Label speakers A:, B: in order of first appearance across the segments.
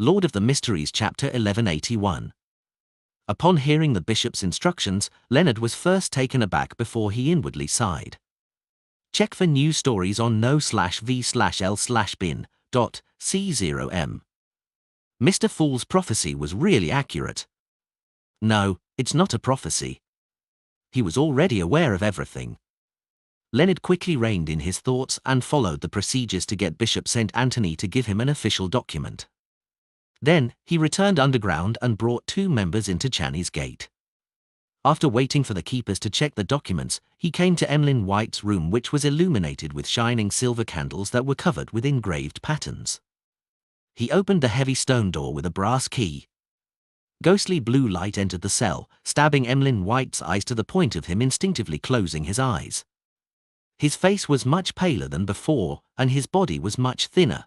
A: Lord of the Mysteries, Chapter 1181. Upon hearing the bishop's instructions, Leonard was first taken aback before he inwardly sighed. Check for news stories on no/v/l/bin.c0m. Mr. Fool's prophecy was really accurate. No, it's not a prophecy. He was already aware of everything. Leonard quickly reined in his thoughts and followed the procedures to get Bishop St. Anthony to give him an official document. Then, he returned underground and brought 2 members into Channy's Gate. After waiting for the keepers to check the documents, he came to Emlyn White's room, which was illuminated with shining silver candles that were covered with engraved patterns. He opened the heavy stone door with a brass key. Ghostly blue light entered the cell, stabbing Emlyn White's eyes to the point of him instinctively closing his eyes. His face was much paler than before, and his body was much thinner.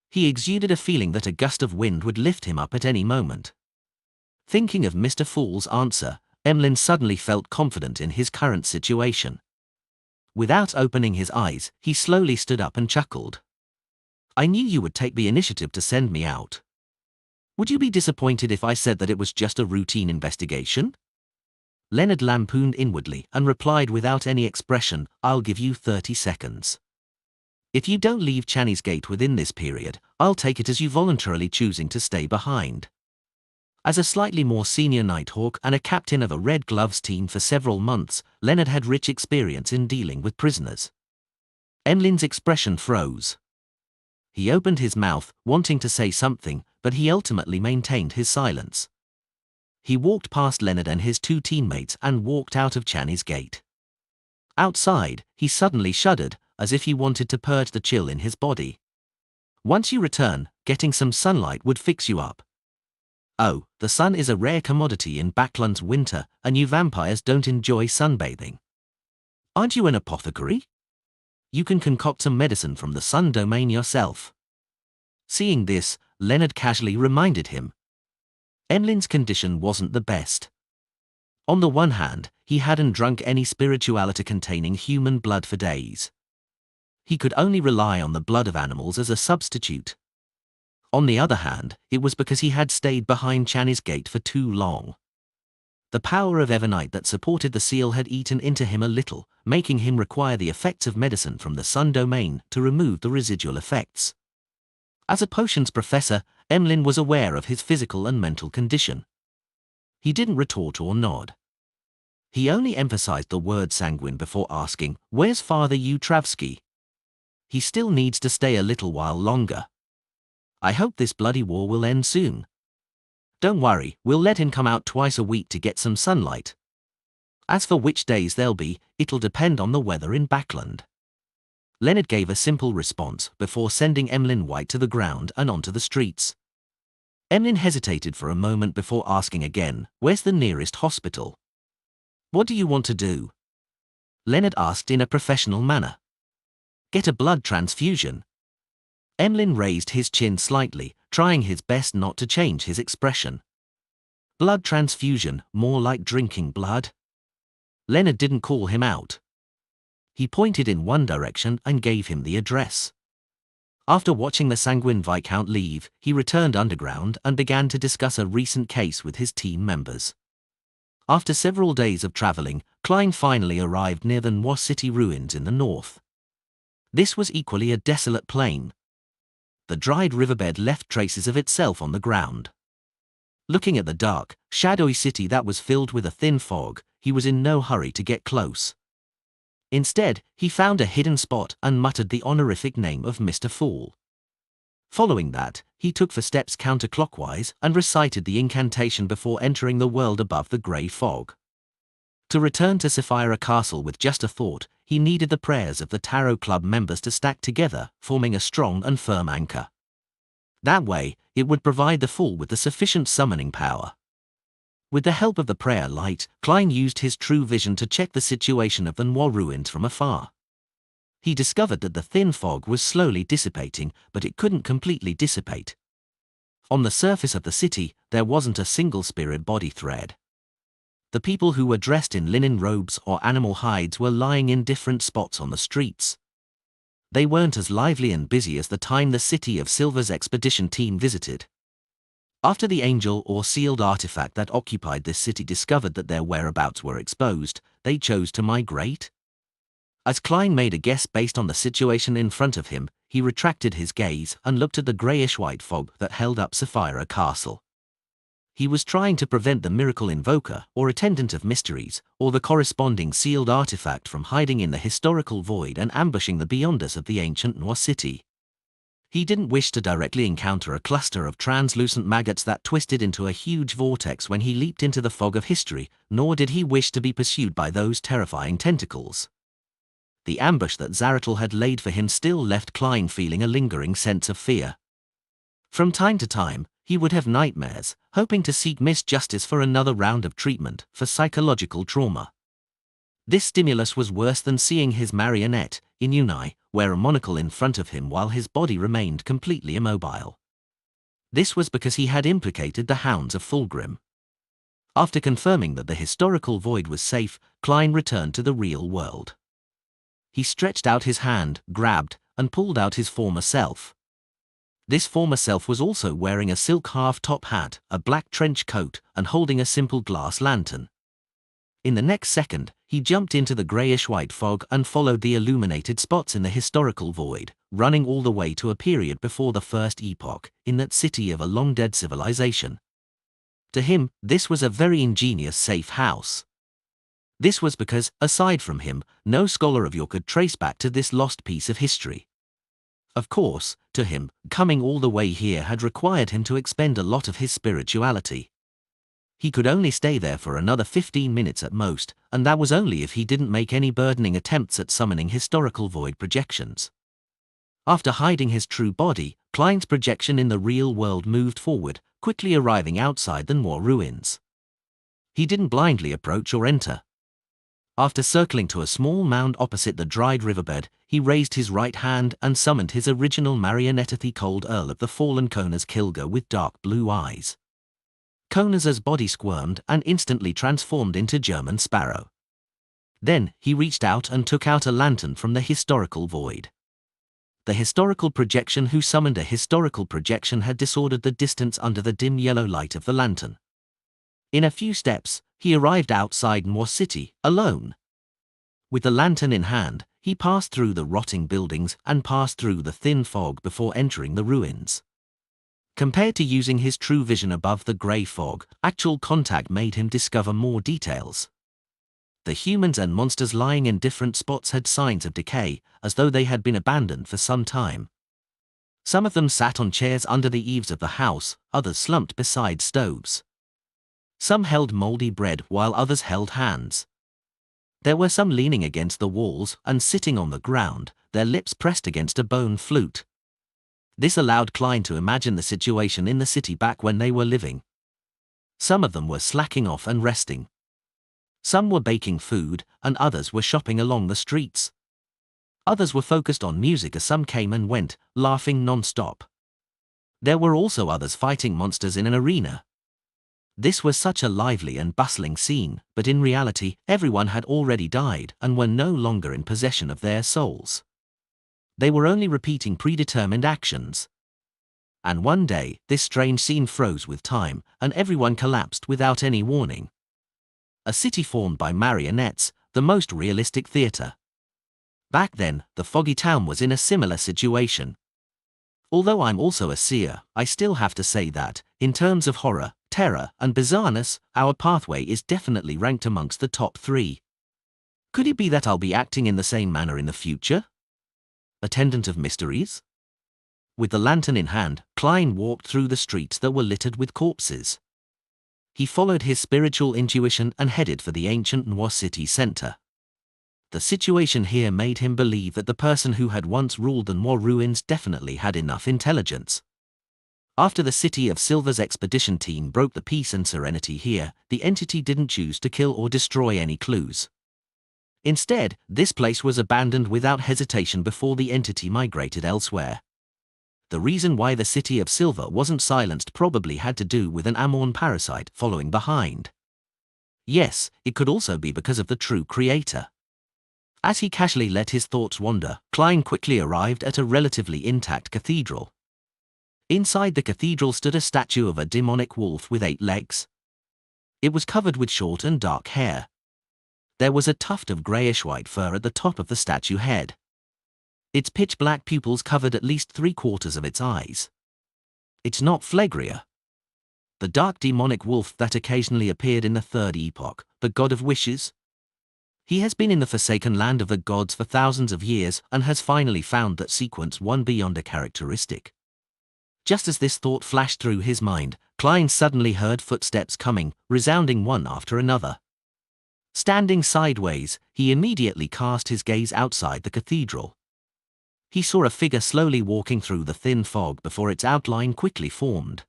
A: He exuded a feeling that a gust of wind would lift him up at any moment. Thinking of Mr. Fool's answer, Emlyn suddenly felt confident in his current situation. Without opening his eyes, he slowly stood up and chuckled. "I knew you would take the initiative to send me out. Would you be disappointed if I said that it was just a routine investigation?" Leonard lampooned inwardly and replied without any expression, "I'll give you 30 seconds. If you don't leave Channy's Gate within this period, I'll take it as you voluntarily choosing to stay behind." As a slightly more senior Nighthawk and a captain of a Red Gloves team for several months, Leonard had rich experience in dealing with prisoners. Emlyn's expression froze. He opened his mouth, wanting to say something, but he ultimately maintained his silence. He walked past Leonard and his 2 teammates and walked out of Channy's Gate. Outside, he suddenly shuddered, as if he wanted to purge the chill in his body. "Once you return, getting some sunlight would fix you up." "Oh, the sun is a rare commodity in Backland's winter, and you vampires don't enjoy sunbathing. Aren't you an apothecary? You can concoct some medicine from the sun domain yourself." Seeing this, Leonard casually reminded him. Emlyn's condition wasn't the best. On the one hand, he hadn't drunk any spirituality-containing human blood for days. He could only rely on the blood of animals as a substitute. On the other hand, it was because he had stayed behind Channy's Gate for too long. The power of Evernite that supported the seal had eaten into him a little, making him require the effects of medicine from the sun domain to remove the residual effects. As a potions professor, Emlyn was aware of his physical and mental condition. He didn't retort or nod. He only emphasized the word sanguine before asking, "Where's Father Utravsky? He still needs to stay a little while longer. I hope this bloody war will end soon. Don't worry, we'll let him come out twice a week to get some sunlight. As for which days they'll be, it'll depend on the weather in Backland." Leonard gave a simple response before sending Emlyn White to the ground and onto the streets. Emlyn hesitated for a moment before asking again, "Where's the nearest hospital?" "What do you want to do?" Leonard asked in a professional manner. "Get a blood transfusion." Emlyn raised his chin slightly, trying his best not to change his expression. "Blood transfusion, more like drinking blood?" Leonard didn't call him out. He pointed in one direction and gave him the address. After watching the sanguine Viscount leave, he returned underground and began to discuss a recent case with his team members. After several days of traveling, Klein finally arrived near the Noir City ruins in the north. This was equally a desolate plain. The dried riverbed left traces of itself on the ground. Looking at the dark, shadowy city that was filled with a thin fog, he was in no hurry to get close. Instead, he found a hidden spot and muttered the honorific name of Mr. Fool. Following that, he took 4 steps counterclockwise and recited the incantation before entering the world above the grey fog. To return to Sapphira Castle with just a thought, he needed the prayers of the Tarot Club members to stack together, forming a strong and firm anchor. That way, it would provide the Fool with the sufficient summoning power. With the help of the prayer light, Klein used his true vision to check the situation of the Noir ruins from afar. He discovered that the thin fog was slowly dissipating, but it couldn't completely dissipate. On the surface of the city, there wasn't a single spirit body thread. The people who were dressed in linen robes or animal hides were lying in different spots on the streets. They weren't as lively and busy as the time the City of Silver's expedition team visited. After the angel or sealed artifact that occupied this city discovered that their whereabouts were exposed, they chose to migrate? As Klein made a guess based on the situation in front of him, he retracted his gaze and looked at the greyish-white fog that held up Sapphira Castle. He was trying to prevent the miracle invoker, or attendant of mysteries, or the corresponding sealed artifact from hiding in the historical void and ambushing the beyonders of the ancient Noir city. He didn't wish to directly encounter a cluster of translucent maggots that twisted into a huge vortex when he leaped into the fog of history, nor did he wish to be pursued by those terrifying tentacles. The ambush that Zaratul had laid for him still left Klein feeling a lingering sense of fear. From time to time, he would have nightmares, hoping to seek Miss Justice for another round of treatment for psychological trauma. This stimulus was worse than seeing his marionette, Inuni, wear a monocle in front of him while his body remained completely immobile. This was because he had implicated the hounds of Fulgrim. After confirming that the historical void was safe, Klein returned to the real world. He stretched out his hand, grabbed, and pulled out his former self. This former self was also wearing a silk half-top hat, a black trench coat, and holding a simple glass lantern. In the next second, he jumped into the greyish-white fog and followed the illuminated spots in the historical void, running all the way to a period before the first epoch, in that city of a long-dead civilization. To him, this was a very ingenious safe house. This was because, aside from him, no scholar of yore could trace back to this lost piece of history. Of course, to him, coming all the way here had required him to expend a lot of his spirituality. He could only stay there for another 15 minutes at most, and that was only if he didn't make any burdening attempts at summoning historical void projections. After hiding his true body, Klein's projection in the real world moved forward, quickly arriving outside the Noir ruins. He didn't blindly approach or enter. After circling to a small mound opposite the dried riverbed, he raised his right hand and summoned his original marionette cold Earl of the Fallen Konaz Kilga with dark blue eyes. Konaz's body squirmed and instantly transformed into German Sparrow. Then, he reached out and took out a lantern from the historical void. The historical projection who summoned a historical projection had disordered the distance under the dim yellow light of the lantern. In a few steps, he arrived outside Noir City, alone. With the lantern in hand, he passed through the rotting buildings and passed through the thin fog before entering the ruins. Compared to using his true vision above the grey fog, actual contact made him discover more details. The humans and monsters lying in different spots had signs of decay, as though they had been abandoned for some time. Some of them sat on chairs under the eaves of the house, others slumped beside stoves. Some held mouldy bread while others held hands. There were some leaning against the walls and sitting on the ground, their lips pressed against a bone flute. This allowed Klein to imagine the situation in the city back when they were living. Some of them were slacking off and resting. Some were baking food, and others were shopping along the streets. Others were focused on music as some came and went, laughing non-stop. There were also others fighting monsters in an arena. This was such a lively and bustling scene, but in reality, everyone had already died and were no longer in possession of their souls. They were only repeating predetermined actions. And one day, this strange scene froze with time, and everyone collapsed without any warning. A city formed by marionettes, the most realistic theatre. Back then, the foggy town was in a similar situation. Although I'm also a seer, I still have to say that, in terms of horror, terror, and bizarreness, our pathway is definitely ranked amongst the top 3. Could it be that I'll be acting in the same manner in the future? Attendant of mysteries? With the lantern in hand, Klein walked through the streets that were littered with corpses. He followed his spiritual intuition and headed for the ancient Noir city center. The situation here made him believe that the person who had once ruled the Noir ruins definitely had enough intelligence. After the City of Silver's expedition team broke the peace and serenity here, the entity didn't choose to kill or destroy any clues. Instead, this place was abandoned without hesitation before the entity migrated elsewhere. The reason why the City of Silver wasn't silenced probably had to do with an Amorn parasite following behind. Yes, it could also be because of the true creator. As he casually let his thoughts wander, Klein quickly arrived at a relatively intact cathedral. Inside the cathedral stood a statue of a demonic wolf with 8 legs. It was covered with short and dark hair. There was a tuft of greyish-white fur at the top of the statue head. Its pitch-black pupils covered at least 3/4 of its eyes. It's not Phlegria, the dark demonic wolf that occasionally appeared in the Third Epoch, the god of wishes. He has been in the forsaken land of the gods for thousands of years and has finally found that sequence 1 beyond a characteristic. Just as this thought flashed through his mind, Klein suddenly heard footsteps coming, resounding one after another. Standing sideways, he immediately cast his gaze outside the cathedral. He saw a figure slowly walking through the thin fog before its outline quickly formed.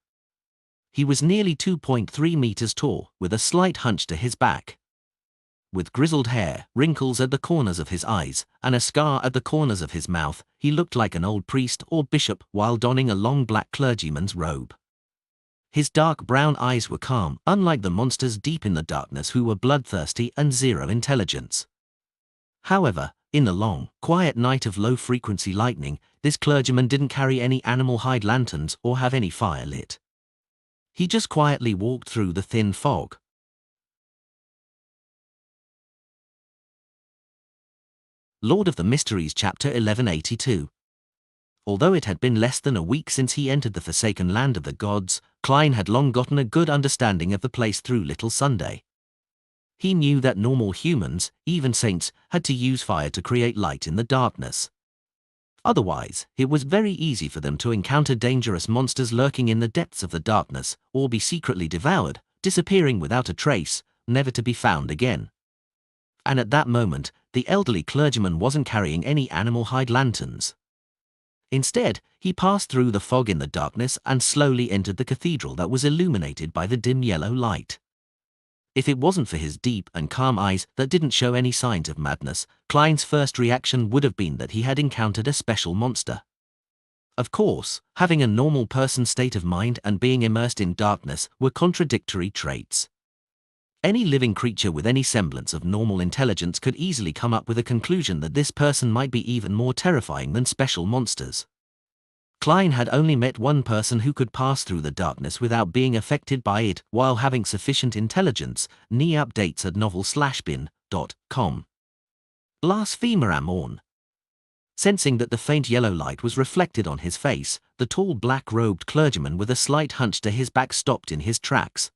A: He was nearly 2.3 meters tall, with a slight hunch to his back. With grizzled hair, wrinkles at the corners of his eyes, and a scar at the corners of his mouth, he looked like an old priest or bishop while donning a long black clergyman's robe. His dark brown eyes were calm, unlike the monsters deep in the darkness who were bloodthirsty and zero intelligence. However, in the long, quiet night of low-frequency lightning, this clergyman didn't carry any animal hide lanterns or have any fire lit. He just quietly walked through the thin fog. Lord of the Mysteries Chapter 1182. Although it had been less than a week since he entered the forsaken land of the gods, Klein had long gotten a good understanding of the place through Little Sunday. He knew that normal humans, even saints, had to use fire to create light in the darkness. Otherwise, it was very easy for them to encounter dangerous monsters lurking in the depths of the darkness, or be secretly devoured, disappearing without a trace, never to be found again. And at that moment, the elderly clergyman wasn't carrying any animal hide lanterns. Instead, he passed through the fog in the darkness and slowly entered the cathedral that was illuminated by the dim yellow light. If it wasn't for his deep and calm eyes that didn't show any signs of madness, Klein's first reaction would have been that he had encountered a special monster. Of course, having a normal person's state of mind and being immersed in darkness were contradictory traits. Any living creature with any semblance of normal intelligence could easily come up with a conclusion that this person might be even more terrifying than special monsters. Klein had only met one person who could pass through the darkness without being affected by it while having sufficient intelligence. Knee updates at novel/bin.com. Blasphemer Amorn. Sensing that the faint yellow light was reflected on his face, the tall black-robed clergyman with a slight hunch to his back stopped in his tracks.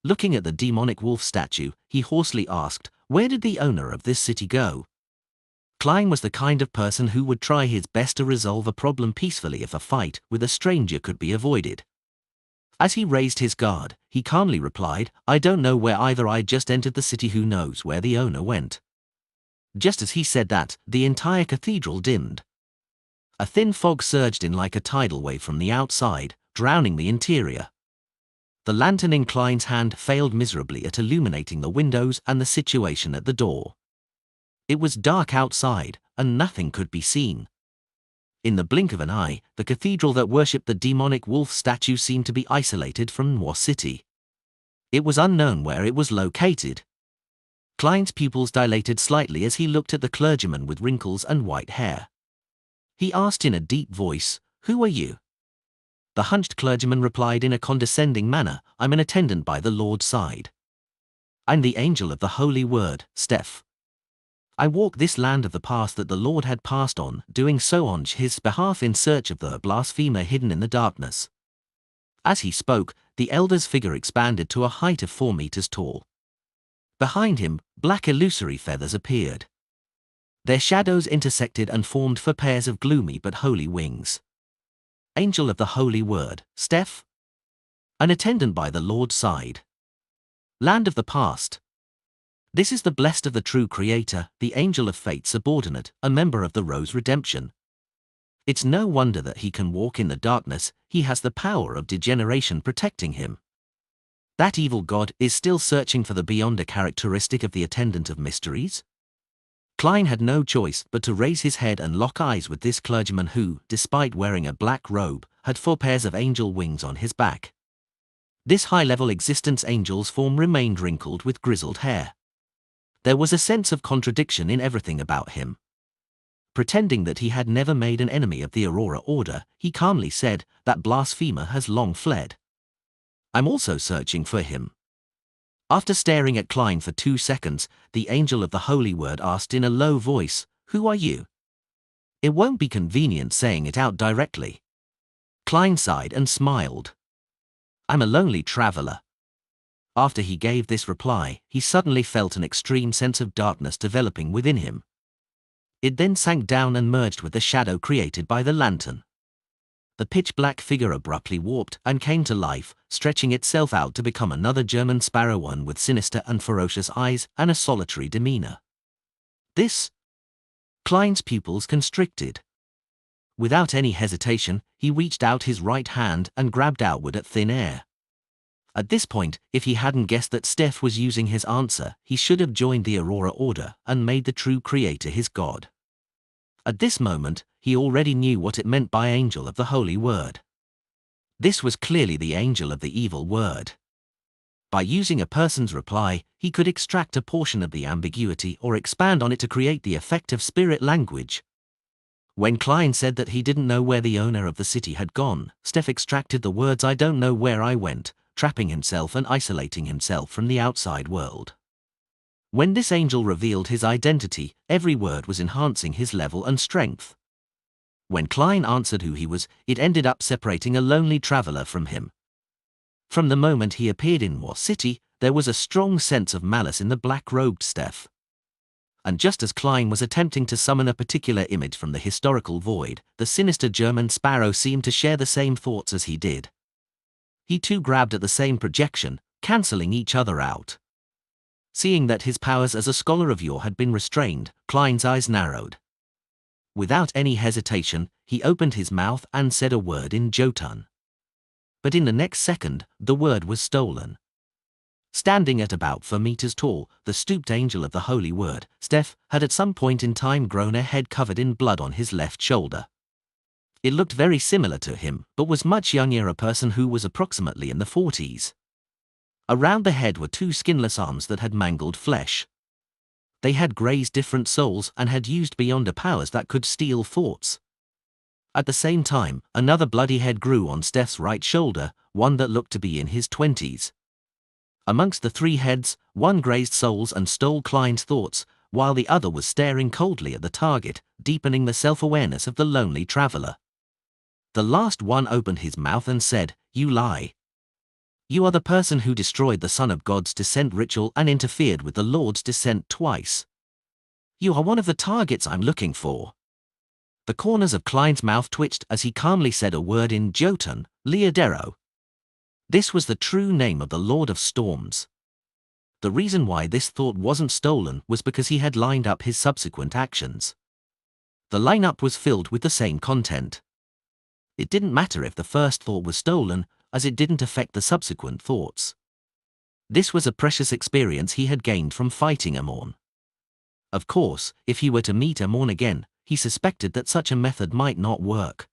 A: Looking at the demonic wolf statue, he hoarsely asked, "Where did the owner of this city go?" Klein was the kind of person who would try his best to resolve a problem peacefully if a fight with a stranger could be avoided. As he raised his guard, he calmly replied, "I don't know where either. I just entered the city. Who knows where the owner went?" Just as he said that, the entire cathedral dimmed. A thin fog surged in like a tidal wave from the outside, drowning the interior. The lantern in Klein's hand failed miserably at illuminating the windows and the situation at the door. It was dark outside, and nothing could be seen. In the blink of an eye, the cathedral that worshipped the demonic wolf statue seemed to be isolated from Noir City. It was unknown where it was located. Klein's pupils dilated slightly as he looked at the clergyman with wrinkles and white hair. He asked in a deep voice, "Who are you?" The hunched clergyman replied in a condescending manner, "I'm an attendant by the Lord's side. I'm the angel of the holy word, Steph. I walk this land of the past that the Lord had passed on, doing so on his behalf in search of the blasphemer hidden in the darkness." As he spoke, the elder's figure expanded to a height of 4 meters tall. Behind him, black illusory feathers appeared. Their shadows intersected and formed for pairs of gloomy but holy wings. Angel of the holy word, Steph. An attendant by the Lord's side. Land of the past. This is the blessed of the true Creator, the angel of fate subordinate, a member of the Rose Redemption. It's no wonder that he can walk in the darkness. He has the power of degeneration protecting him. That evil god is still searching for the beyond a characteristic of the attendant of mysteries? Klein had no choice but to raise his head and lock eyes with this clergyman who, despite wearing a black robe, had 4 pairs of angel wings on his back. This high-level existence angel's form remained wrinkled with grizzled hair. There was a sense of contradiction in everything about him. Pretending that he had never made an enemy of the Aurora Order, he calmly said, "That blasphemer has long fled. I'm also searching for him." After staring at Klein for 2 seconds, the angel of the Holy Word asked in a low voice, "Who are you?" "It won't be convenient saying it out directly." Klein sighed and smiled. "I'm a lonely traveler." After he gave this reply, he suddenly felt an extreme sense of darkness developing within him. It then sank down and merged with the shadow created by the lantern. The pitch-black figure abruptly warped and came to life, stretching itself out to become another German sparrow, one with sinister and ferocious eyes and a solitary demeanor. This? Klein's pupils constricted. Without any hesitation, he reached out his right hand and grabbed outward at thin air. At this point, if he hadn't guessed that Steph was using his answer, he should have joined the Aurora Order and made the true creator his god. At this moment, he already knew what it meant by angel of the Holy Word. This was clearly the angel of the evil word. By using a person's reply, he could extract a portion of the ambiguity or expand on it to create the effective spirit language. When Klein said that he didn't know where the owner of the city had gone, Steph extracted the words, "I don't know where I went," trapping himself and isolating himself from the outside world. When this angel revealed his identity, every word was enhancing his level and strength. When Klein answered who he was, it ended up separating a lonely traveler from him. From the moment he appeared in War City, there was a strong sense of malice in the black-robed Steph. And just as Klein was attempting to summon a particular image from the historical void, the sinister German sparrow seemed to share the same thoughts as he did. He too grabbed at the same projection, cancelling each other out. Seeing that his powers as a scholar of yore had been restrained, Klein's eyes narrowed. Without any hesitation, he opened his mouth and said a word in Jotun. But in the next second, the word was stolen. Standing at about 4 meters tall, the stooped angel of the Holy Word, Steph, had at some point in time grown a head covered in blood on his left shoulder. It looked very similar to him, but was much younger, a person who was approximately in the 40s. Around the head were 2 skinless arms that had mangled flesh. They had grazed different souls and had used beyonder powers that could steal thoughts. At the same time, another bloody head grew on Steph's right shoulder, one that looked to be in his 20s. Amongst the 3 heads, one grazed souls and stole Klein's thoughts, while the other was staring coldly at the target, deepening the self-awareness of the lonely traveler. The last one opened his mouth and said, "You lie. You are the person who destroyed the Son of God's descent ritual and interfered with the Lord's descent twice. You are one of the targets I'm looking for." The corners of Klein's mouth twitched as he calmly said a word in Jotun, "Leodero." This was the true name of the Lord of Storms. The reason why this thought wasn't stolen was because he had lined up his subsequent actions. The lineup was filled with the same content. It didn't matter if the first thought was stolen, as it didn't affect the subsequent thoughts. This was a precious experience he had gained from fighting Amorn. Of course, if he were to meet Amorn again, he suspected that such a method might not work.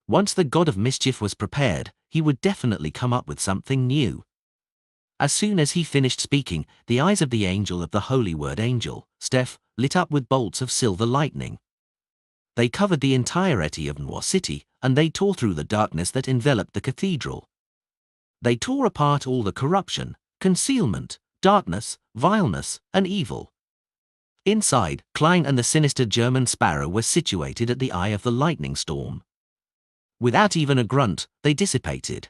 A: Once the god of mischief was prepared, he would definitely come up with something new. As soon as he finished speaking, the eyes of the angel of the Holy Word angel, Steph, lit up with bolts of silver lightning. They covered the entirety of Noir City, and they tore through the darkness that enveloped the cathedral. They tore apart all the corruption, concealment, darkness, vileness, and evil. Inside, Klein and the sinister German sparrow were situated at the eye of the lightning storm. Without even a grunt, they dissipated.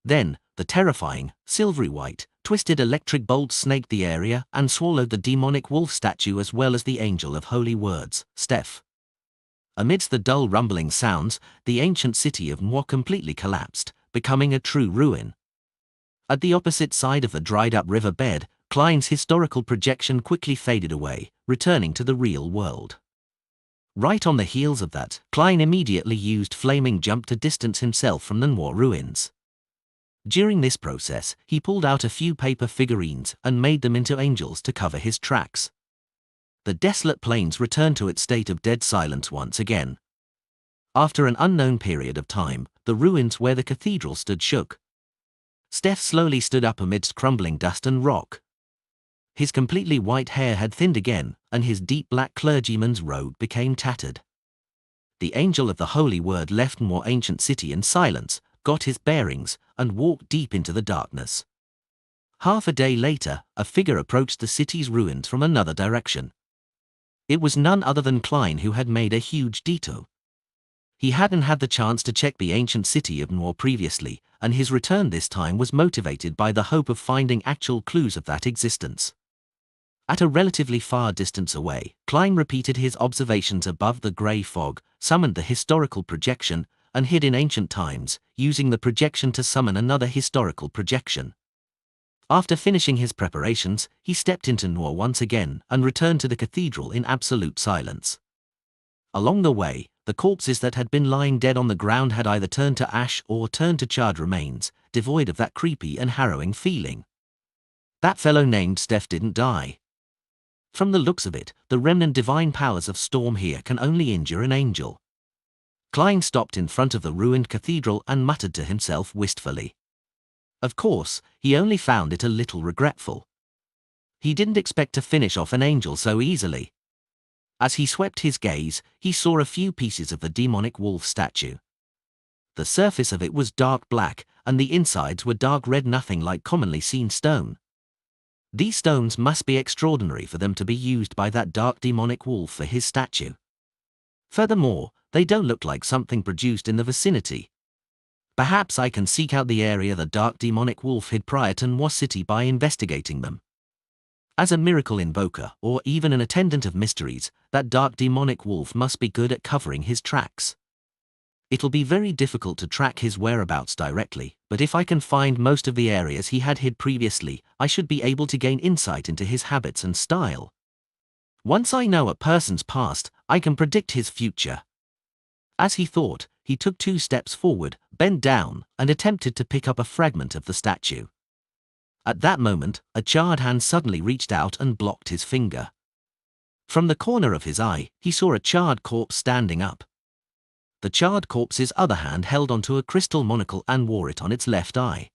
A: Then, the terrifying, silvery white, twisted electric bolt snaked the area and swallowed the demonic wolf statue as well as the angel of holy words, Steph. Amidst the dull rumbling sounds, the ancient city of Moi completely collapsed, becoming a true ruin. At the opposite side of the dried-up river bed, Klein's historical projection quickly faded away, returning to the real world. Right on the heels of that, Klein immediately used Flaming Jump to distance himself from the Noir ruins. During this process, he pulled out a few paper figurines and made them into angels to cover his tracks. The desolate plains returned to its state of dead silence once again. After an unknown period of time, the ruins where the cathedral stood shook. Steph slowly stood up amidst crumbling dust and rock. His completely white hair had thinned again, and his deep black clergyman's robe became tattered. The angel of the holy word left more ancient city in silence, got his bearings, and walked deep into the darkness. Half a day later, a figure approached the city's ruins from another direction. It was none other than Klein, who had made a huge detour. He hadn't had the chance to check the ancient city of Noor previously, and his return this time was motivated by the hope of finding actual clues of that existence. At a relatively far distance away, Klein repeated his observations above the grey fog, summoned the historical projection, and hid in ancient times, using the projection to summon another historical projection. After finishing his preparations, he stepped into Noor once again and returned to the cathedral in absolute silence. Along the way, the corpses that had been lying dead on the ground had either turned to ash or turned to charred remains, devoid of that creepy and harrowing feeling. That fellow named Steph didn't die. From the looks of it, the remnant divine powers of storm here can only injure an angel. Klein stopped in front of the ruined cathedral and muttered to himself wistfully. Of course, he only found it a little regretful. He didn't expect to finish off an angel so easily. As he swept his gaze, he saw a few pieces of the demonic wolf statue. The surface of it was dark black, and the insides were dark red, nothing like commonly seen stone. These stones must be extraordinary for them to be used by that dark demonic wolf for his statue. Furthermore, they don't look like something produced in the vicinity. Perhaps I can seek out the area the dark demonic wolf hid prior to Noor City by investigating them. As a miracle invoker, or even an attendant of mysteries, that dark demonic wolf must be good at covering his tracks. It'll be very difficult to track his whereabouts directly, but if I can find most of the areas he had hid previously, I should be able to gain insight into his habits and style. Once I know a person's past, I can predict his future. As he thought, he took 2 steps forward, bent down, and attempted to pick up a fragment of the statue. At that moment, a charred hand suddenly reached out and blocked his finger. From the corner of his eye, he saw a charred corpse standing up. The charred corpse's other hand held onto a crystal monocle and wore it on its left eye.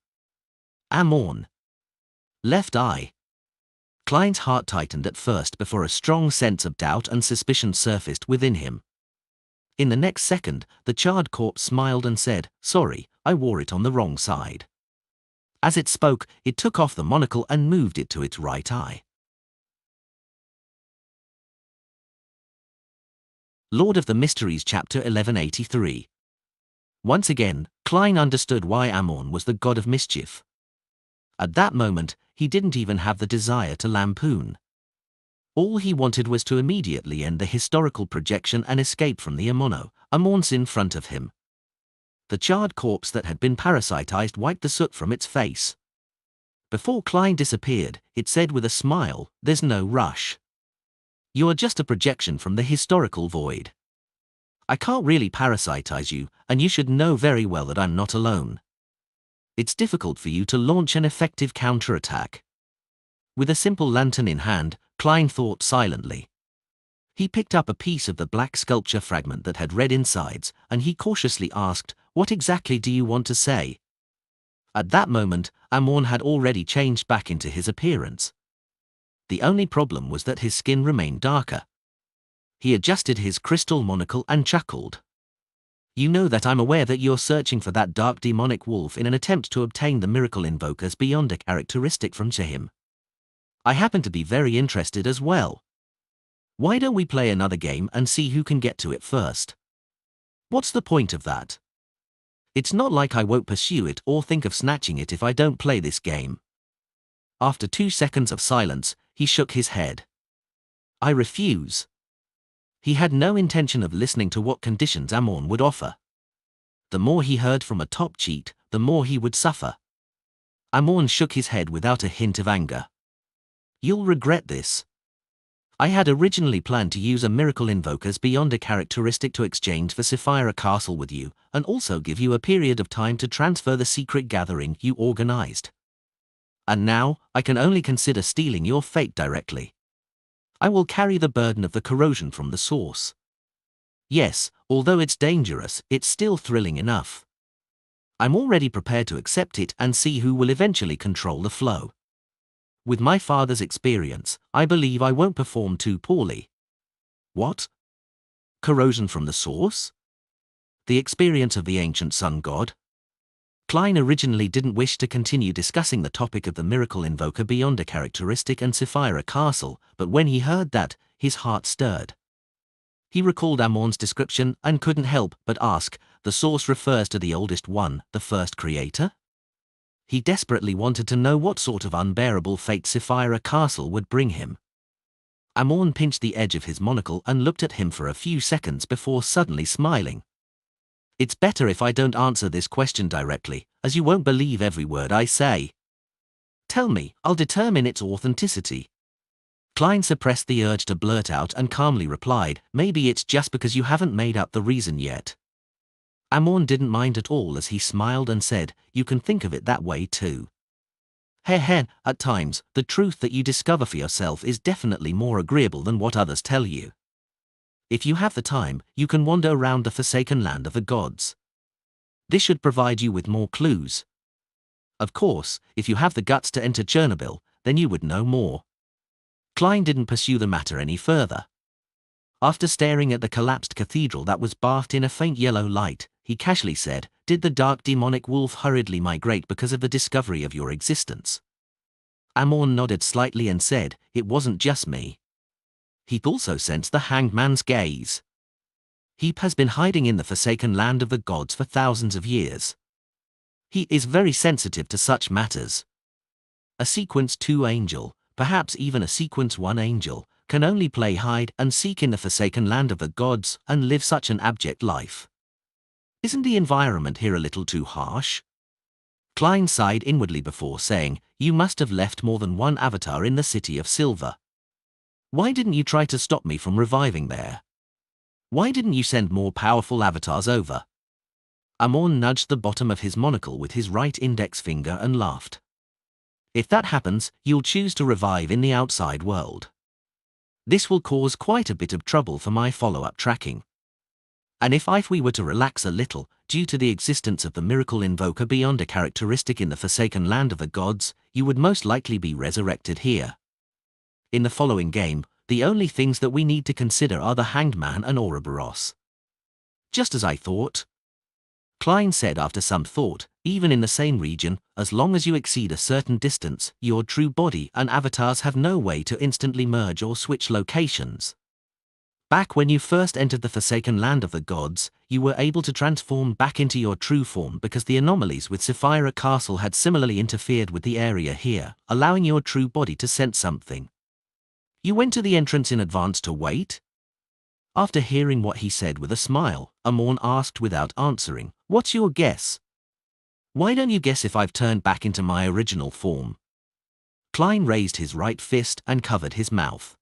A: Amorn. Left eye. Klein's heart tightened at first before a strong sense of doubt and suspicion surfaced within him. In the next second, the charred corpse smiled and said, "Sorry, I wore it on the wrong side." As it spoke, it took off the monocle and moved it to its right eye. Lord of the Mysteries, Chapter 1183. Once again, Klein understood why Amorn was the god of mischief. At that moment, he didn't even have the desire to lampoon. All he wanted was to immediately end the historical projection and escape from the Amorns in front of him. The charred corpse that had been parasitized wiped the soot from its face. Before Klein disappeared, it said with a smile, "There's no rush. You are just a projection from the historical void. I can't really parasitize you, and you should know very well that I'm not alone. It's difficult for you to launch an effective counterattack." With a simple lantern in hand, Klein thought silently. He picked up a piece of the black sculpture fragment that had red insides, and he cautiously asked, "What exactly do you want to say?" At that moment, Amorn had already changed back into his appearance. The only problem was that his skin remained darker. He adjusted his crystal monocle and chuckled. "You know that I'm aware that you're searching for that dark demonic wolf in an attempt to obtain the miracle invoker's beyond a characteristic from him. I happen to be very interested as well. Why don't we play another game and see who can get to it first? What's the point of that? It's not like I won't pursue it or think of snatching it if I don't play this game." After 2 seconds of silence, he shook his head. "I refuse." He had no intention of listening to what conditions Amorn would offer. The more he heard from a top cheat, the more he would suffer. Amorn shook his head without a hint of anger. "You'll regret this. I had originally planned to use a miracle invoker's beyond a characteristic to exchange for Sapphira Castle with you, and also give you a period of time to transfer the secret gathering you organized. And now, I can only consider stealing your fate directly. I will carry the burden of the corrosion from the source. Yes, although it's dangerous, it's still thrilling enough. I'm already prepared to accept it and see who will eventually control the flow. With my father's experience, I believe I won't perform too poorly. What? Corrosion from the source? The experience of the ancient sun god? Klein originally didn't wish to continue discussing the topic of the miracle invoker beyond a characteristic and Sapphira Castle, but when he heard that, his heart stirred. He recalled Amon's description and couldn't help but ask, the source refers to the oldest one, the first creator? He desperately wanted to know what sort of unbearable fate Sapphira Castle would bring him. Amon pinched the edge of his monocle and looked at him for a few seconds before suddenly smiling. It's better if I don't answer this question directly, as you won't believe every word I say. Tell me, I'll determine its authenticity. Klein suppressed the urge to blurt out and calmly replied, maybe it's just because you haven't made up the reason yet. Amon didn't mind at all as he smiled and said, you can think of it that way too. At times, the truth that you discover for yourself is definitely more agreeable than what others tell you. If you have the time, you can wander around the forsaken land of the gods. This should provide you with more clues. Of course, if you have the guts to enter Chernobyl, then you would know more. Klein didn't pursue the matter any further. After staring at the collapsed cathedral that was bathed in a faint yellow light, he casually said, did the dark demonic wolf hurriedly migrate because of the discovery of your existence? Amon nodded slightly and said, it wasn't just me. He'd also sensed the hanged man's gaze. He has been hiding in the forsaken land of the gods for thousands of years. He is very sensitive to such matters. A sequence 2 angel, perhaps even a sequence 1 angel, can only play hide and seek in the forsaken land of the gods and live such an abject life. Isn't the environment here a little too harsh? Klein sighed inwardly before saying, you must have left more than one avatar in the City of Silver. Why didn't you try to stop me from reviving there? Why didn't you send more powerful avatars over? Amon nudged the bottom of his monocle with his right index finger and laughed. If that happens, you'll choose to revive in the outside world. This will cause quite a bit of trouble for my follow-up tracking. And if we were to relax a little, due to the existence of the miracle invoker beyond a characteristic in the forsaken land of the gods, you would most likely be resurrected here. In the following game, the only things that we need to consider are the Hanged Man and Ouroboros. Just as I thought. Klein said after some thought, even in the same region, as long as you exceed a certain distance, your true body and avatars have no way to instantly merge or switch locations. Back when you first entered the forsaken land of the gods, you were able to transform back into your true form because the anomalies with Sapphira Castle had similarly interfered with the area here, allowing your true body to sense something. You went to the entrance in advance to wait? After hearing what he said with a smile, Amon asked without answering, what's your guess? Why don't you guess if I've turned back into my original form? Klein raised his right fist and covered his mouth.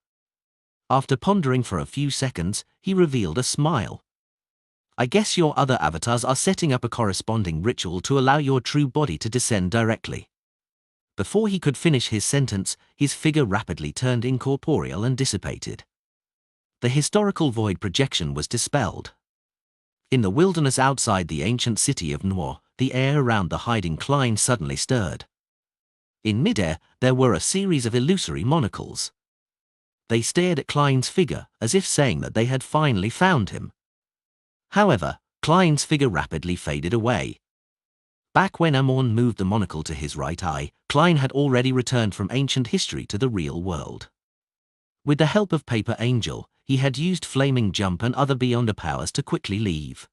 A: After pondering for a few seconds, he revealed a smile. I guess your other avatars are setting up a corresponding ritual to allow your true body to descend directly. Before he could finish his sentence, his figure rapidly turned incorporeal and dissipated. The historical void projection was dispelled. In the wilderness outside the ancient city of Noir, the air around the hiding Klein suddenly stirred. In midair, there were a series of illusory monocles. They stared at Klein's figure, as if saying that they had finally found him. However, Klein's figure rapidly faded away. Back when Amon moved the monocle to his right eye, Klein had already returned from ancient history to the real world. With the help of Paper Angel, he had used Flaming Jump and other Beyonder powers to quickly leave.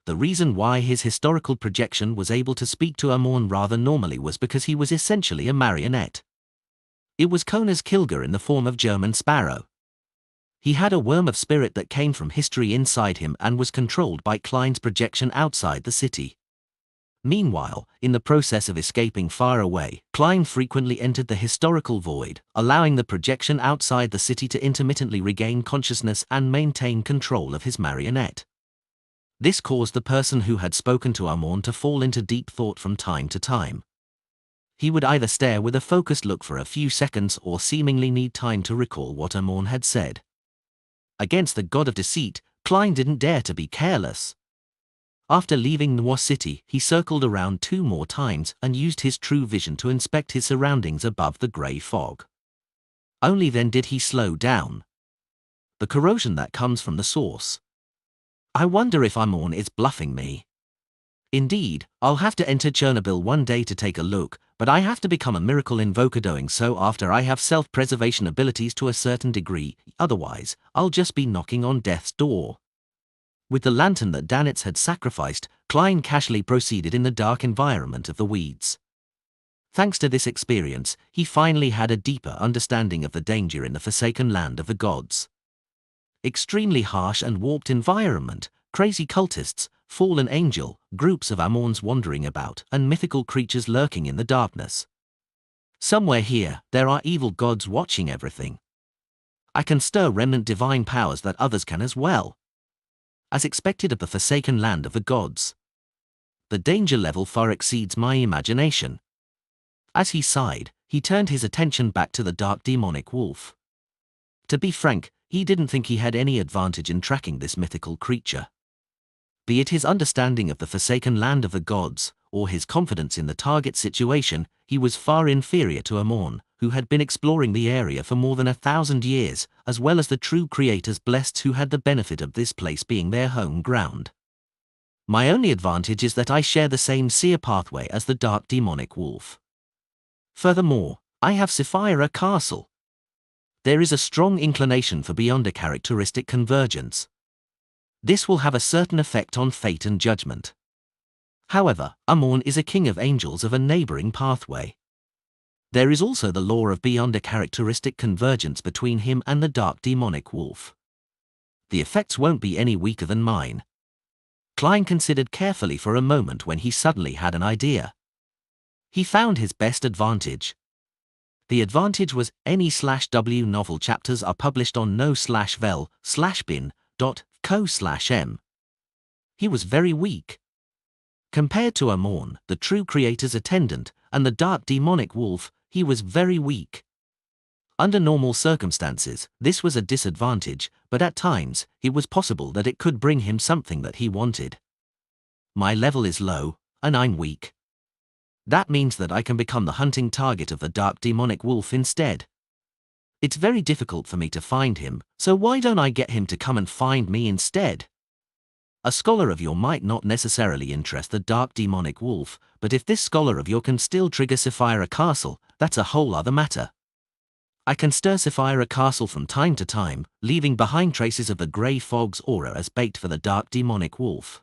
A: The reason why his historical projection was able to speak to Amon rather normally was because he was essentially a marionette. It was Kona's Kilger in the form of German Sparrow. He had a worm of spirit that came from history inside him and was controlled by Klein's projection outside the city. Meanwhile, in the process of escaping far away, Klein frequently entered the historical void, allowing the projection outside the city to intermittently regain consciousness and maintain control of his marionette. This caused the person who had spoken to Amon to fall into deep thought from time to time. He would either stare with a focused look for a few seconds or seemingly need time to recall what Amon had said. Against the god of deceit, Klein didn't dare to be careless. After leaving Noir City, he circled around 2 more times and used his true vision to inspect his surroundings above the grey fog. Only then did he slow down. The corrosion that comes from the source. I wonder if Amon is bluffing me. Indeed, I'll have to enter Chernobyl one day to take a look, but I have to become a miracle invoker doing so after I have self-preservation abilities to a certain degree, otherwise, I'll just be knocking on death's door. With the lantern that Danitz had sacrificed, Klein casually proceeded in the dark environment of the weeds. Thanks to this experience, he finally had a deeper understanding of the danger in the forsaken land of the gods. Extremely harsh and warped environment, crazy cultists, fallen angel, groups of Amons wandering about, and mythical creatures lurking in the darkness. Somewhere here, there are evil gods watching everything. I can stir remnant divine powers that others can as well. As expected of the forsaken land of the gods. The danger level far exceeds my imagination. As he sighed, he turned his attention back to the dark demonic wolf. To be frank, he didn't think he had any advantage in tracking this mythical creature. Be it his understanding of the forsaken land of the gods, or his confidence in the target situation, he was far inferior to Amon, who had been exploring the area for more than 1,000 years, as well as the true creators blessed who had the benefit of this place being their home ground. My only advantage is that I share the same seer pathway as the dark demonic wolf. Furthermore, I have Sapphira Castle. There is a strong inclination for beyond a characteristic convergence. This will have a certain effect on fate and judgment. However, Amon is a king of angels of a neighboring pathway. There is also the law of beyond a characteristic convergence between him and the dark demonic wolf. The effects won't be any weaker than mine. Klein considered carefully for a moment when he suddenly had an idea. He found his best advantage. The advantage was any/W novel chapters are published on no/vel/bin.co/m. He was very weak. Compared to Amon, the true creator's attendant, and the dark demonic wolf, he was very weak. Under normal circumstances, this was a disadvantage, but at times, it was possible that it could bring him something that he wanted. My level is low, and I'm weak. That means that I can become the hunting target of the dark demonic wolf instead. It's very difficult for me to find him, so why don't I get him to come and find me instead? A scholar of your might not necessarily interest the dark demonic wolf, but if this scholar of your can still trigger Sapphira Castle, that's a whole other matter. I can stir Sapphira Castle from time to time, leaving behind traces of the grey fog's aura as bait for the dark demonic wolf.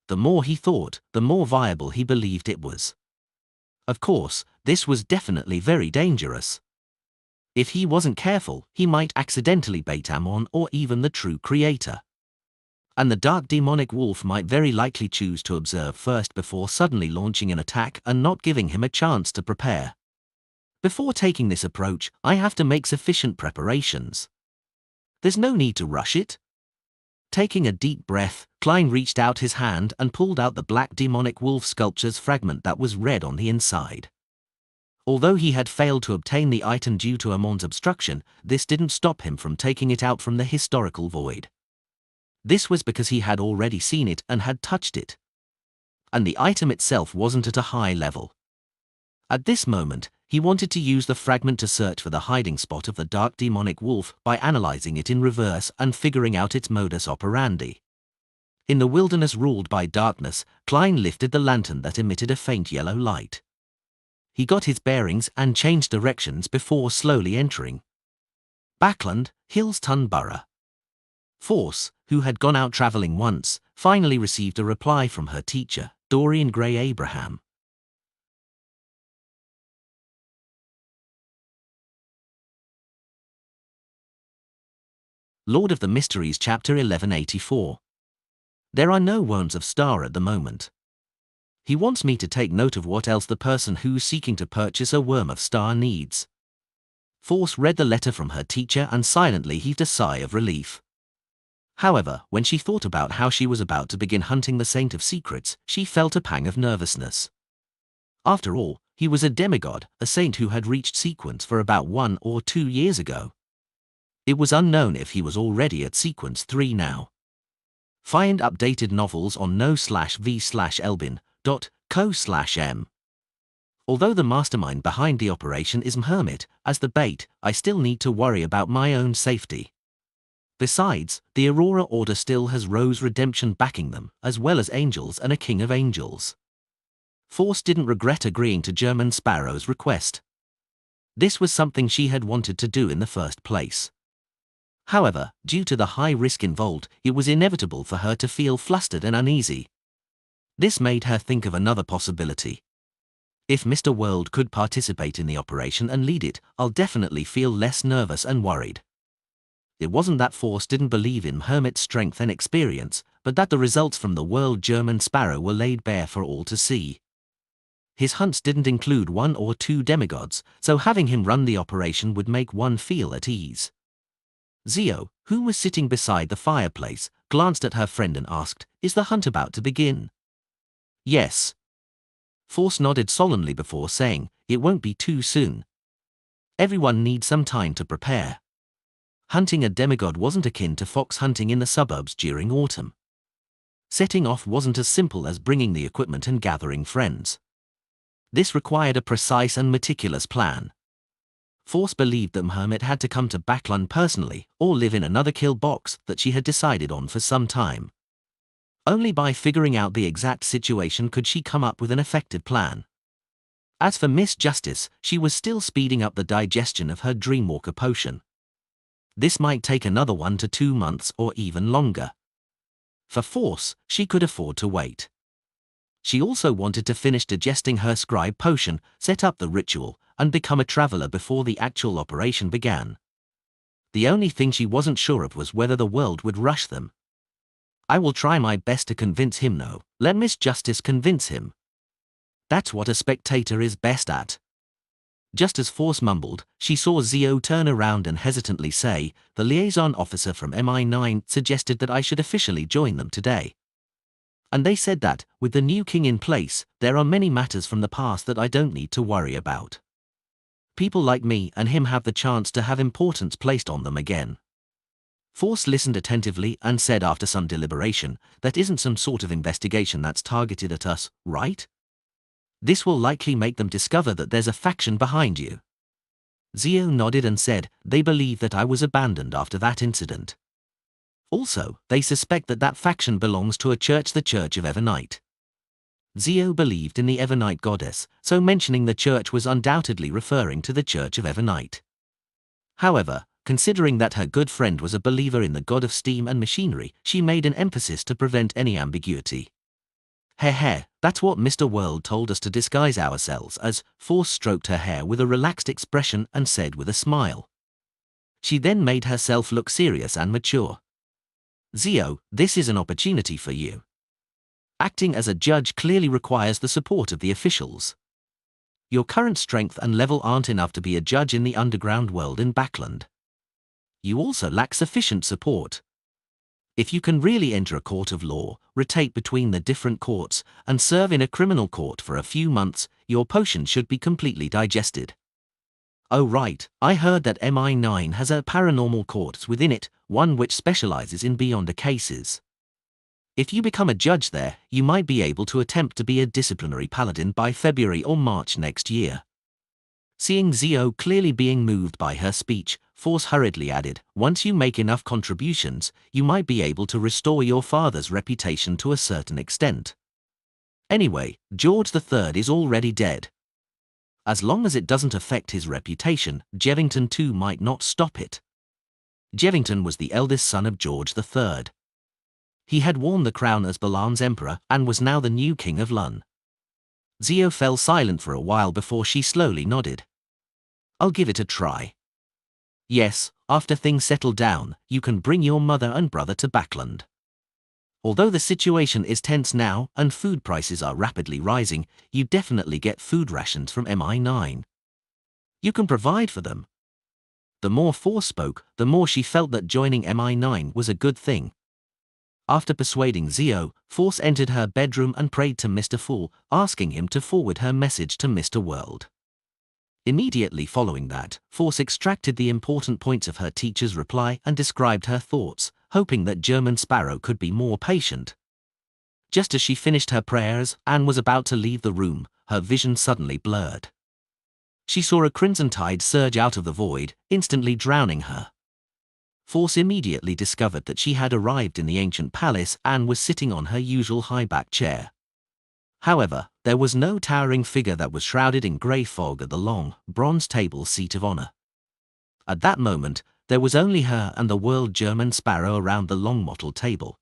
A: The more he thought, the more viable he believed it was. Of course, this was definitely very dangerous. If he wasn't careful, he might accidentally bait Amon or even the true creator. And the dark demonic wolf might very likely choose to observe first before suddenly launching an attack and not giving him a chance to prepare. Before taking this approach, I have to make sufficient preparations. There's no need to rush it. Taking a deep breath, Klein reached out his hand and pulled out the black demonic wolf sculpture's fragment that was red on the inside. Although he had failed to obtain the item due to Amon's obstruction, this didn't stop him from taking it out from the historical void. This was because he had already seen it and had touched it. And the item itself wasn't at a high level. At this moment, he wanted to use the fragment to search for the hiding spot of the dark demonic wolf by analyzing it in reverse and figuring out its modus operandi. In the wilderness ruled by darkness, Klein lifted the lantern that emitted a faint yellow light. He got his bearings and changed directions before slowly entering Backland, Hillston Borough. Force, who had gone out traveling once, finally received a reply from her teacher, Dorian Gray Abraham. Lord of the Mysteries Chapter 1184. There are no wounds of star at the moment. He wants me to take note of what else the person who's seeking to purchase a worm of star needs. Force read the letter from her teacher and silently heaved a sigh of relief. However, when she thought about how she was about to begin hunting the Saint of Secrets, she felt a pang of nervousness. After all, he was a demigod, a saint who had reached sequence for about 1 or 2 years ago. It was unknown if he was already at sequence 3 now. Find updated novels on no/v/elbin.co/m. Although the mastermind behind the operation is Hermit, as the bait, I still need to worry about my own safety. Besides, the Aurora Order still has Rose Redemption backing them, as well as Angels and a King of Angels. Force didn't regret agreeing to German Sparrow's request. This was something she had wanted to do in the first place. However, due to the high risk involved, it was inevitable for her to feel flustered and uneasy. This made her think of another possibility. If Mr. World could participate in the operation and lead it, I'll definitely feel less nervous and worried. It wasn't that Force didn't believe in Hermit's strength and experience, but that the results from the World German Sparrow were laid bare for all to see. His hunts didn't include 1 or 2 demigods, so having him run the operation would make one feel at ease. Zio, who was sitting beside the fireplace, glanced at her friend and asked, "Is the hunt about to begin?" "Yes." Force nodded solemnly before saying, "It won't be too soon. Everyone needs some time to prepare." Hunting a demigod wasn't akin to fox hunting in the suburbs during autumn. Setting off wasn't as simple as bringing the equipment and gathering friends. This required a precise and meticulous plan. Force believed that Hermit had to come to Backlund personally, or live in another kill box that she had decided on for some time. Only by figuring out the exact situation could she come up with an effective plan. As for Miss Justice, she was still speeding up the digestion of her Dreamwalker potion. This might take another 1 to 2 months or even longer. For Force, she could afford to wait. She also wanted to finish digesting her scribe potion, set up the ritual, and become a traveler before the actual operation began. The only thing she wasn't sure of was whether the world would rush them. "I will try my best to convince him. No, let Miss Justice convince him. That's what a spectator is best at." Just as Force mumbled, she saw Zio turn around and hesitantly say, "The liaison officer from MI9 suggested that I should officially join them today. And they said that, with the new king in place, there are many matters from the past that I don't need to worry about. People like me and him have the chance to have importance placed on them again." Force listened attentively and said after some deliberation, "That isn't some sort of investigation that's targeted at us, right? This will likely make them discover that there's a faction behind you." Zio nodded and said, "They believe that I was abandoned after that incident. Also, they suspect that that faction belongs to a church, the Church of Evernight." Zio believed in the Evernight goddess, so mentioning the church was undoubtedly referring to the Church of Evernight. However, considering that her good friend was a believer in the god of steam and machinery, she made an emphasis to prevent any ambiguity. "Heh, that's what Mr. World told us to disguise ourselves as." Force stroked her hair with a relaxed expression and said with a smile. She then made herself look serious and mature. "Zio, this is an opportunity for you. Acting as a judge clearly requires the support of the officials. Your current strength and level aren't enough to be a judge in the underground world in Backlund. You also lack sufficient support. If you can really enter a court of law, rotate between the different courts, and serve in a criminal court for a few months, your potion should be completely digested." "Oh right, I heard that MI9 has a paranormal court within it, one which specializes in beyonder cases. If you become a judge there, you might be able to attempt to be a disciplinary paladin by February or March next year." Seeing Zio clearly being moved by her speech, Force hurriedly added, "Once you make enough contributions, you might be able to restore your father's reputation to a certain extent. Anyway, George III is already dead. As long as it doesn't affect his reputation, Jevington too might not stop it." Jevington was the eldest son of George III. He had worn the crown as Balan's emperor and was now the new king of Lun. Zio fell silent for a while before she slowly nodded. "I'll give it a try. Yes, after things settle down, you can bring your mother and brother to Backlund. Although the situation is tense now and food prices are rapidly rising, you definitely get food rations from MI9. You can provide for them." The more Force spoke, the more she felt that joining MI9 was a good thing. After persuading Zio, Force entered her bedroom and prayed to Mr. Fool, asking him to forward her message to Mr. World. Immediately following that, Force extracted the important points of her teacher's reply and described her thoughts, hoping that German Sparrow could be more patient. Just as she finished her prayers and was about to leave the room, her vision suddenly blurred. She saw a crimson tide surge out of the void, instantly drowning her. Force immediately discovered that she had arrived in the ancient palace and was sitting on her usual high-back chair. However, there was no towering figure that was shrouded in grey fog at the long, bronze table seat of honor. At that moment, there was only her and the world German Sparrow around the long mottled table.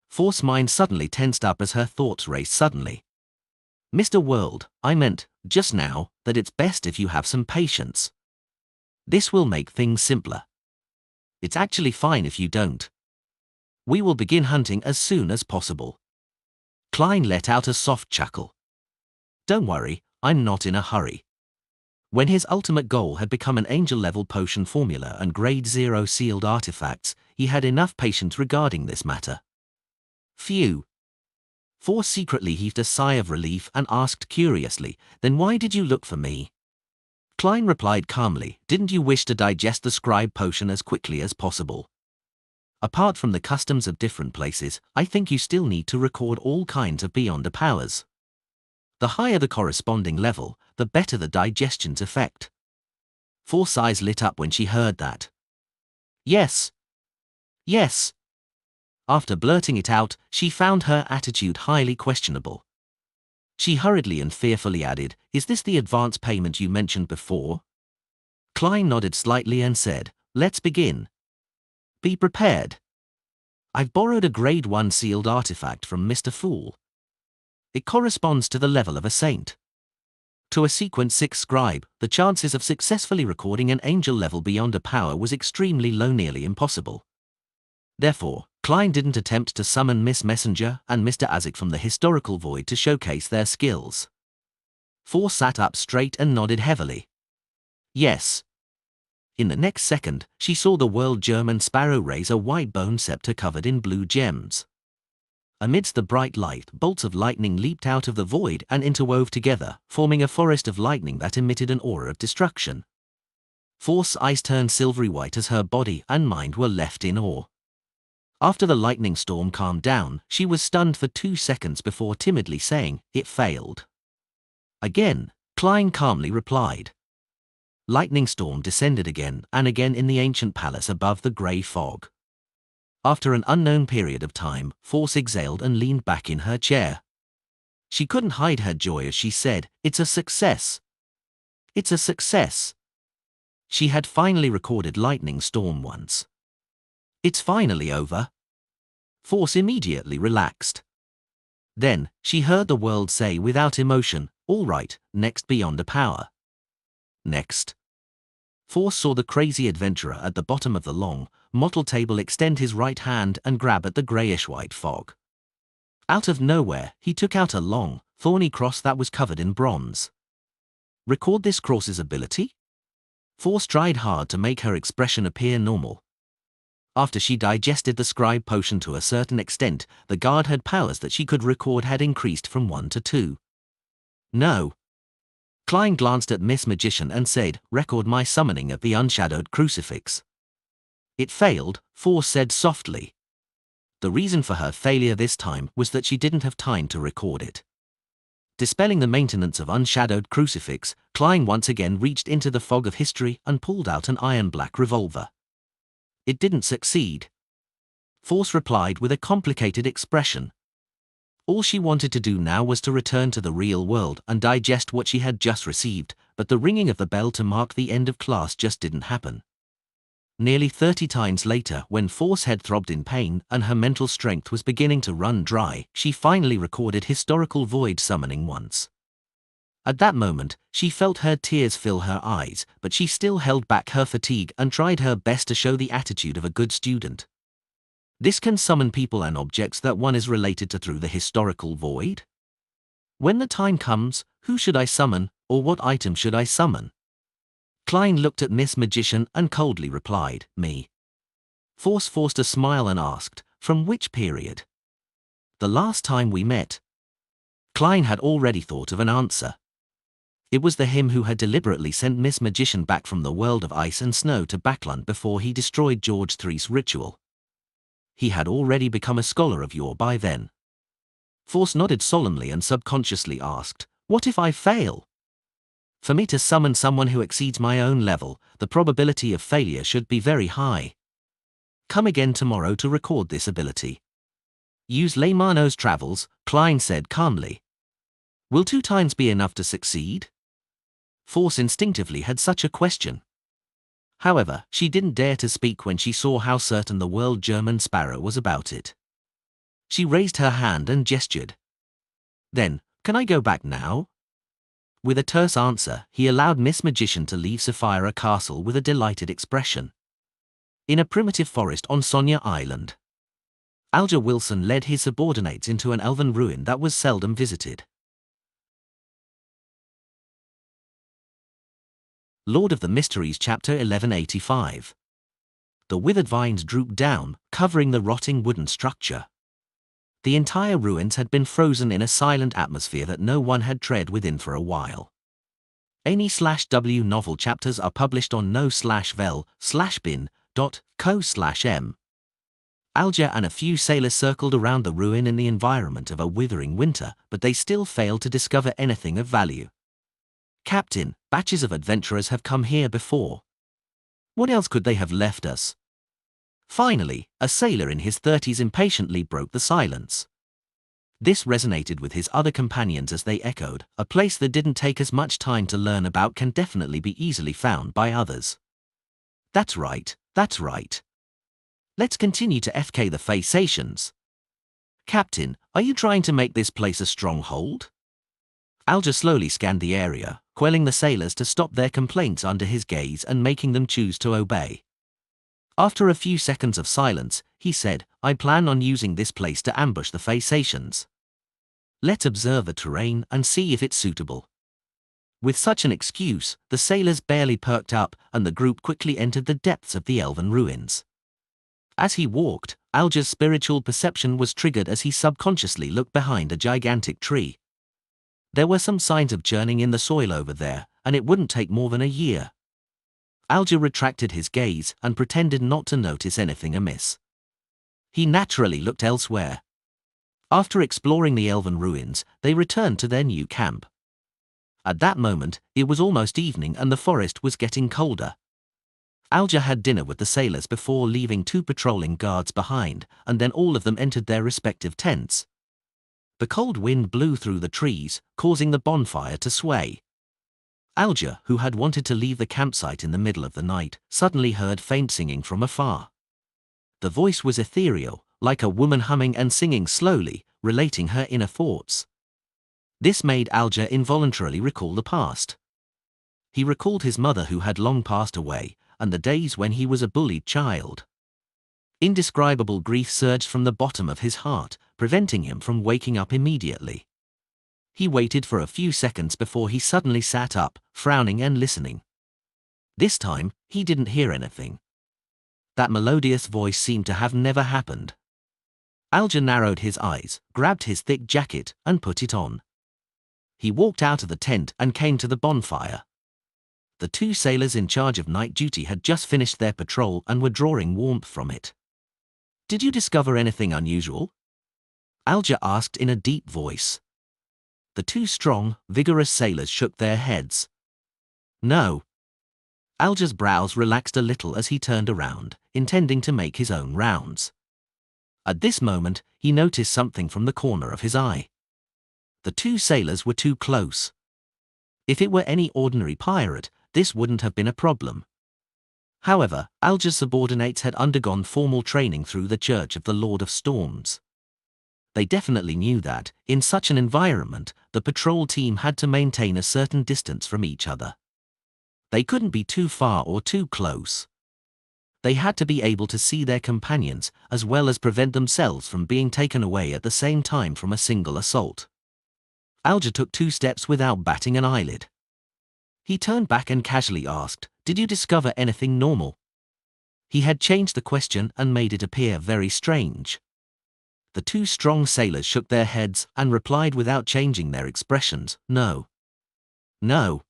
A: Force's mind suddenly tensed up as her thoughts raced suddenly. Mr. World, I meant, just now, that it's best if you have some patience. This will make things simpler. It's actually fine if you don't. We will begin hunting as soon as possible. Klein let out a soft chuckle. Don't worry, I'm not in a hurry. When his ultimate goal had become an angel-level potion formula and grade 0 sealed artifacts, he had enough patience regarding this matter. Phew. Force secretly heaved a sigh of relief and asked curiously, then why did you look for me? Klein replied calmly, didn't you wish to digest the scribe potion as quickly as possible? Apart from the customs of different places, I think you still need to record all kinds of beyond the powers. The higher the corresponding level, the better the digestion's effect. Force's eyes lit up when she heard that. Yes. Yes. After blurting it out, she found her attitude highly questionable. She hurriedly and fearfully added, is this the advance payment you mentioned before? Klein nodded slightly and said, let's begin. Be prepared. I've borrowed a grade 1 sealed artifact from Mr. Fool. It corresponds to the level of a saint. To a sequence 6 scribe, the chances of successfully recording an angel level beyond a power was extremely low, nearly impossible. Therefore, Klein didn't attempt to summon Miss Messenger and Mr. Isaac from the historical void to showcase their skills. Force sat up straight and nodded heavily. Yes. In the next second, she saw the world German Sparrow raise a white bone scepter covered in blue gems. Amidst the bright light, bolts of lightning leaped out of the void and interwove together, forming a forest of lightning that emitted an aura of destruction. Force's eyes turned silvery white as her body and mind were left in awe. After the lightning storm calmed down, she was stunned for 2 seconds before timidly saying, it failed. Again, Klein calmly replied. Lightning storm descended again and again in the ancient palace above the grey fog. After an unknown period of time, Force exhaled and leaned back in her chair. She couldn't hide her joy as she said, it's a success. It's a success. She had finally recorded lightning storm once. It's finally over. Force immediately relaxed. Then, she heard the world say without emotion, all right, next beyond a power. Next. Force saw the crazy adventurer at the bottom of the long, mottled table extend his right hand and grab at the greyish-white fog. Out of nowhere, he took out a long, thorny cross that was covered in bronze. Record this cross's ability? Force tried hard to make her expression appear normal. After she digested the scribe potion to a certain extent, the guard had powers that she could record had increased from 1 to 2. No. Klein glanced at Miss Magician and said, record my summoning of the unshadowed crucifix. It failed, Force said softly. The reason for her failure this time was that she didn't have time to record it. Dispelling the maintenance of unshadowed crucifix, Klein once again reached into the fog of history and pulled out an iron-black revolver. It didn't succeed. Force replied with a complicated expression. All she wanted to do now was to return to the real world and digest what she had just received, but the ringing of the bell to mark the end of class just didn't happen. Nearly 30 times later, when Force's head throbbed in pain and her mental strength was beginning to run dry, she finally recorded historical void summoning once. At that moment, she felt her tears fill her eyes, but she still held back her fatigue and tried her best to show the attitude of a good student. This can summon people and objects that one is related to through the historical void. When the time comes, who should I summon, or what item should I summon? Klein looked at Miss Magician and coldly replied, me. Force forced a smile and asked, from which period? The last time we met. Klein had already thought of an answer. It was the him who had deliberately sent Miss Magician back from the world of ice and snow to Backland before he destroyed George III's ritual. he had already become a scholar of yore by then. Force nodded solemnly and subconsciously asked, "What if I fail?" For me to summon someone who exceeds my own level, the probability of failure should be very high. Come again tomorrow to record this ability. Use Leymano's travels, Klein said calmly. Will 2 times be enough to succeed? Force instinctively had such a question. However, she didn't dare to speak when she saw how certain the world German sparrow was about it. She raised her hand and gestured. Then, can I go back now? With a terse answer, he allowed Miss Magician to leave Sapphira Castle with a delighted expression. In a primitive forest on Sonia Island, Alger Wilson led his subordinates into an elven ruin that was seldom visited. Lord of the Mysteries Chapter 1185. The withered vines drooped down, covering the rotting wooden structure. The entire ruins had been frozen in a silent atmosphere that no one had tread within for a while. Any/W novel chapters are published on no/vel/bin.co/m. Alger and a few sailors circled around the ruin in the environment of a withering winter, but they still failed to discover anything of value. Captain, batches of adventurers have come here before. What else could they have left us? Finally, a sailor in his 30s impatiently broke the silence. This resonated with his other companions as they echoed, "A place that didn't take us much time to learn about can definitely be easily found by others." That's right, that's right. Let's continue to FK the Phasations. Captain, are you trying to make this place a stronghold? Alger slowly scanned the area, quelling the sailors to stop their complaints under his gaze and making them choose to obey. After a few seconds of silence, he said, "I plan on using this place to ambush the Phasations. Let's observe the terrain and see if it's suitable." With such an excuse, the sailors barely perked up and the group quickly entered the depths of the elven ruins. As he walked, Alger's spiritual perception was triggered as he subconsciously looked behind a gigantic tree. There were some signs of churning in the soil over there, and it wouldn't take more than a year. Alger retracted his gaze and pretended not to notice anything amiss. He naturally looked elsewhere. After exploring the elven ruins, they returned to their new camp. At that moment, it was almost evening and the forest was getting colder. Alger had dinner with the sailors before leaving 2 patrolling guards behind, and then all of them entered their respective tents. The cold wind blew through the trees, causing the bonfire to sway. Alger, who had wanted to leave the campsite in the middle of the night, suddenly heard faint singing from afar. The voice was ethereal, like a woman humming and singing slowly, relating her inner thoughts. This made Alger involuntarily recall the past. He recalled his mother who had long passed away, and the days when he was a bullied child. Indescribable grief surged from the bottom of his heart, preventing him from waking up immediately. He waited for a few seconds before he suddenly sat up, frowning and listening. This time, he didn't hear anything. That melodious voice seemed to have never happened. Alger narrowed his eyes, grabbed his thick jacket, and put it on. He walked out of the tent and came to the bonfire. The 2 sailors in charge of night duty had just finished their patrol and were drawing warmth from it. "Did you discover anything unusual?" Alger asked in a deep voice. The 2 strong, vigorous sailors shook their heads. No. Alger's brows relaxed a little as he turned around, intending to make his own rounds. At this moment, he noticed something from the corner of his eye. The 2 sailors were too close. If it were any ordinary pirate, this wouldn't have been a problem. However, Alger's subordinates had undergone formal training through the Church of the Lord of Storms. They definitely knew that, in such an environment, the patrol team had to maintain a certain distance from each other. They couldn't be too far or too close. They had to be able to see their companions, as well as prevent themselves from being taken away at the same time from a single assault. Alger took 2 steps without batting an eyelid. He turned back and casually asked, "Did you discover anything normal?" He had changed the question and made it appear very strange. The 2 strong sailors shook their heads and replied without changing their expressions, "No." "No."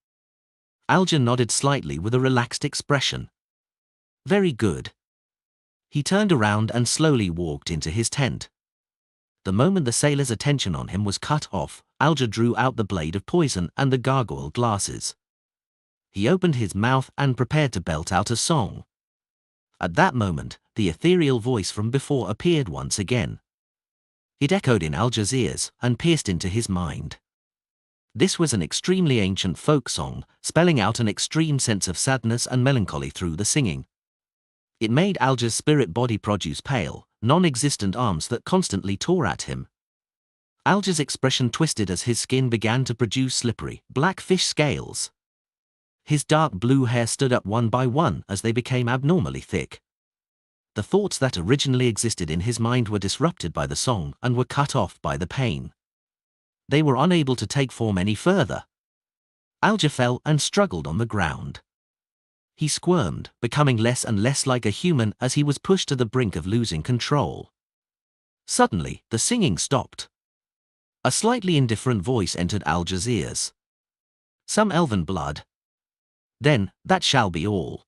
A: Alger nodded slightly with a relaxed expression. "Very good." He turned around and slowly walked into his tent. The moment the sailor's attention on him was cut off, Alger drew out the blade of poison and the gargoyle glasses. He opened his mouth and prepared to belt out a song. At that moment, the ethereal voice from before appeared once again. It echoed in Alger's ears and pierced into his mind. This was an extremely ancient folk song, spelling out an extreme sense of sadness and melancholy through the singing. It made Alger's spirit body produce pale, non-existent arms that constantly tore at him. Alger's expression twisted as his skin began to produce slippery, black fish scales. His dark blue hair stood up one by one as they became abnormally thick. The thoughts that originally existed in his mind were disrupted by the song and were cut off by the pain. They were unable to take form any further. Alger fell and struggled on the ground. He squirmed, becoming less and less like a human as he was pushed to the brink of losing control. Suddenly, the singing stopped. A slightly indifferent voice entered Alger's ears. "Some elven blood. Then, that shall be all.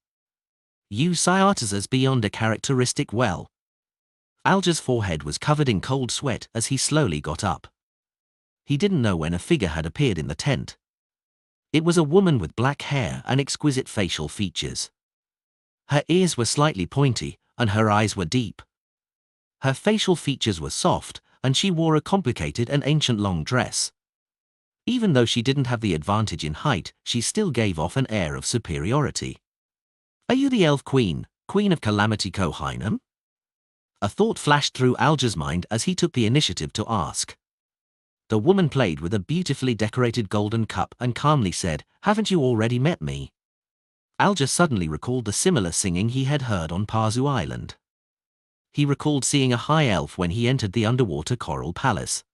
A: You see artisans beyond a characteristic well." Alger's forehead was covered in cold sweat as he slowly got up. He didn't know when a figure had appeared in the tent. It was a woman with black hair and exquisite facial features. Her ears were slightly pointy, and her eyes were deep. Her facial features were soft, and she wore a complicated and ancient long dress. Even though she didn't have the advantage in height, she still gave off an air of superiority. "Are you the Elf Queen, Queen of Calamity Kohainam?" A thought flashed through Alger's mind as he took the initiative to ask. The woman played with a beautifully decorated golden cup and calmly said, "Haven't you already met me?" Alger suddenly recalled the similar singing he had heard on Pazu Island. He recalled seeing a high elf when he entered the underwater coral palace.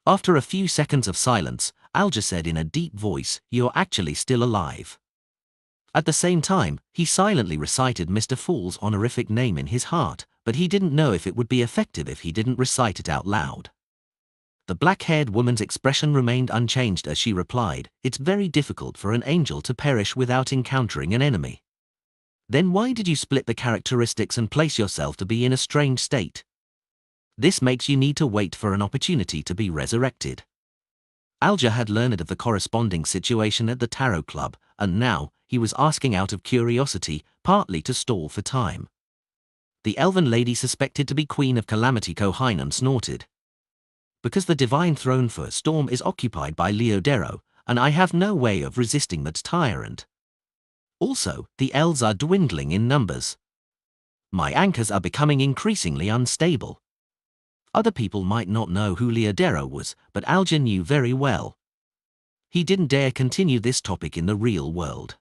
A: After a few seconds of silence, Alger said in a deep voice, "You're actually still alive." At the same time, he silently recited Mr. Fool's honorific name in his heart, but he didn't know if it would be effective if he didn't recite it out loud. The black-haired woman's expression remained unchanged as she replied, "It's very difficult for an angel to perish without encountering an enemy." "Then why did you split the characteristics and place yourself to be in a strange state? This makes you need to wait for an opportunity to be resurrected." Alger had learned of the corresponding situation at the Tarot Club, and now, he was asking out of curiosity, partly to stall for time. The elven lady suspected to be Queen of Calamity Kohainam snorted. "Because the divine throne for Storm is occupied by Leodero, and I have no way of resisting that tyrant. Also, the elves are dwindling in numbers. My anchors are becoming increasingly unstable." Other people might not know who Leodero was, but Alger knew very well. He didn't dare continue this topic in the real world.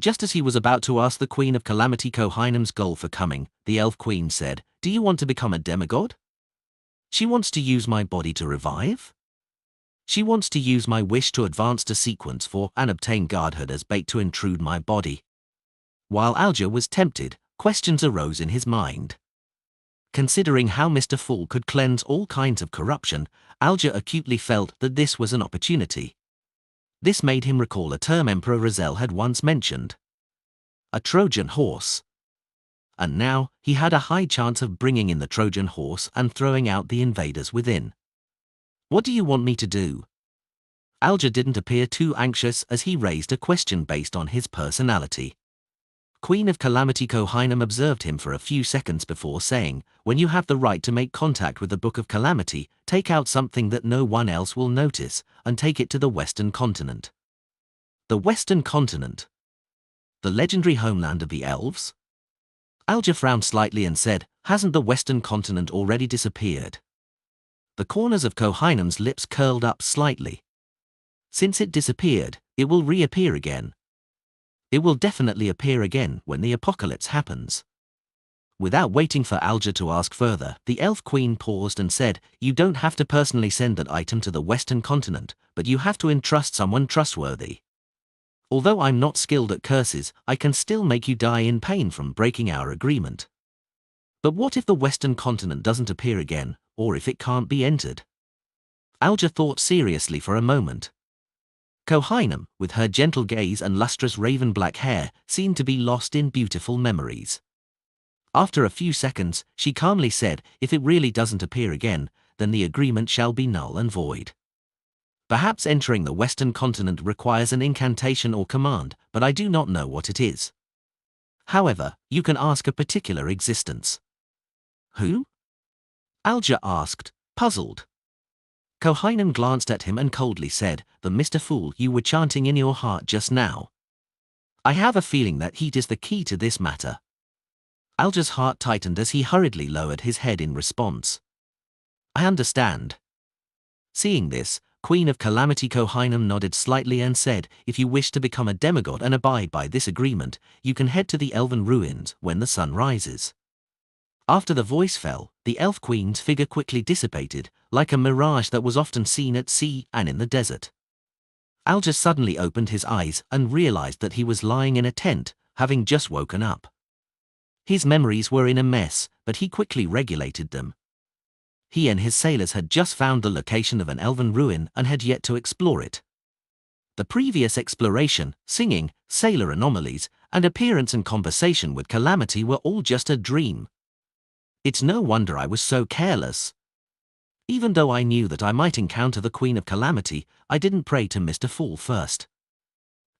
A: Just as he was about to ask the Queen of Calamity Kohainam's goal for coming, the Elf Queen said, "Do you want to become a demigod? She wants to use my body to revive? She wants to use my wish to advance to sequence for and obtain godhood as bait to intrude my body." While Alger was tempted, questions arose in his mind. Considering how Mr. Fool could cleanse all kinds of corruption, Alger acutely felt that this was an opportunity. This made him recall a term Emperor Razel had once mentioned. A Trojan horse. And now, he had a high chance of bringing in the Trojan horse and throwing out the invaders within. "What do you want me to do?" Alger didn't appear too anxious as he raised a question based on his personality. Queen of Calamity Kohainam observed him for a few seconds before saying, "When you have the right to make contact with the Book of Calamity, take out something that no one else will notice, and take it to the Western Continent." The Western Continent? The legendary homeland of the elves? Alger frowned slightly and said, "Hasn't the Western Continent already disappeared?" The corners of Kohainam's lips curled up slightly. "Since it disappeared, it will reappear again. It will definitely appear again when the apocalypse happens." Without waiting for Alger to ask further, the Elf Queen paused and said, "You don't have to personally send that item to the Western Continent, but you have to entrust someone trustworthy. Although I'm not skilled at curses, I can still make you die in pain from breaking our agreement." But what if the Western Continent doesn't appear again, or if it can't be entered? Alger thought seriously for a moment. Kohainam, with her gentle gaze and lustrous raven-black hair, seemed to be lost in beautiful memories. After a few seconds, she calmly said, "If it really doesn't appear again, then the agreement shall be null and void. Perhaps entering the Western continent requires an incantation or command, but I do not know what it is. However, you can ask a particular existence." "Who?" Alger asked, puzzled. Kohainen glanced at him and coldly said, "The Mr. Fool you were chanting in your heart just now. I have a feeling that heat is the key to this matter." Alger's heart tightened as he hurriedly lowered his head in response. "I understand." Seeing this, Queen of Calamity Kohainem nodded slightly and said, "If you wish to become a demigod and abide by this agreement, you can head to the elven ruins when the sun rises." After the voice fell, the elf queen's figure quickly dissipated, like a mirage that was often seen at sea and in the desert. Alger suddenly opened his eyes and realized that he was lying in a tent, having just woken up. His memories were in a mess, but he quickly regulated them. He and his sailors had just found the location of an elven ruin and had yet to explore it. The previous exploration, singing, sailor anomalies, and appearance and conversation with Calamity were all just a dream. It's no wonder I was so careless. Even though I knew that I might encounter the Queen of Calamity, I didn't pray to Mr. Fool first.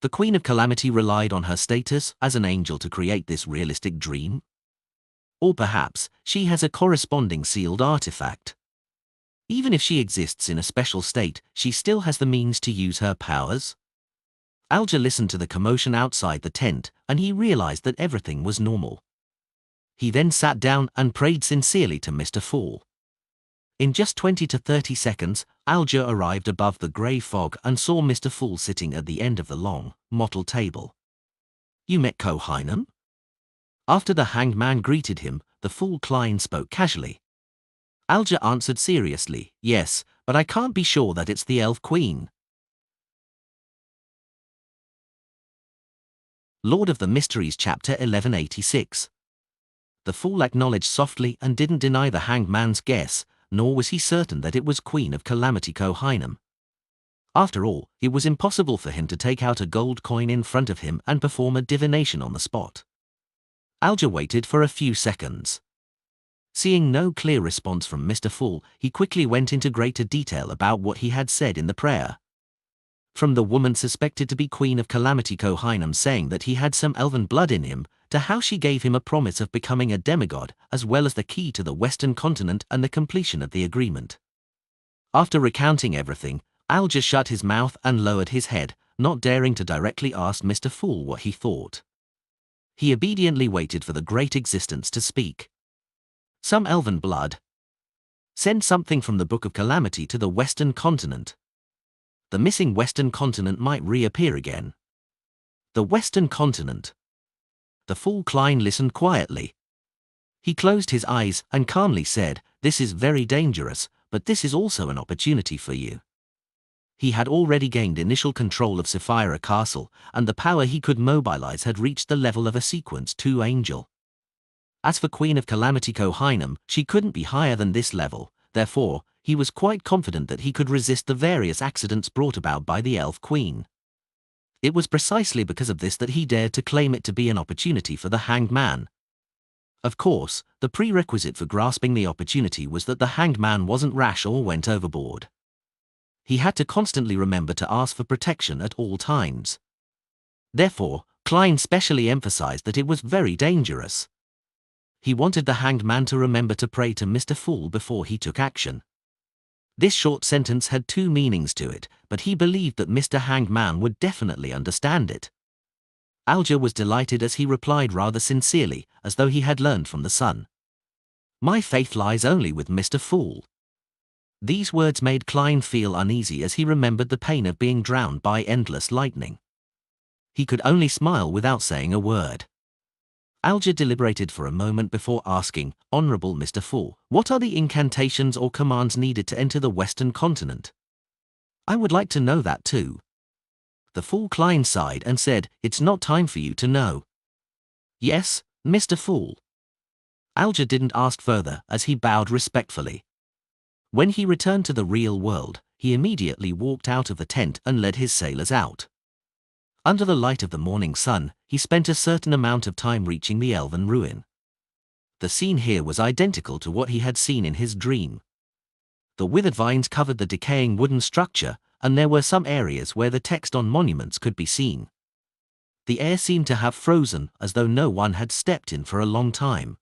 A: The Queen of Calamity relied on her status as an angel to create this realistic dream? Or perhaps, she has a corresponding sealed artifact. Even if she exists in a special state, she still has the means to use her powers? Alger listened to the commotion outside the tent, and he realized that everything was normal. He then sat down and prayed sincerely to Mr. Fool. In just 20 to 30 seconds, Alger arrived above the grey fog and saw Mr. Fool sitting at the end of the long, mottled table. "You met Kohainem?" After the hanged man greeted him, the Fool Klein spoke casually. Alger answered seriously, "Yes, but I can't be sure that it's the Elf Queen." Lord of the Mysteries Chapter 1186. The Fool acknowledged softly and didn't deny the hanged man's guess, nor was he certain that it was Queen of Calamity Kohainem. After all, it was impossible for him to take out a gold coin in front of him and perform a divination on the spot. Alger waited for a few seconds. Seeing no clear response from Mr. Fool, he quickly went into greater detail about what he had said in the prayer. From the woman suspected to be Queen of Calamity Kohainem saying that he had some elven blood in him, to how she gave him a promise of becoming a demigod, as well as the key to the Western continent and the completion of the agreement. After recounting everything, Alger shut his mouth and lowered his head, not daring to directly ask Mr. Fool what he thought. He obediently waited for the great existence to speak. "Some elven blood. Send something from the Book of Calamity to the Western continent. The missing Western continent might reappear again." The Western continent. The Fool Klein listened quietly. He closed his eyes and calmly said, "This is very dangerous, but this is also an opportunity for you." He had already gained initial control of Sapphira Castle, and the power he could mobilize had reached the level of a Sequence 2 angel. As for Queen of Calamity Kohainem, she couldn't be higher than this level, therefore, he was quite confident that he could resist the various accidents brought about by the Elf Queen. It was precisely because of this that he dared to claim it to be an opportunity for the hanged man. Of course, the prerequisite for grasping the opportunity was that the hanged man wasn't rash or went overboard. He had to constantly remember to ask for protection at all times. Therefore, Klein specially emphasized that it was very dangerous. He wanted the hanged man to remember to pray to Mr. Fool before he took action. This short sentence had two meanings to it, but he believed that Mr. Hanged Man would definitely understand it. Alger was delighted as he replied rather sincerely, as though he had learned from the sun. "My faith lies only with Mr. Fool." These words made Klein feel uneasy as he remembered the pain of being drowned by endless lightning. He could only smile without saying a word. Alger deliberated for a moment before asking, "Honorable Mr. Fool, what are the incantations or commands needed to enter the Western continent? I would like to know that too." The Fool Klein sighed and said, "It's not time for you to know." "Yes, Mr. Fool." Alger didn't ask further as he bowed respectfully. When he returned to the real world, he immediately walked out of the tent and led his sailors out. Under the light of the morning sun, he spent a certain amount of time reaching the elven ruin. The scene here was identical to what he had seen in his dream. The withered vines covered the decaying wooden structure, and there were some areas where the text on monuments could be seen. The air seemed to have frozen, as though no one had stepped in for a long time.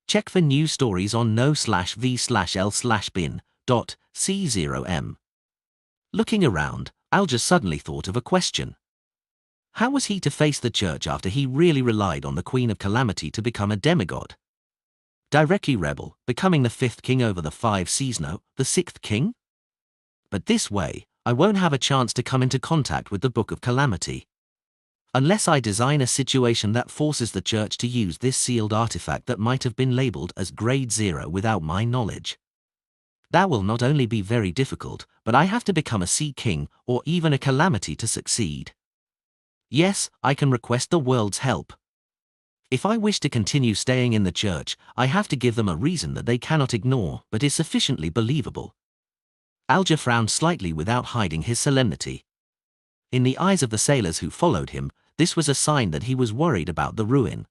A: Check for news stories on no/v/l/bin.c0m. Looking around, Alger suddenly thought of a question. How was he to face the church after he really relied on the Queen of Calamity to become a demigod? Directly rebel, becoming the 5th king over the 5 seas? No, the 6th king? But this way, I won't have a chance to come into contact with the Book of Calamity. Unless I design a situation that forces the church to use this sealed artifact that might have been labeled as Grade 0 without my knowledge. That will not only be very difficult, but I have to become a Sea King or even a Calamity to succeed. Yes, I can request the world's help. If I wish to continue staying in the church, I have to give them a reason that they cannot ignore but is sufficiently believable. Alger frowned slightly without hiding his solemnity. In the eyes of the sailors who followed him, this was a sign that he was worried about the ruin.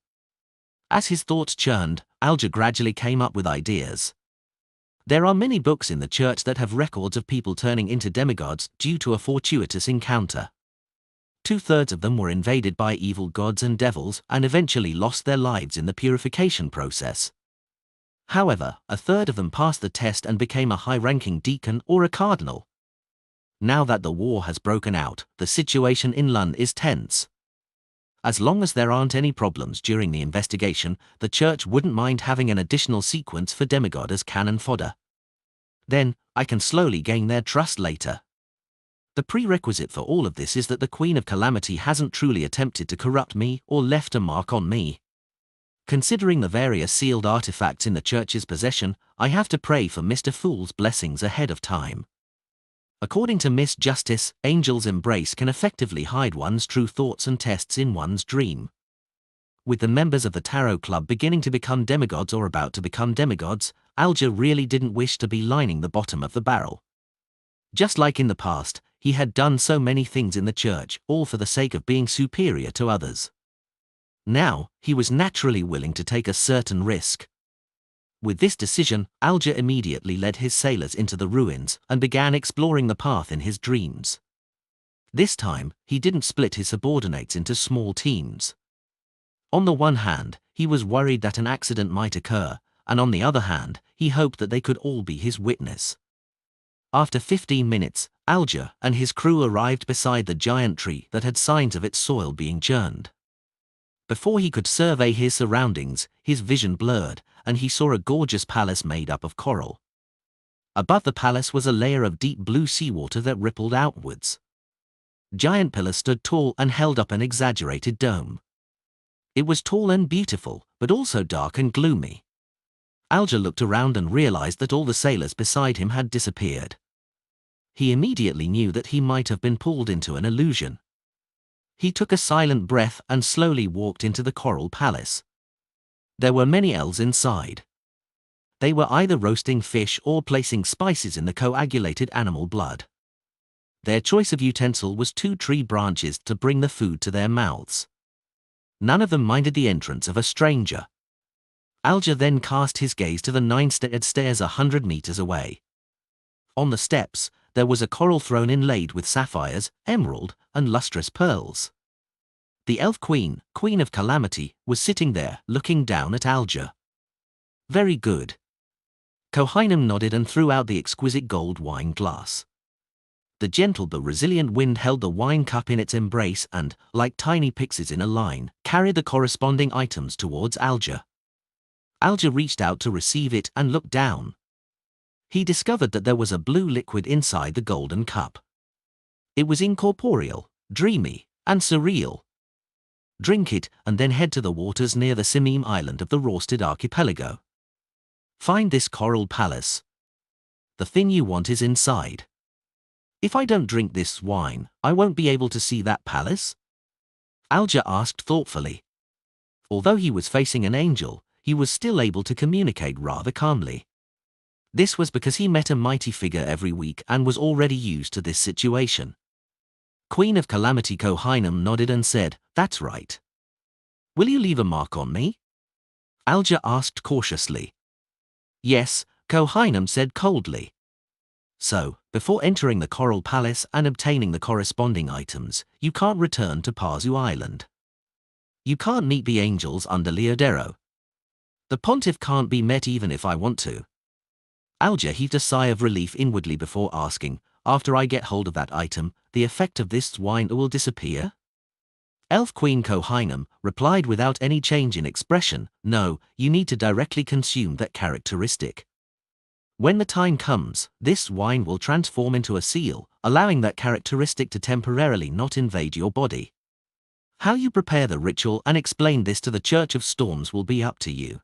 A: As his thoughts churned, Alger gradually came up with ideas. There are many books in the church that have records of people turning into demigods due to a fortuitous encounter. 2/3 of them were invaded by evil gods and devils and eventually lost their lives in the purification process. However, 1/3 of them passed the test and became a high-ranking deacon or a cardinal. Now that the war has broken out, the situation in Lund is tense. As long as there aren't any problems during the investigation, the church wouldn't mind having an additional sequence for demigod as cannon fodder. Then, I can slowly gain their trust later. The prerequisite for all of this is that the Queen of Calamity hasn't truly attempted to corrupt me or left a mark on me. Considering the various sealed artifacts in the church's possession, I have to pray for Mr. Fool's blessings ahead of time. According to Miss Justice, Angel's embrace can effectively hide one's true thoughts and tests in one's dream. With the members of the Tarot Club beginning to become demigods or about to become demigods, Alger really didn't wish to be lining the bottom of the barrel. Just like in the past, he had done so many things in the church, all for the sake of being superior to others. Now, he was naturally willing to take a certain risk. With this decision, Alger immediately led his sailors into the ruins and began exploring the path in his dreams. This time, he didn't split his subordinates into small teams. On the one hand, he was worried that an accident might occur, and on the other hand, he hoped that they could all be his witness. After 15 minutes, Alger and his crew arrived beside the giant tree that had signs of its soil being churned. Before he could survey his surroundings, his vision blurred, and he saw a gorgeous palace made up of coral. Above the palace was a layer of deep blue seawater that rippled outwards. Giant pillars stood tall and held up an exaggerated dome. It was tall and beautiful, but also dark and gloomy. Alger looked around and realized that all the sailors beside him had disappeared. He immediately knew that he might have been pulled into an illusion. He took a silent breath and slowly walked into the coral palace. There were many elves inside. They were either roasting fish or placing spices in the coagulated animal blood. Their choice of utensil was 2 tree branches to bring the food to their mouths. None of them minded the entrance of a stranger. Alger then cast his gaze to the 9-stairs stairs 100 meters away. On the steps, there was a coral throne inlaid with sapphires, emerald, and lustrous pearls. The elf queen, Queen of Calamity, was sitting there, looking down at Alger. Very good. Kohinum nodded and threw out the exquisite gold wine glass. The gentle but resilient wind held the wine cup in its embrace and, like tiny pixies in a line, carried the corresponding items towards Alger. Alger reached out to receive it and looked down. He discovered that there was a blue liquid inside the golden cup. It was incorporeal, dreamy, and surreal. Drink it and then head to the waters near the Simim island of the Rorsted archipelago. Find this coral palace. The thing you want is inside. If I don't drink this wine, I won't be able to see that palace? Alger asked thoughtfully. Although he was facing an angel, he was still able to communicate rather calmly. This was because he met a mighty figure every week and was already used to this situation. Queen of Calamity Kohinum nodded and said, "That's right. Will you leave a mark on me?" Alger asked cautiously. Yes, Kohinam said coldly. So, before entering the Coral Palace and obtaining the corresponding items, you can't return to Pazu Island. You can't meet the angels under Leodero. The pontiff can't be met even if I want to. Alger heaved a sigh of relief inwardly before asking, after I get hold of that item, the effect of this wine will disappear? Elf Queen Kohinam replied without any change in expression, no, you need to directly consume that characteristic. When the time comes, this wine will transform into a seal, allowing that characteristic to temporarily not invade your body. How you prepare the ritual and explain this to the Church of Storms will be up to you.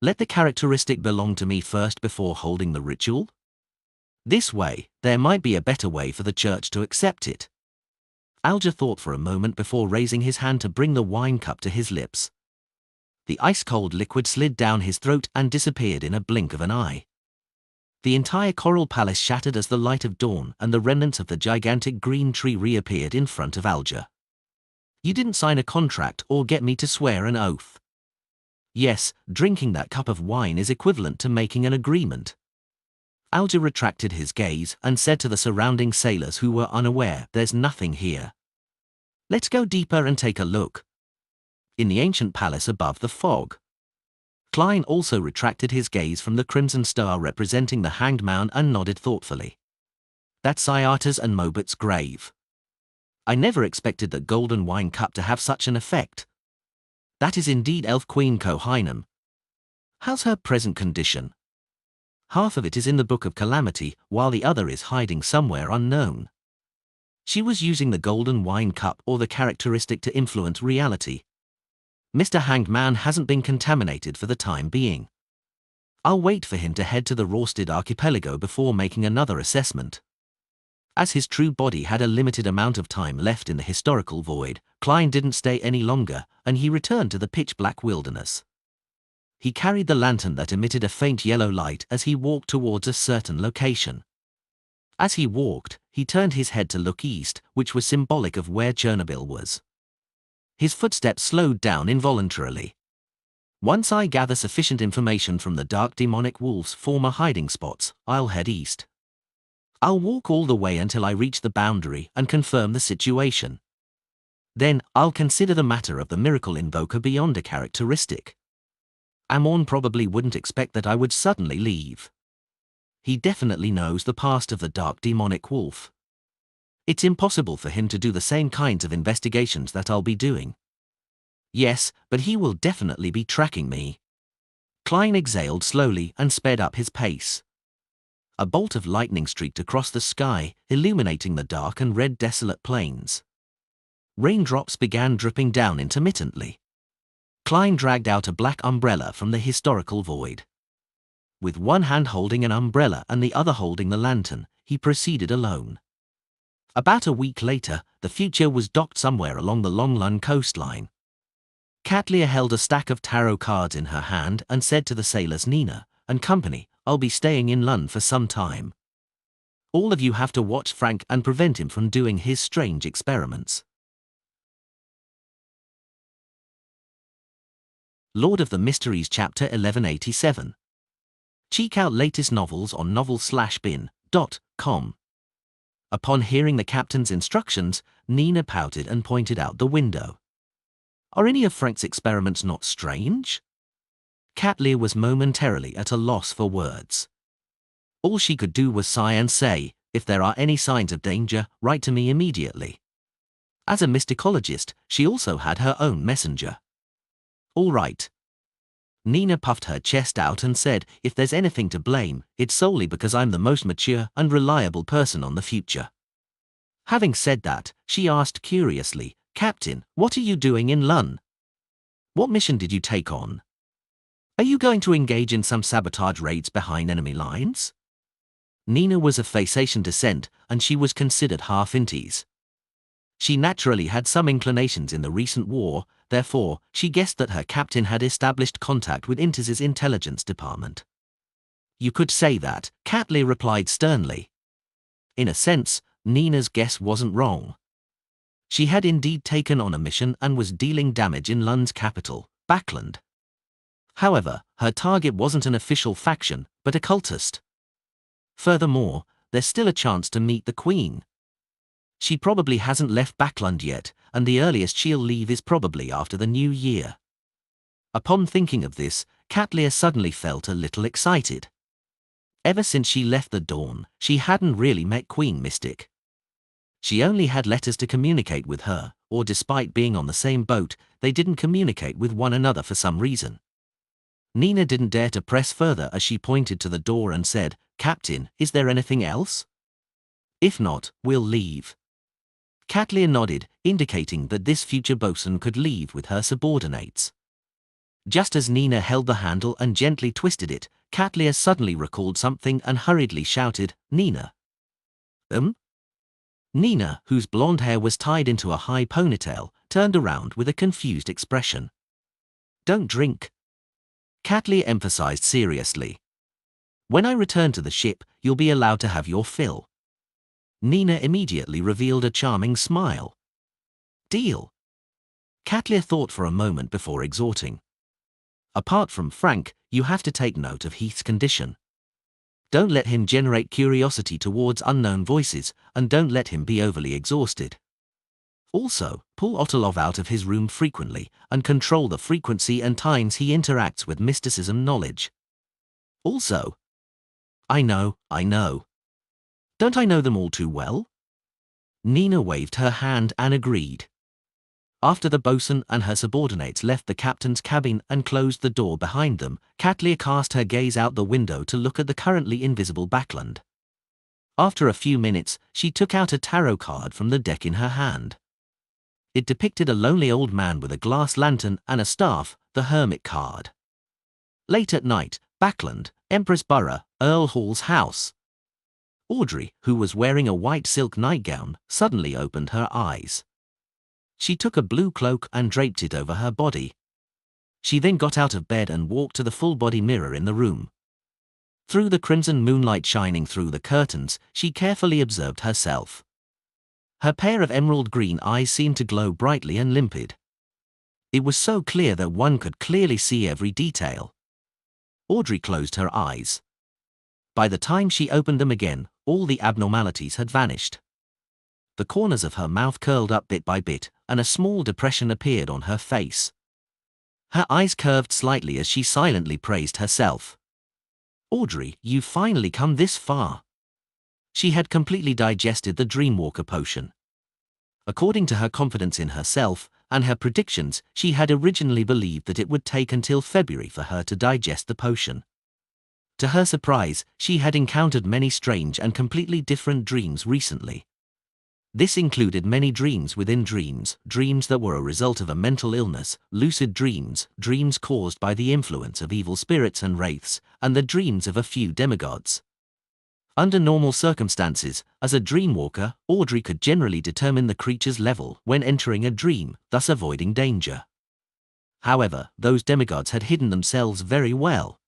A: Let the characteristic belong to me first before holding the ritual? This way, there might be a better way for the Church to accept it. Alger thought for a moment before raising his hand to bring the wine cup to his lips. The ice-cold liquid slid down his throat and disappeared in a blink of an eye. The entire Coral Palace shattered as the light of dawn and the remnants of the gigantic green tree reappeared in front of Alger. You didn't sign a contract or get me to swear an oath. Yes, drinking that cup of wine is equivalent to making an agreement. Alger retracted his gaze and said to the surrounding sailors who were unaware, there's nothing here. Let's go deeper and take a look. In the ancient palace above the fog. Klein also retracted his gaze from the crimson star representing the hanged man and nodded thoughtfully. That's Iata's and Mobit's grave. I never expected the golden wine cup to have such an effect. That is indeed Elf Queen Kohinam. How's her present condition? Half of it is in the Book of Calamity, while the other is hiding somewhere unknown. She was using the golden wine cup or the characteristic to influence reality. Mr. Hanged Man hasn't been contaminated for the time being. I'll wait for him to head to the Rorsted Archipelago before making another assessment. As his true body had a limited amount of time left in the historical void, Klein didn't stay any longer, and he returned to the pitch-black wilderness. He carried the lantern that emitted a faint yellow light as he walked towards a certain location. As he walked, he turned his head to look east, which was symbolic of where Chernobyl was. His footsteps slowed down involuntarily. Once I gather sufficient information from the dark demonic wolf's former hiding spots, I'll head east. I'll walk all the way until I reach the boundary and confirm the situation. Then, I'll consider the matter of the miracle invoker beyond a characteristic. Amorn probably wouldn't expect that I would suddenly leave. He definitely knows the past of the dark demonic wolf. It's impossible for him to do the same kinds of investigations that I'll be doing. Yes, but he will definitely be tracking me. Klein exhaled slowly and sped up his pace. A bolt of lightning streaked across the sky, illuminating the dark and red desolate plains. Raindrops began dripping down intermittently. Klein dragged out a black umbrella from the historical void. With one hand holding an umbrella and the other holding the lantern, he proceeded alone. About a week later, the future was docked somewhere along the Long Lun coastline. Katlia held a stack of tarot cards in her hand and said to the sailors Nina and company, I'll be staying in Lun for some time. All of you have to watch Frank and prevent him from doing his strange experiments. Lord of the Mysteries Chapter 1187. Check out latest novels on novel-bin.com. Upon hearing the captain's instructions, Nina pouted and pointed out the window. Are any of Frank's experiments not strange? Katlia was momentarily at a loss for words. All she could do was sigh and say, if there are any signs of danger, write to me immediately. As a mysticologist, she also had her own messenger. All right. Nina puffed her chest out and said, if there's anything to blame, it's solely because I'm the most mature and reliable person on the future. Having said that, she asked curiously, Captain, what are you doing in Lun? What mission did you take on? Are you going to engage in some sabotage raids behind enemy lines? Nina was of Phasacian descent, and she was considered half Intis. She naturally had some inclinations in the recent war, therefore, she guessed that her captain had established contact with Intis's intelligence department. You could say that, Katlia replied sternly. In a sense, Nina's guess wasn't wrong. She had indeed taken on a mission and was dealing damage in Lun's capital, Backland. However, her target wasn't an official faction, but a cultist. Furthermore, there's still a chance to meet the Queen. She probably hasn't left Backland yet, and the earliest she'll leave is probably after the new year. Upon thinking of this, Katlia suddenly felt a little excited. Ever since she left the Dawn, she hadn't really met Queen Mystic. She only had letters to communicate with her, or despite being on the same boat, they didn't communicate with one another for some reason. Nina didn't dare to press further as she pointed to the door and said, "Captain, is there anything else? If not, we'll leave." Katlia nodded, indicating that this future bosun could leave with her subordinates. Just as Nina held the handle and gently twisted it, Katlia suddenly recalled something and hurriedly shouted, "Nina." Nina, whose blonde hair was tied into a high ponytail, turned around with a confused expression. "Don't drink," Katlia emphasized seriously. "When I return to the ship, you'll be allowed to have your fill." Nina immediately revealed a charming smile. "Deal." Katlia thought for a moment before exhorting. "Apart from Frank, you have to take note of Heath's condition. Don't let him generate curiosity towards unknown voices, and don't let him be overly exhausted. Also, pull Ottolov out of his room frequently, and control the frequency and times he interacts with mysticism knowledge. Also, I know. Don't I know them all too well?" Nina waved her hand and agreed. After the bosun and her subordinates left the captain's cabin and closed the door behind them, Katlia cast her gaze out the window to look at the currently invisible Backland. After a few minutes, she took out a tarot card from the deck in her hand. It depicted a lonely old man with a glass lantern and a staff, the Hermit card. Late at night, Backland, Empress Borough, Earl Hall's house. Audrey, who was wearing a white silk nightgown, suddenly opened her eyes. She took a blue cloak and draped it over her body. She then got out of bed and walked to the full-body mirror in the room. Through the crimson moonlight shining through the curtains, she carefully observed herself. Her pair of emerald green eyes seemed to glow brightly and limpid. It was so clear that one could clearly see every detail. Audrey closed her eyes. By the time she opened them again, all the abnormalities had vanished. The corners of her mouth curled up bit by bit, and a small depression appeared on her face. Her eyes curved slightly as she silently praised herself. "Audrey, you've finally come this far." She had completely digested the Dreamwalker potion. According to her confidence in herself and her predictions, she had originally believed that it would take until February for her to digest the potion. To her surprise, she had encountered many strange and completely different dreams recently. This included many dreams within dreams, dreams that were a result of a mental illness, lucid dreams, dreams caused by the influence of evil spirits and wraiths, and the dreams of a few demigods. Under normal circumstances, as a dreamwalker, Audrey could generally determine the creature's level when entering a dream, thus avoiding danger. However, those demigods had hidden themselves very well.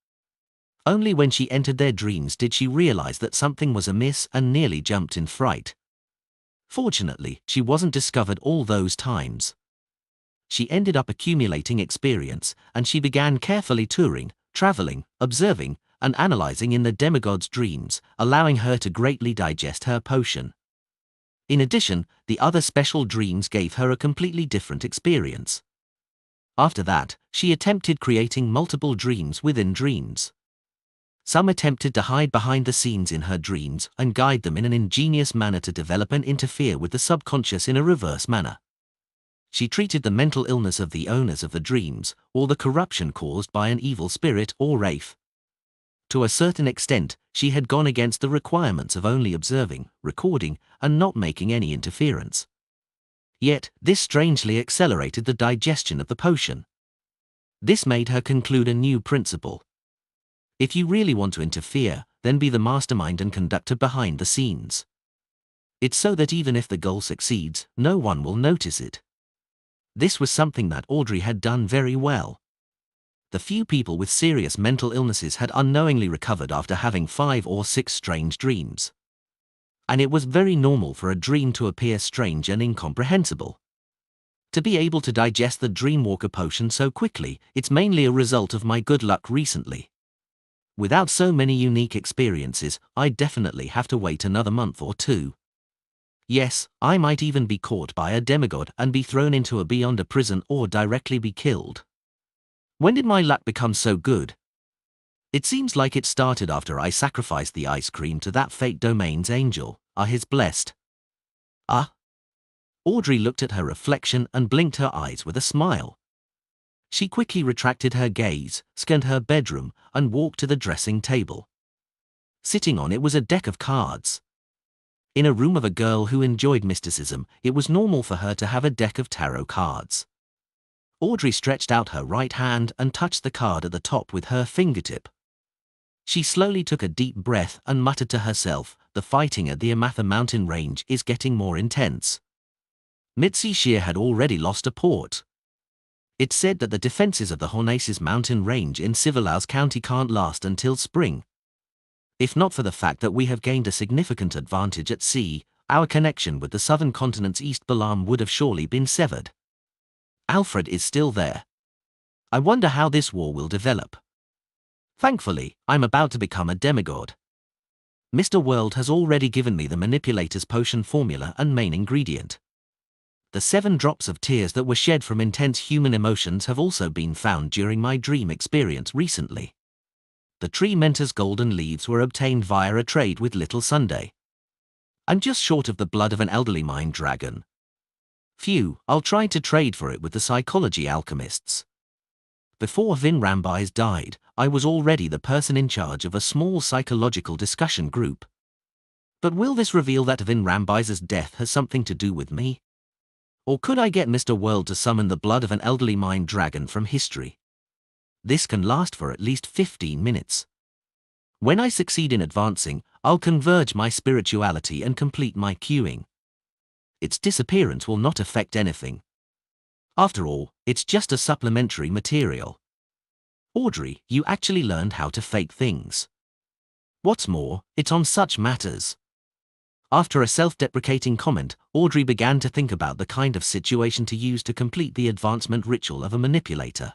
A: Only when she entered their dreams did she realize that something was amiss and nearly jumped in fright. Fortunately, she wasn't discovered all those times. She ended up accumulating experience, and she began carefully touring, traveling, observing, and analyzing in the demigod's dreams, allowing her to greatly digest her potion. In addition, the other special dreams gave her a completely different experience. After that, she attempted creating multiple dreams within dreams. Some attempted to hide behind the scenes in her dreams and guide them in an ingenious manner to develop and interfere with the subconscious in a reverse manner. She treated the mental illness of the owners of the dreams, or the corruption caused by an evil spirit or wraith. To a certain extent, she had gone against the requirements of only observing, recording, and not making any interference. Yet, this strangely accelerated the digestion of the potion. This made her conclude a new principle. If you really want to interfere, then be the mastermind and conductor behind the scenes. It's so that even if the goal succeeds, no one will notice it. This was something that Audrey had done very well. The few people with serious mental illnesses had unknowingly recovered after having 5 or 6 strange dreams. And it was very normal for a dream to appear strange and incomprehensible. To be able to digest the Dreamwalker potion so quickly, it's mainly a result of my good luck recently. Without so many unique experiences, I'd definitely have to wait another month or two. Yes, I might even be caught by a demigod and be thrown into a beyond a prison or directly be killed. When did my luck become so good? It seems like it started after I sacrificed the ice cream to that fate domain's angel. Are his blessed? Ah? Audrey looked at her reflection and blinked her eyes with a smile. She quickly retracted her gaze, scanned her bedroom, and walked to the dressing table. Sitting on it was a deck of cards. In a room of a girl who enjoyed mysticism, it was normal for her to have a deck of tarot cards. Audrey stretched out her right hand and touched the card at the top with her fingertip. She slowly took a deep breath and muttered to herself, "The fighting at the Amatha mountain range is getting more intense." Mitzi Shear had already lost a port. It's said that the defenses of the Hornaces mountain range in Civilaus County can't last until spring. If not for the fact that we have gained a significant advantage at sea, our connection with the southern continent's East Balam would have surely been severed. Alfred is still there. I wonder how this war will develop. Thankfully, I'm about to become a demigod. Mr. World has already given me the manipulator's potion formula and main ingredient. The 7 drops of tears that were shed from intense human emotions have also been found during my dream experience recently. The tree mentor's golden leaves were obtained via a trade with Little Sunday. I'm just short of the blood of an elderly mind dragon. Phew, I'll try to trade for it with the psychology alchemists. Before Vin Rambis died, I was already the person in charge of a small psychological discussion group. But will this reveal that Vin Rambis's death has something to do with me? Or could I get Mr. World to summon the blood of an elderly mind dragon from history? This can last for at least 15 minutes. When I succeed in advancing, I'll converge my spirituality and complete my queuing. Its disappearance will not affect anything. After all, it's just a supplementary material. Audrey, you actually learned how to fake things. What's more, it's on such matters. After a self-deprecating comment, Audrey began to think about the kind of situation to use to complete the advancement ritual of a manipulator.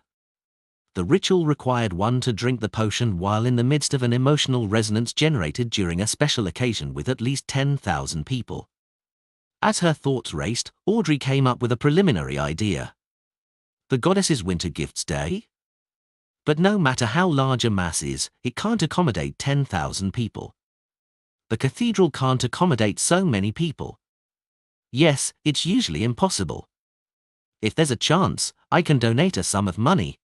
A: The ritual required one to drink the potion while in the midst of an emotional resonance generated during a special occasion with at least 10,000 people. As her thoughts raced, Audrey came up with a preliminary idea. The goddess's winter gifts day? But no matter how large a mass is, it can't accommodate 10,000 people. The cathedral can't accommodate so many people. Yes, it's usually impossible. If there's a chance, I can donate a sum of money.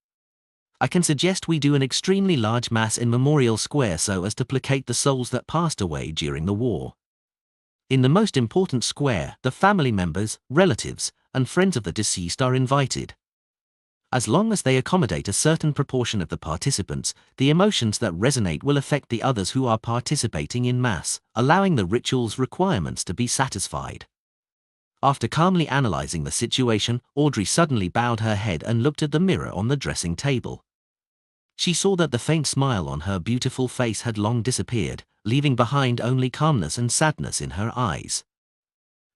A: I can suggest we do an extremely large mass in Memorial Square so as to placate the souls that passed away during the war. In the most important square, the family members, relatives, and friends of the deceased are invited. As long as they accommodate a certain proportion of the participants, the emotions that resonate will affect the others who are participating in mass, allowing the ritual's requirements to be satisfied. After calmly analyzing the situation, Audrey suddenly bowed her head and looked at the mirror on the dressing table. She saw that the faint smile on her beautiful face had long disappeared, leaving behind only calmness and sadness in her eyes.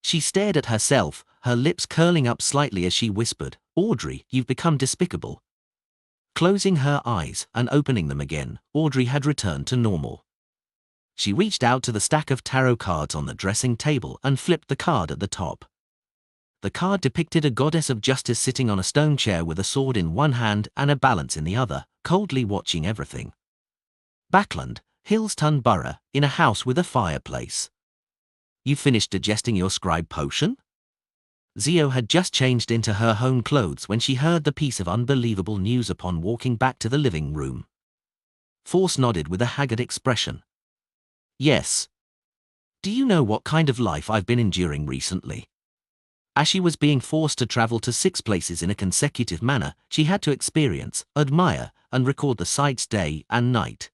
A: She stared at herself, her lips curling up slightly as she whispered, "Audrey, you've become despicable." Closing her eyes and opening them again, Audrey had returned to normal. She reached out to the stack of tarot cards on the dressing table and flipped the card at the top. The card depicted a goddess of justice sitting on a stone chair with a sword in one hand and a balance in the other, coldly watching everything. Backland, Hillston Borough, in a house with a fireplace. You finished digesting your scribe potion? Zio had just changed into her home clothes when she heard the piece of unbelievable news upon walking back to the living room. Force nodded with a haggard expression. Yes. Do you know what kind of life I've been enduring recently? As she was being forced to travel to 6 places in a consecutive manner, she had to experience, admire, and record the sights day and night.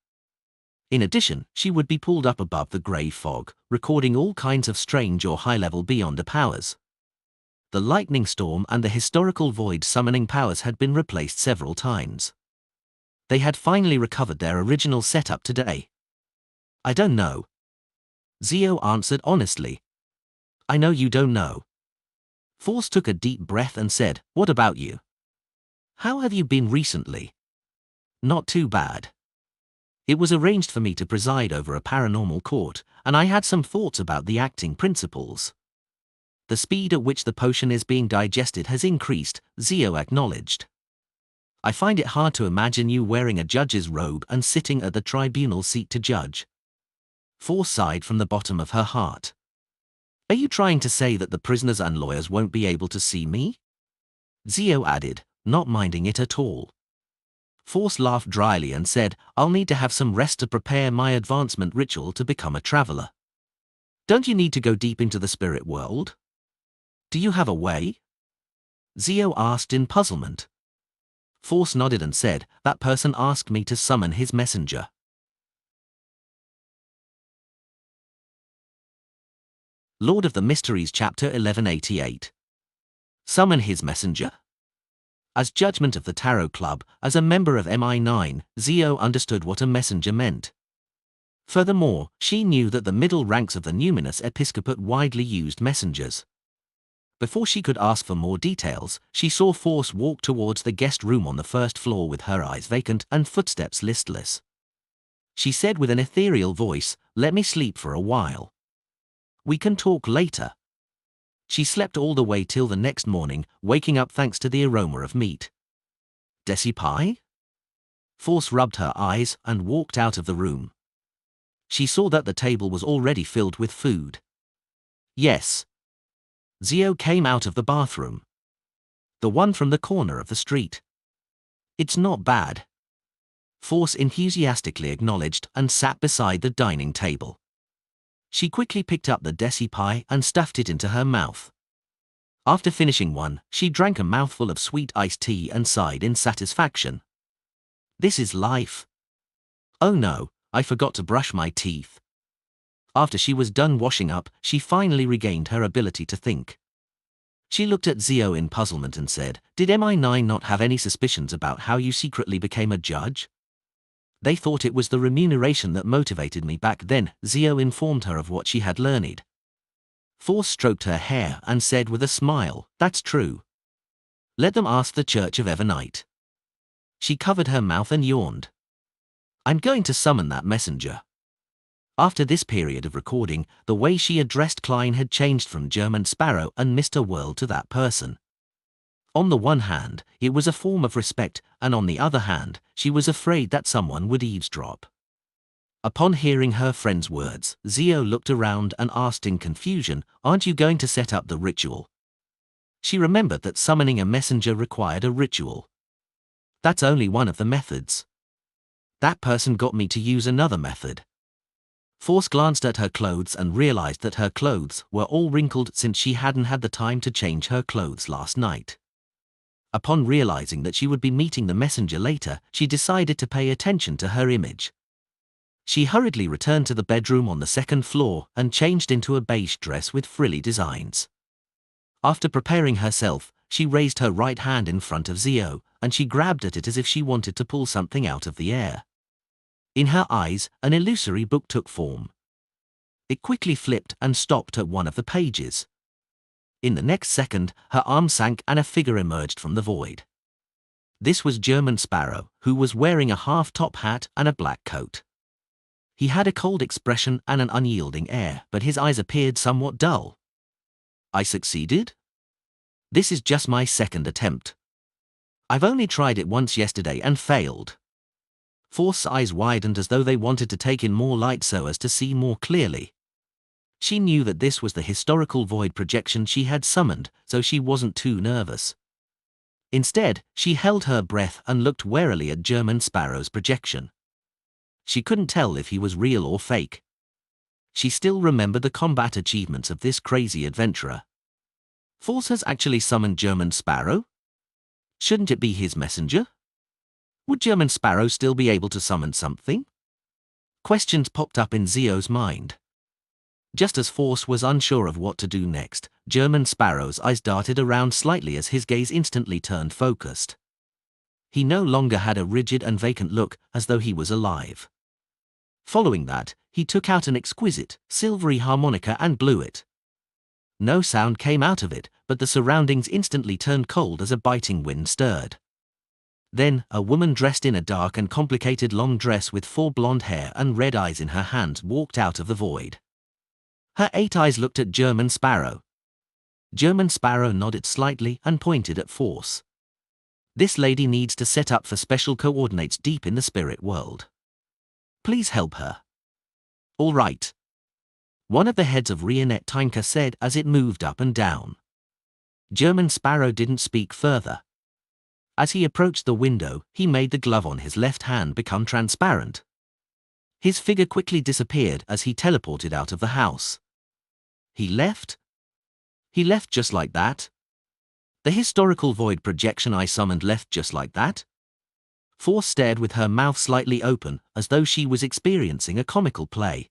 A: In addition, she would be pulled up above the grey fog, recording all kinds of strange or high-level beyonder powers. The lightning storm and the historical void summoning powers had been replaced several times. They had finally recovered their original setup today. I don't know. Zio answered honestly. I know you don't know. Force took a deep breath and said, "What about you? How have you been recently?" "Not too bad. It was arranged for me to preside over a paranormal court, and I had some thoughts about the acting principles." "The speed at which the potion is being digested has increased," Zio acknowledged. "I find it hard to imagine you wearing a judge's robe and sitting at the tribunal seat to judge." Force sighed from the bottom of her heart. "Are you trying to say that the prisoners and lawyers won't be able to see me?" Zio added, not minding it at all. Force laughed dryly and said, "I'll need to have some rest to prepare my advancement ritual to become a traveler." "Don't you need to go deep into the spirit world? Do you have a way?" Zio asked in puzzlement. Force nodded and said, "That person asked me to summon his messenger." Lord of the Mysteries Chapter 1188. Summon his messenger? As judgment of the Tarot Club, as a member of MI9, Zio understood what a messenger meant. Furthermore, she knew that the middle ranks of the numinous episcopate widely used messengers. Before she could ask for more details, she saw Force walk towards the guest room on the first floor with her eyes vacant and footsteps listless. She said with an ethereal voice, "Let me sleep for a while. We can talk later." She slept all the way till the next morning, waking up thanks to the aroma of meat. "Desi pie?" Force rubbed her eyes and walked out of the room. She saw that the table was already filled with food. "Yes." Zio came out of the bathroom. "The one from the corner of the street." "It's not bad." Force enthusiastically acknowledged and sat beside the dining table. She quickly picked up the desi pie and stuffed it into her mouth. After finishing one, she drank a mouthful of sweet iced tea and sighed in satisfaction. "This is life. Oh no, I forgot to brush my teeth." After she was done washing up, she finally regained her ability to think. She looked at Zio in puzzlement and said, "Did MI9 not have any suspicions about how you secretly became a judge?" "They thought it was the remuneration that motivated me back then," Zio informed her of what she had learned. Force stroked her hair and said with a smile, "That's true. Let them ask the Church of Evernight." She covered her mouth and yawned. "I'm going to summon that messenger." After this period of recording, the way she addressed Klein had changed from German Sparrow and Mr. World to that person. On the one hand, it was a form of respect, and on the other hand, she was afraid that someone would eavesdrop. Upon hearing her friend's words, Zio looked around and asked in confusion, "Aren't you going to set up the ritual?" She remembered that summoning a messenger required a ritual. "That's only one of the methods. That person got me to use another method." Force glanced at her clothes and realized that her clothes were all wrinkled since she hadn't had the time to change her clothes last night. Upon realizing that she would be meeting the messenger later, she decided to pay attention to her image. She hurriedly returned to the bedroom on the second floor and changed into a beige dress with frilly designs. After preparing herself, she raised her right hand in front of Zio, and she grabbed at it as if she wanted to pull something out of the air. In her eyes, an illusory book took form. It quickly flipped and stopped at one of the pages. In the next second, her arm sank and a figure emerged from the void. This was German Sparrow, who was wearing a half-top hat and a black coat. He had a cold expression and an unyielding air, but his eyes appeared somewhat dull. "I succeeded? This is just my second attempt. I've only tried it once yesterday and failed." Force's eyes widened as though they wanted to take in more light so as to see more clearly. She knew that this was the historical void projection she had summoned, so she wasn't too nervous. Instead, she held her breath and looked warily at German Sparrow's projection. She couldn't tell if he was real or fake. She still remembered the combat achievements of this crazy adventurer. Force has actually summoned German Sparrow? Shouldn't it be his messenger? Would German Sparrow still be able to summon something? Questions popped up in Zio's mind. Just as Force was unsure of what to do next, German Sparrow's eyes darted around slightly as his gaze instantly turned focused. He no longer had a rigid and vacant look, as though he was alive. Following that, he took out an exquisite, silvery harmonica and blew it. No sound came out of it, but the surroundings instantly turned cold as a biting wind stirred. Then, a woman dressed in a dark and complicated long dress with 4 blonde hair and red eyes in her hands walked out of the void. Her 8 eyes looked at German Sparrow. German Sparrow nodded slightly and pointed at Force. This lady needs to set up for special coordinates deep in the spirit world. Please help her. All right. One of the heads of Rionette Tinker said as it moved up and down. German Sparrow didn't speak further. As he approached the window, he made the glove on his left hand become transparent. His figure quickly disappeared as he teleported out of the house. He left? He left just like that? The historical void projection I summoned left just like that? Force stared with her mouth slightly open, as though she was experiencing a comical play.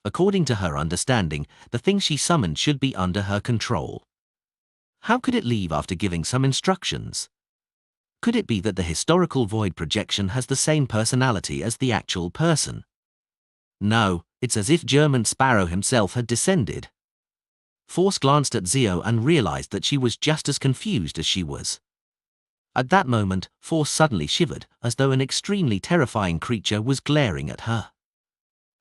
A: According to her understanding, the thing she summoned should be under her control. How could it leave after giving some instructions? Could it be that the historical void projection has the same personality as the actual person? No, it's as if German Sparrow himself had descended. Force glanced at Zio and realized that she was just as confused as she was. At that moment, Force suddenly shivered, as though an extremely terrifying creature was glaring at her.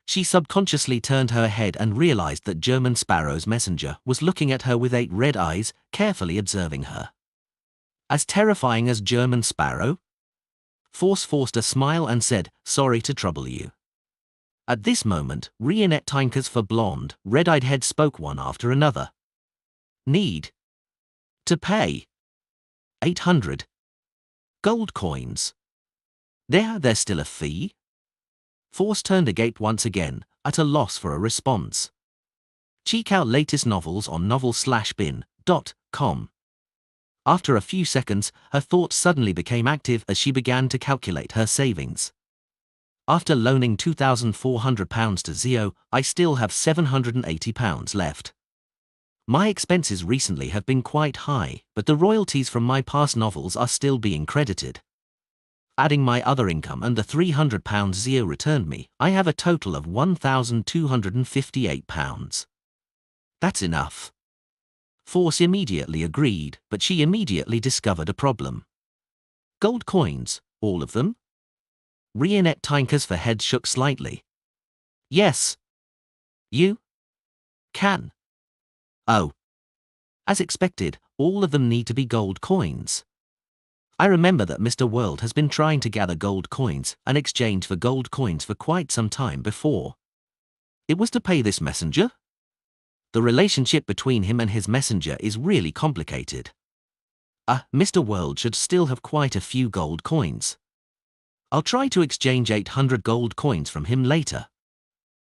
A: She subconsciously turned her head and realized that German Sparrow's messenger was looking at her with 8 red eyes, carefully observing her. As terrifying as German Sparrow? Force forced a smile and said, "Sorry to trouble you." At this moment, Rionette Tinker's 4 blonde, red-eyed heads spoke one after another. Need to pay 800 gold coins. There's still a fee? Force turned agape once again, at a loss for a response. Check out latest novels on novel/bin.com. After a few seconds, her thoughts suddenly became active as she began to calculate her savings. After loaning £2,400 to Zio, I still have £780 left. My expenses recently have been quite high, but the royalties from my past novels are still being credited. Adding my other income and the £300 Zio returned me, I have a total of £1,258. That's enough. Force immediately agreed, but she immediately discovered a problem. Gold coins, all of them? Rionette Tinker's forehead shook slightly. Yes. You can. Oh. As expected, all of them need to be gold coins. I remember that Mr. World has been trying to gather gold coins and exchange for gold coins for quite some time before. It was to pay this messenger? The relationship between him and his messenger is really complicated. Mr. World should still have quite a few gold coins. I'll try to exchange 800 gold coins from him later.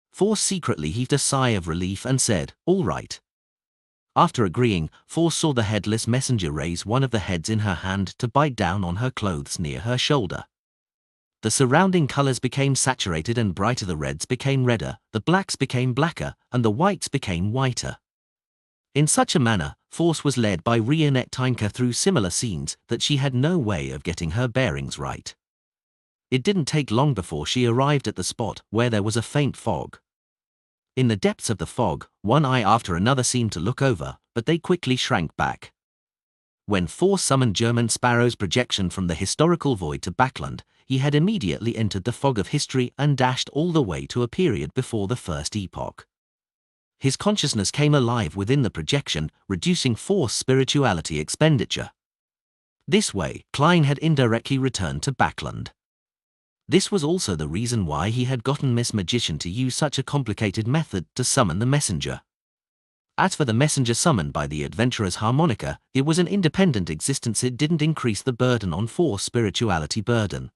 A: Force secretly heaved a sigh of relief and said, "All right." After agreeing, Force saw the headless messenger raise one of the heads in her hand to bite down on her clothes near her shoulder. The surrounding colors became saturated and brighter. The reds became redder, the blacks became blacker, and the whites became whiter. In such a manner, Force was led by Rionette Tinker through similar scenes that she had no way of getting her bearings right. It didn't take long before she arrived at the spot where there was a faint fog. In the depths of the fog, one eye after another seemed to look over, but they quickly shrank back. When Force summoned German Sparrow's projection from the historical void to Backland, he had immediately entered the fog of history and dashed all the way to a period before the first epoch. His consciousness came alive within the projection, reducing Force spirituality expenditure. This way, Klein had indirectly returned to Backland. This was also the reason why he had gotten Miss Magician to use such a complicated method to summon the messenger. As for the messenger summoned by the adventurer's harmonica, it was an independent existence. It didn't increase the burden on Force spirituality burden.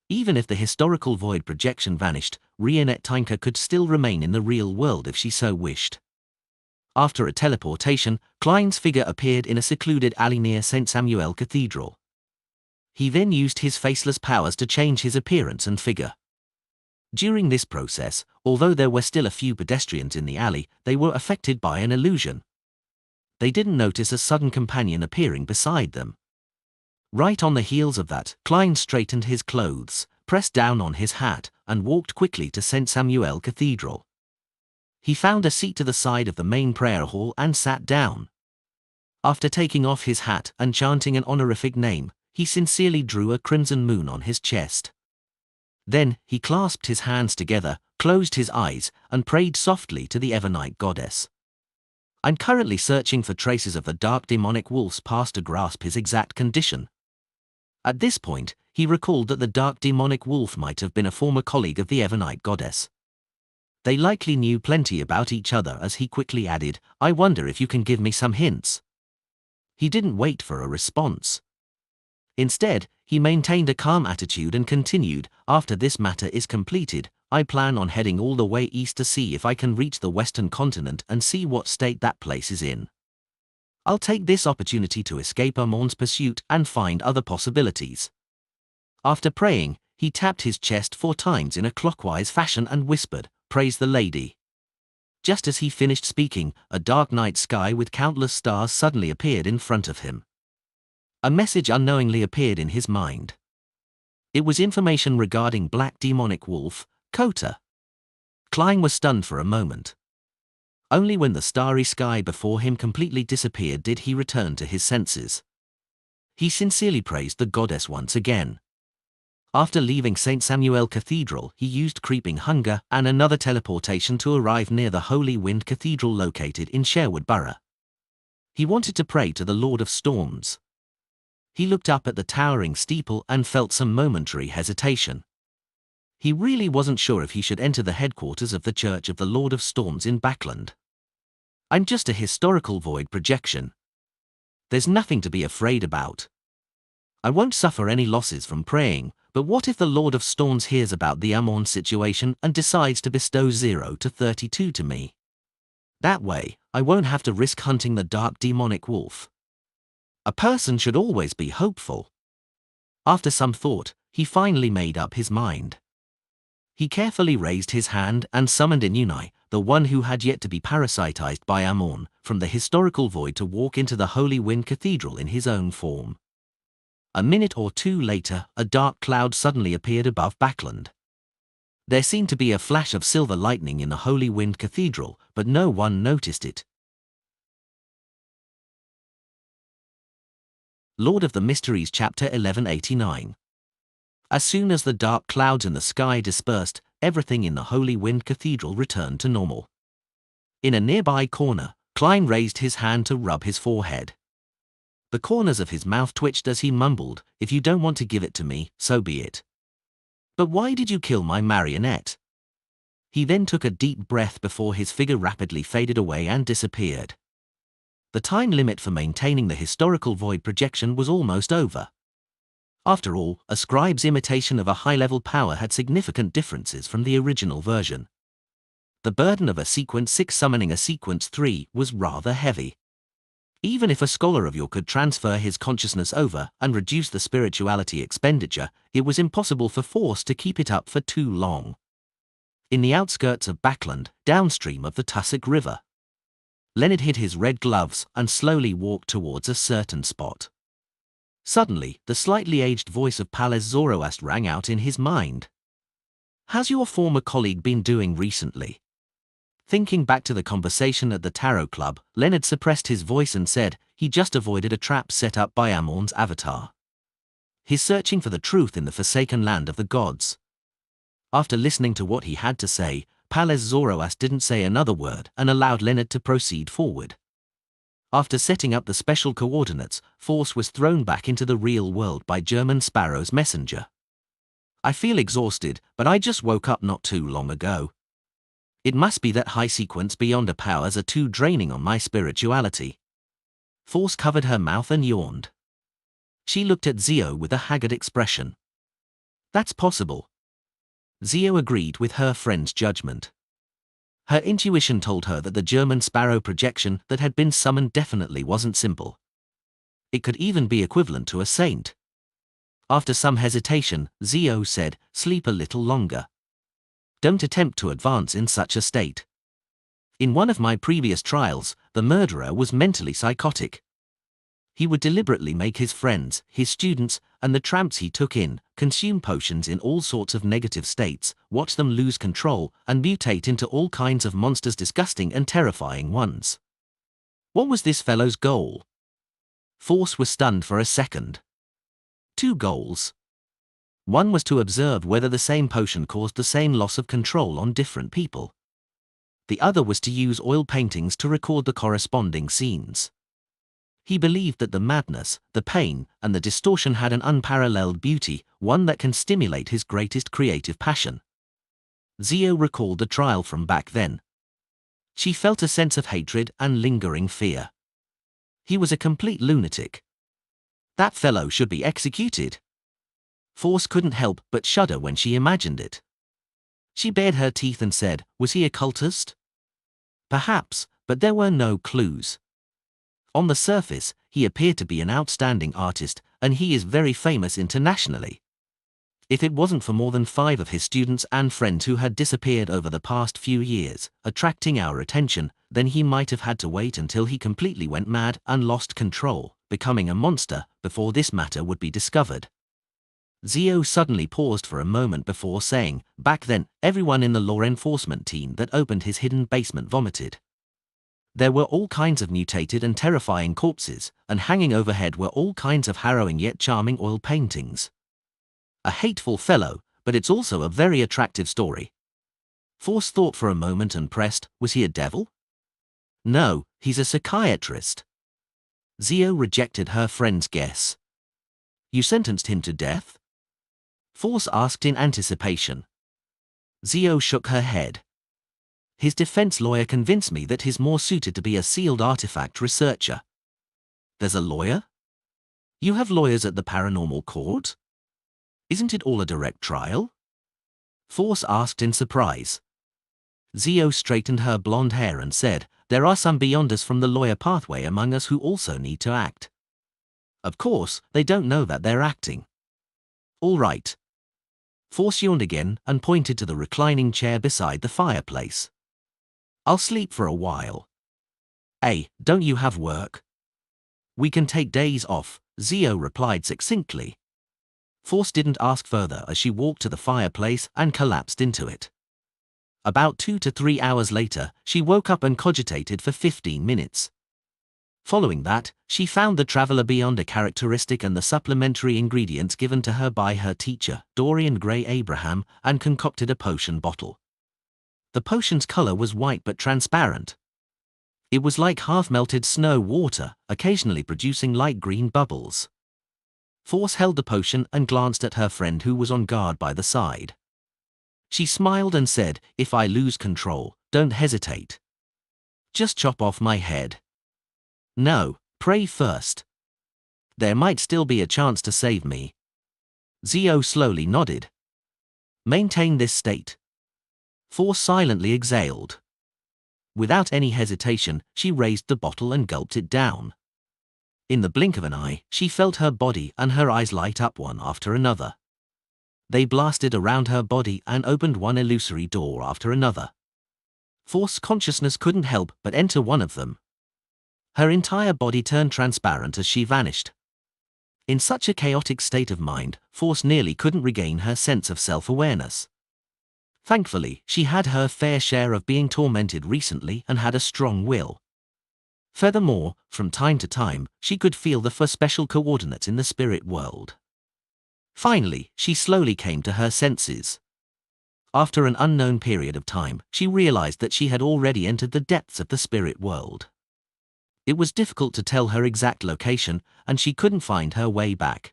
A: Even if the historical void projection vanished, Rionette Tinker could still remain in the real world if she so wished. After a teleportation, Klein's figure appeared in a secluded alley near St. Samuel Cathedral. He then used his faceless powers to change his appearance and figure. During this process, although there were still a few pedestrians in the alley, they were affected by an illusion. They didn't notice a sudden companion appearing beside them. Right on the heels of that, Klein straightened his clothes, pressed down on his hat, and walked quickly to St. Samuel Cathedral. He found a seat to the side of the main prayer hall and sat down. After taking off his hat and chanting an honorific name, he sincerely drew a crimson moon on his chest. Then, he clasped his hands together, closed his eyes, and prayed softly to the Evernight goddess. I'm currently searching for traces of the dark demonic wolf's past to grasp his exact condition. At this point, he recalled that the dark demonic wolf might have been a former colleague of the Evernight goddess. They likely knew plenty about each other, as he quickly added, I wonder if you can give me some hints. He didn't wait for a response. Instead, he maintained a calm attitude and continued, after this matter is completed, I plan on heading all the way east to see if I can reach the western continent and see what state that place is in. I'll take this opportunity to escape Amon's pursuit and find other possibilities. After praying, he tapped his chest 4 times in a clockwise fashion and whispered, Praise the Lady. Just as he finished speaking, a dark night sky with countless stars suddenly appeared in front of him. A message unknowingly appeared in his mind. It was information regarding Black Demonic Wolf, Kota. Klein was stunned for a moment. Only when the starry sky before him completely disappeared did he return to his senses. He sincerely praised the goddess once again. After leaving St. Samuel Cathedral, he used Creeping Hunger and another teleportation to arrive near the Holy Wind Cathedral located in Sherwood Borough. He wanted to pray to the Lord of Storms. He looked up at the towering steeple and felt some momentary hesitation. He really wasn't sure if he should enter the headquarters of the Church of the Lord of Storms in Backland. I'm just a historical void projection. There's nothing to be afraid about. I won't suffer any losses from praying, but what if the Lord of Storms hears about the Amon situation and decides to bestow 0 to 32 to me? That way, I won't have to risk hunting the dark demonic wolf. A person should always be hopeful. After some thought, he finally made up his mind. He carefully raised his hand and summoned Inunai, the one who had yet to be parasitized by Amon, from the historical void to walk into the Holy Wind Cathedral in his own form. A minute or two later, a dark cloud suddenly appeared above Backland. There seemed to be a flash of silver lightning in the Holy Wind Cathedral, but no one noticed it. Lord of the Mysteries Chapter 1189. As soon as the dark clouds in the sky dispersed, everything in the Holy Wind Cathedral returned to normal. In a nearby corner, Klein raised his hand to rub his forehead. The corners of his mouth twitched as he mumbled, If you don't want to give it to me, so be it. But why did you kill my marionette? He then took a deep breath before his figure rapidly faded away and disappeared. The time limit for maintaining the historical void projection was almost over. After all, a scribe's imitation of a high-level power had significant differences from the original version. The burden of a Sequence 6 summoning a Sequence 3 was rather heavy. Even if a scholar of yore could transfer his consciousness over and reduce the spirituality expenditure, it was impossible for Force to keep it up for too long. In the outskirts of Backland, downstream of the Tussock River, Leonard hid his red gloves and slowly walked towards a certain spot. Suddenly, the slightly aged voice of Palles Zoroast rang out in his mind. How's your former colleague been doing recently? Thinking back to the conversation at the Tarot Club, Leonard suppressed his voice and said, he just avoided a trap set up by Amon's avatar. He's searching for the truth in the forsaken land of the gods. After listening to what he had to say, Palles Zoroast didn't say another word and allowed Leonard to proceed forward. After setting up the special coordinates, Force was thrown back into the real world by German Sparrow's messenger. I feel exhausted, but I just woke up not too long ago. It must be that high sequence beyond powers are too draining on my spirituality. Force covered her mouth and yawned. She looked at Zio with a haggard expression. That's possible. Zio agreed with her friend's judgment. Her intuition told her that the German Sparrow projection that had been summoned definitely wasn't simple. It could even be equivalent to a saint. After some hesitation, Zio said, sleep a little longer. Don't attempt to advance in such a state. In one of my previous trials, the murderer was mentally psychotic. He would deliberately make his friends, his students, and the tramps he took in, consume potions in all sorts of negative states, watch them lose control, and mutate into all kinds of monsters, disgusting and terrifying ones. What was this fellow's goal? Force was stunned for a second. 2 goals. One was to observe whether the same potion caused the same loss of control on different people. The other was to use oil paintings to record the corresponding scenes. He believed that the madness, the pain, and the distortion had an unparalleled beauty, one that can stimulate his greatest creative passion. Zio recalled the trial from back then. She felt a sense of hatred and lingering fear. He was a complete lunatic. That fellow should be executed. Force couldn't help but shudder when she imagined it. She bared her teeth and said, was he a cultist? Perhaps, but there were no clues. On the surface, he appeared to be an outstanding artist, and he is very famous internationally. If it wasn't for more than 5 of his students and friends who had disappeared over the past few years, attracting our attention, then he might have had to wait until he completely went mad and lost control, becoming a monster, before this matter would be discovered. Zio suddenly paused for a moment before saying, back then, everyone in the law enforcement team that opened his hidden basement vomited. There were all kinds of mutated and terrifying corpses, and hanging overhead were all kinds of harrowing yet charming oil paintings. A hateful fellow, but it's also a very attractive story. Force thought for a moment and pressed, was he a devil? No, he's a psychiatrist. Zio rejected her friend's guess. You sentenced him to death? Force asked in anticipation. Zio shook her head. His defense lawyer convinced me that he's more suited to be a sealed artifact researcher. There's a lawyer? You have lawyers at the paranormal court? Isn't it all a direct trial? Force asked in surprise. Zio straightened her blonde hair and said, there are some beyonders from the lawyer pathway among us who also need to act. Of course, they don't know that they're acting. All right. Force yawned again and pointed to the reclining chair beside the fireplace. I'll sleep for a while. Hey, don't you have work? We can take days off, Zio replied succinctly. Force didn't ask further as she walked to the fireplace and collapsed into it. About 2 to 3 hours later, she woke up and cogitated for 15 minutes. Following that, she found the Traveler Beyond a characteristic and the supplementary ingredients given to her by her teacher, Dorian Gray Abraham, and concocted a potion bottle. The potion's color was white but transparent. It was like half-melted snow water, occasionally producing light green bubbles. Force held the potion and glanced at her friend who was on guard by the side. She smiled and said, if I lose control, don't hesitate. Just chop off my head. No, pray first. There might still be a chance to save me. Zio slowly nodded. Maintain this state. Force silently exhaled. Without any hesitation, she raised the bottle and gulped it down. In the blink of an eye, she felt her body and her eyes light up one after another. They blasted around her body and opened one illusory door after another. Force consciousness couldn't help but enter one of them. Her entire body turned transparent as she vanished. In such a chaotic state of mind, Force nearly couldn't regain her sense of self-awareness. Thankfully, she had her fair share of being tormented recently and had a strong will. Furthermore, from time to time, she could feel the for special coordinates in the spirit world. Finally, she slowly came to her senses. After an unknown period of time, she realized that she had already entered the depths of the spirit world. It was difficult to tell her exact location, and she couldn't find her way back.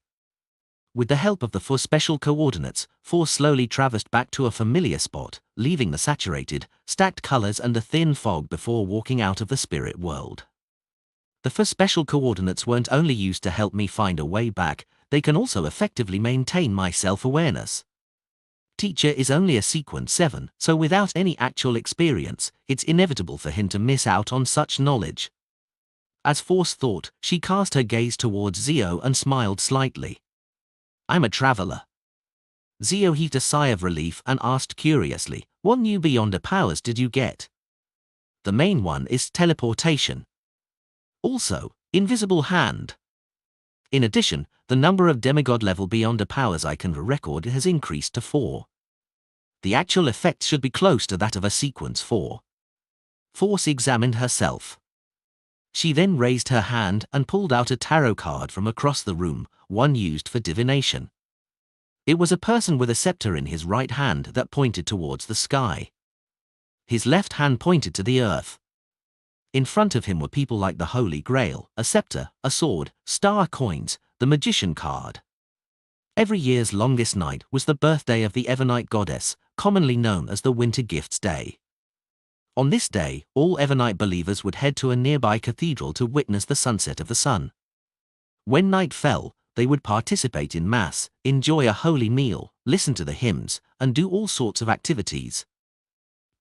A: With the help of the for special coordinates, Force slowly traversed back to a familiar spot, leaving the saturated, stacked colors and the thin fog before walking out of the spirit world. The for special coordinates weren't only used to help me find a way back, they can also effectively maintain my self-awareness. Teacher is only a sequence 7, so without any actual experience, it's inevitable for him to miss out on such knowledge. As Force thought, she cast her gaze towards Zio and smiled slightly. I'm a traveler. Zio heaved a sigh of relief and asked curiously, what new Beyonder powers did you get? The main one is teleportation. Also, invisible hand. In addition, the number of demigod-level Beyonder powers I can record has increased to 4. The actual effect should be close to that of a sequence 4. Force examined herself. She then raised her hand and pulled out a tarot card from across the room, one used for divination. It was a person with a scepter in his right hand that pointed towards the sky. His left hand pointed to the earth. In front of him were people like the Holy Grail, a scepter, a sword, star coins, the magician card. Every year's longest night was the birthday of the Evernite goddess, commonly known as the Winter Gifts Day. On this day, all Evernite believers would head to a nearby cathedral to witness the sunset of the sun. When night fell, they would participate in Mass, enjoy a holy meal, listen to the hymns, and do all sorts of activities.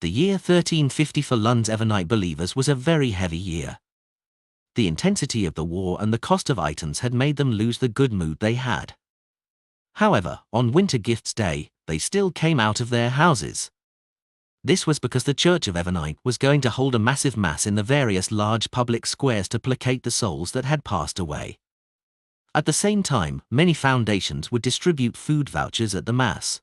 A: The year 1350 for Lund's Evernite believers was a very heavy year. The intensity of the war and the cost of items had made them lose the good mood they had. However, on Winter Gifts Day, they still came out of their houses. This was because the Church of Evernite was going to hold a massive Mass in the various large public squares to placate the souls that had passed away. At the same time, many foundations would distribute food vouchers at the Mass.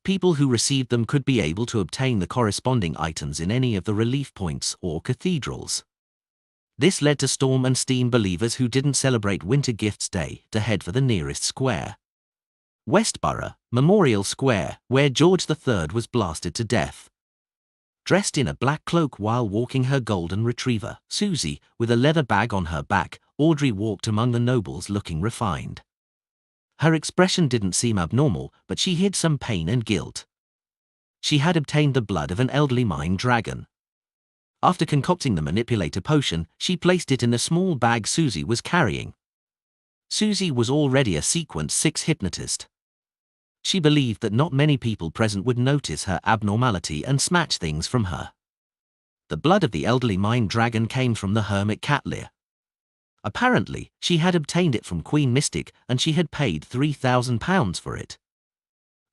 A: People who received them could be able to obtain the corresponding items in any of the relief points or cathedrals. This led to Storm and Steam believers who didn't celebrate Winter Gifts Day to head for the nearest square. Westborough, Memorial Square, where George III was blasted to death. Dressed in a black cloak while walking her golden retriever, Susie, with a leather bag on her back, Audrey walked among the nobles looking refined. Her expression didn't seem abnormal, but she hid some pain and guilt. She had obtained the blood of an elderly mine dragon. After concocting the manipulator potion, she placed it in the small bag Susie was carrying. Susie was already a Sequence 6 hypnotist. She believed that not many people present would notice her abnormality and snatch things from her. The blood of the elderly mine dragon came from the hermit Catlear. Apparently, she had obtained it from Queen Mystic and she had paid £3,000 for it.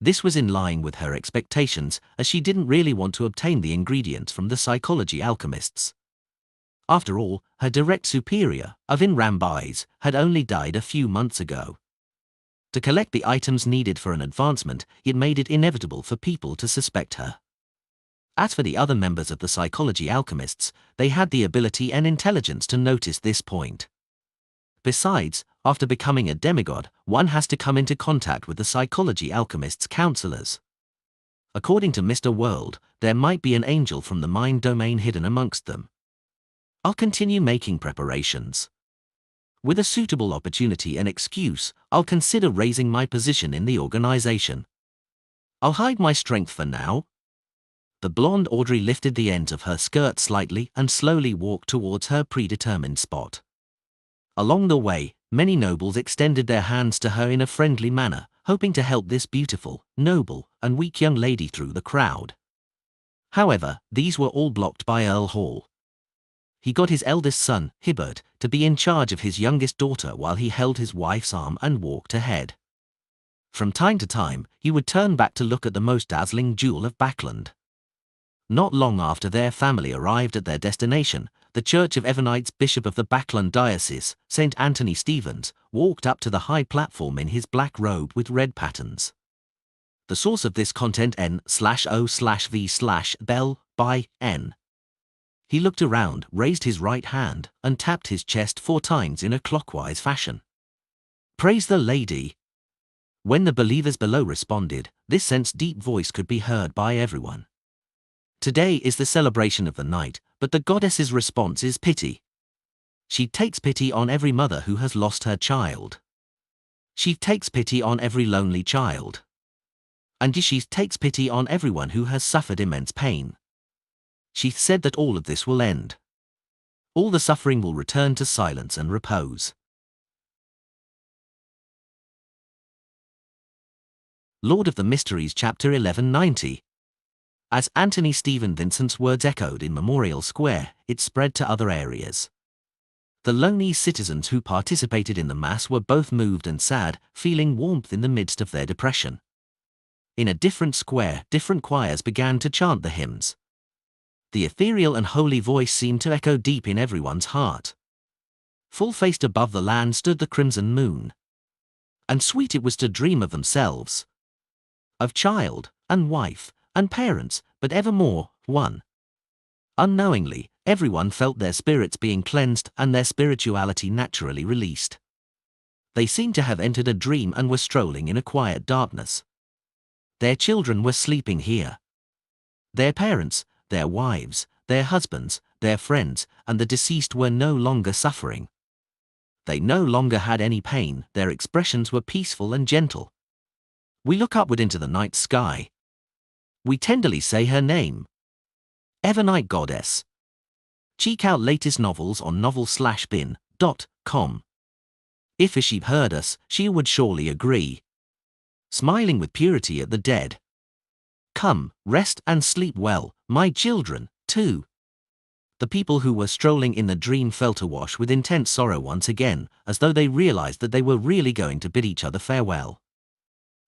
A: This was in line with her expectations, as she didn't really want to obtain the ingredients from the psychology alchemists. After all, her direct superior, Avin Rambies, had only died a few months ago. To collect the items needed for an advancement, it made it inevitable for people to suspect her. As for the other members of the psychology alchemists, they had the ability and intelligence to notice this point. Besides, after becoming a demigod, one has to come into contact with the psychology alchemists' counselors. According to Mr. World, there might be an angel from the mind domain hidden amongst them. I'll continue making preparations. With a suitable opportunity and excuse, I'll consider raising my position in the organization. I'll hide my strength for now. The blonde Audrey lifted the ends of her skirt slightly and slowly walked towards her predetermined spot. Along the way, many nobles extended their hands to her in a friendly manner, hoping to help this beautiful, noble, and weak young lady through the crowd. However, these were all blocked by Earl Hall. He got his eldest son, Hibbert, to be in charge of his youngest daughter while he held his wife's arm and walked ahead. From time to time, he would turn back to look at the most dazzling jewel of Backland. Not long after their family arrived at their destination, the Church of Evernite's Bishop of the Backland Diocese, St. Anthony Stevens, walked up to the high platform in his black robe with red patterns. The source of this content N/O/V/Bell by N. He looked around, raised his right hand, and tapped his chest 4 times in a clockwise fashion. Praise the Lady! When the believers below responded, this sense deep voice could be heard by everyone. Today is the celebration of the night, but the goddess's response is pity. She takes pity on every mother who has lost her child. She takes pity on every lonely child. And she takes pity on everyone who has suffered immense pain. She said that all of this will end. All the suffering will return to silence and repose. Lord of the Mysteries, Chapter 1190. As Anthony Stephen Vincent's words echoed in Memorial Square, it spread to other areas. The lonely citizens who participated in the Mass were both moved and sad, feeling warmth in the midst of their depression. In a different square, different choirs began to chant the hymns. The ethereal and holy voice seemed to echo deep in everyone's heart. Full-faced above the land stood the crimson moon. And sweet it was to dream of themselves, of child, and wife, and parents, but evermore, one. Unknowingly, Everyone felt their spirits being cleansed and their spirituality naturally released. They seemed to have entered a dream and were strolling in a quiet darkness. Their children were sleeping here. Their parents, their wives, their husbands, their friends, and the deceased were no longer suffering. They no longer had any pain, their expressions were peaceful and gentle. We look upward into the night sky. We tenderly say her name. Evernight Goddess. Check out latest novels on novel-bin.com. If a sheep heard us, she would surely agree. Smiling with purity at the dead. Come, rest and sleep well, my children, too. The people who were strolling in the dream felt awash with intense sorrow once again, as though they realized that they were really going to bid each other farewell.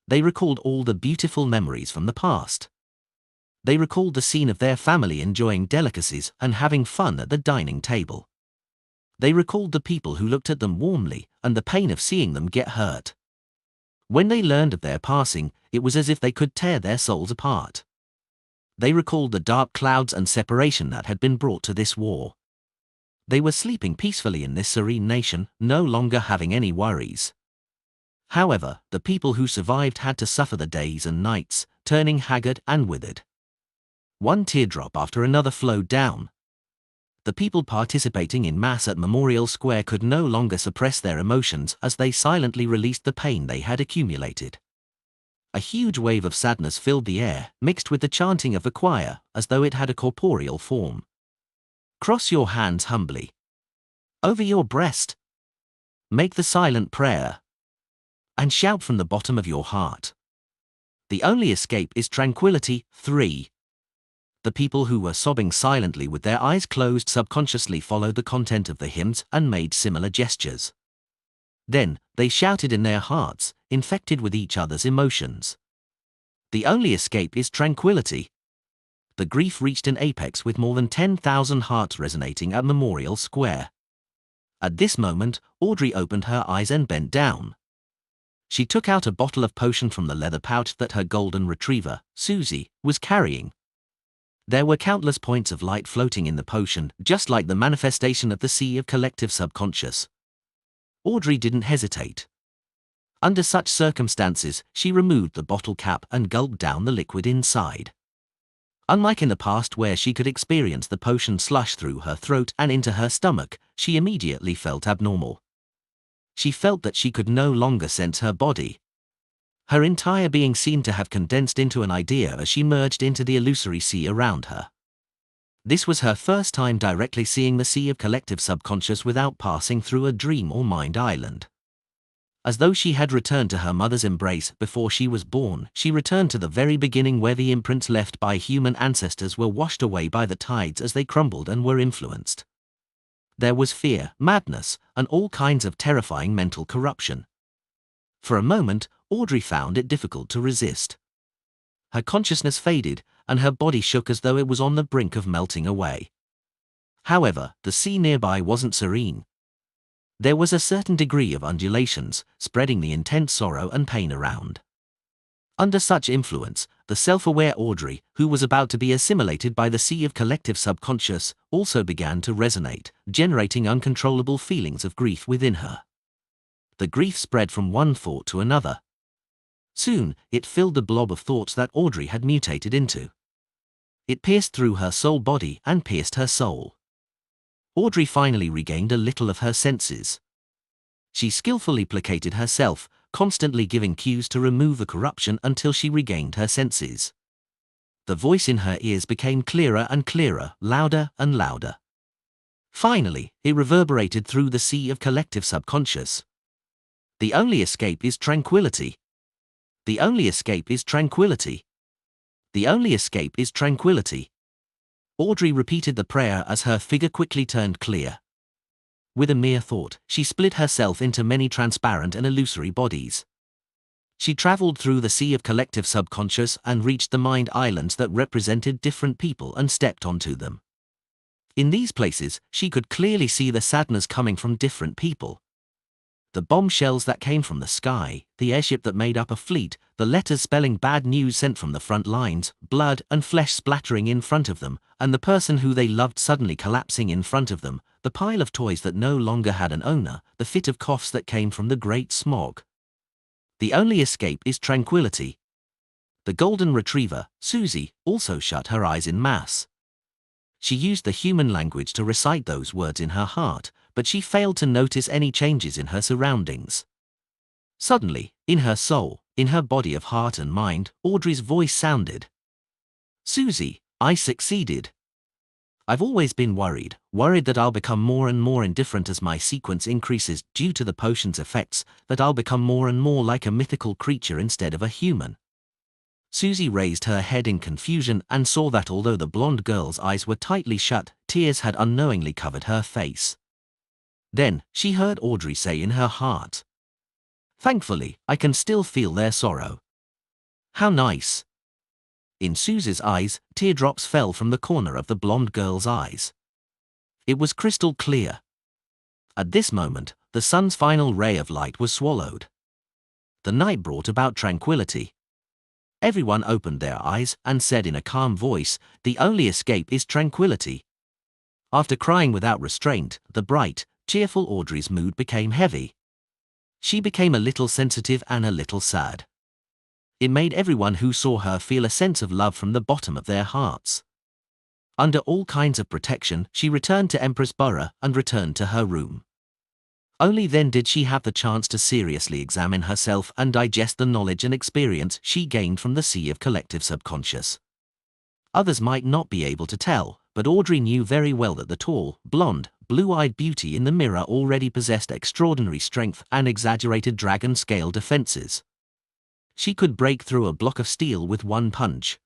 A: They recalled all the beautiful memories from the past. They recalled the scene of their family enjoying delicacies and having fun at the dining table. They recalled the people who looked at them warmly and the pain of seeing them get hurt. When they learned of their passing, it was as if they could tear their souls apart. They recalled the dark clouds and separation that had been brought to this war. They were sleeping peacefully in this serene nation, no longer having any worries. However, the people who survived had to suffer the days and nights, turning haggard and withered. One teardrop after another flowed down. The people participating in mass at Memorial Square could no longer suppress their emotions as they silently released the pain they had accumulated. A huge wave of sadness filled the air, mixed with the chanting of the choir, as though it had a corporeal form. Cross your hands humbly. Over your breast. Make the silent prayer. And shout from the bottom of your heart. The only escape is tranquility. 3. The people who were sobbing silently with their eyes closed subconsciously followed the content of the hymns and made similar gestures. Then, they shouted in their hearts, infected with each other's emotions. The only escape is tranquility. The grief reached an apex with more than 10,000 hearts resonating at Memorial Square. At this moment, Audrey opened her eyes and bent down. She took out a bottle of potion from the leather pouch that her golden retriever, Susie, was carrying. There were countless points of light floating in the potion, just like the manifestation of the sea of collective subconscious. Audrey didn't hesitate. Under such circumstances, she removed the bottle cap and gulped down the liquid inside. Unlike in the past where she could experience the potion slush through her throat and into her stomach, she immediately felt abnormal. She felt that she could no longer sense her body. Her entire being seemed to have condensed into an idea as she merged into the illusory sea around her. This was her first time directly seeing the sea of collective subconscious without passing through a dream or mind island. As though she had returned to her mother's embrace before she was born, she returned to the very beginning where the imprints left by human ancestors were washed away by the tides as they crumbled and were influenced. There was fear, madness, and all kinds of terrifying mental corruption. For a moment, Audrey found it difficult to resist. Her consciousness faded, and her body shook as though it was on the brink of melting away. However, the sea nearby wasn't serene. There was a certain degree of undulations, spreading the intense sorrow and pain around. Under such influence, the self-aware Audrey, who was about to be assimilated by the sea of collective subconscious, also began to resonate, generating uncontrollable feelings of grief within her. The grief spread from one thought to another. Soon, it filled the blob of thoughts that Audrey had mutated into. It pierced through her soul body and pierced her soul. Audrey finally regained a little of her senses. She skillfully placated herself, constantly giving cues to remove the corruption until she regained her senses. The voice in her ears became clearer and clearer, louder and louder. Finally, it reverberated through the sea of collective subconscious. The only escape is tranquility. The only escape is tranquility. The only escape is tranquility. Audrey repeated the prayer as her figure quickly turned clear. With a mere thought, she split herself into many transparent and illusory bodies. She traveled through the sea of collective subconscious and reached the mind islands that represented different people and stepped onto them. In these places, she could clearly see the sadness coming from different people. The bombshells that came from the sky, the airship that made up a fleet, the letters spelling bad news sent from the front lines, blood and flesh splattering in front of them, and the person who they loved suddenly collapsing in front of them, the pile of toys that no longer had an owner, the fit of coughs that came from the great smog. The only escape is tranquility. The golden retriever, Susie, also shut her eyes in mass. She used the human language to recite those words in her heart, but she failed to notice any changes in her surroundings. Suddenly, in her soul, in her body of heart and mind, Audrey's voice sounded. Susie, I succeeded. I've always been worried that I'll become more and more indifferent as my sequence increases due to the potion's effects, that I'll become more and more like a mythical creature instead of a human. Susie raised her head in confusion and saw that although the blonde girl's eyes were tightly shut, tears had unknowingly covered her face. Then, she heard Audrey say in her heart, "Thankfully, I can still feel their sorrow. How nice." In Susie's eyes, teardrops fell from the corner of the blonde girl's eyes. It was crystal clear. At this moment, the sun's final ray of light was swallowed. The night brought about tranquility. Everyone opened their eyes and said in a calm voice, "The only escape is tranquility." After crying without restraint, the bright, cheerful Audrey's mood became heavy. She became a little sensitive and a little sad. It made everyone who saw her feel a sense of love from the bottom of their hearts. Under all kinds of protection, she returned to Empress Borough and returned to her room. Only then did she have the chance to seriously examine herself and digest the knowledge and experience she gained from the sea of collective subconscious. Others might not be able to tell, but Audrey knew very well that the tall, blonde, blue-eyed beauty in the mirror already possessed extraordinary strength and exaggerated dragon-scale defenses. She could break through a block of steel with one punch.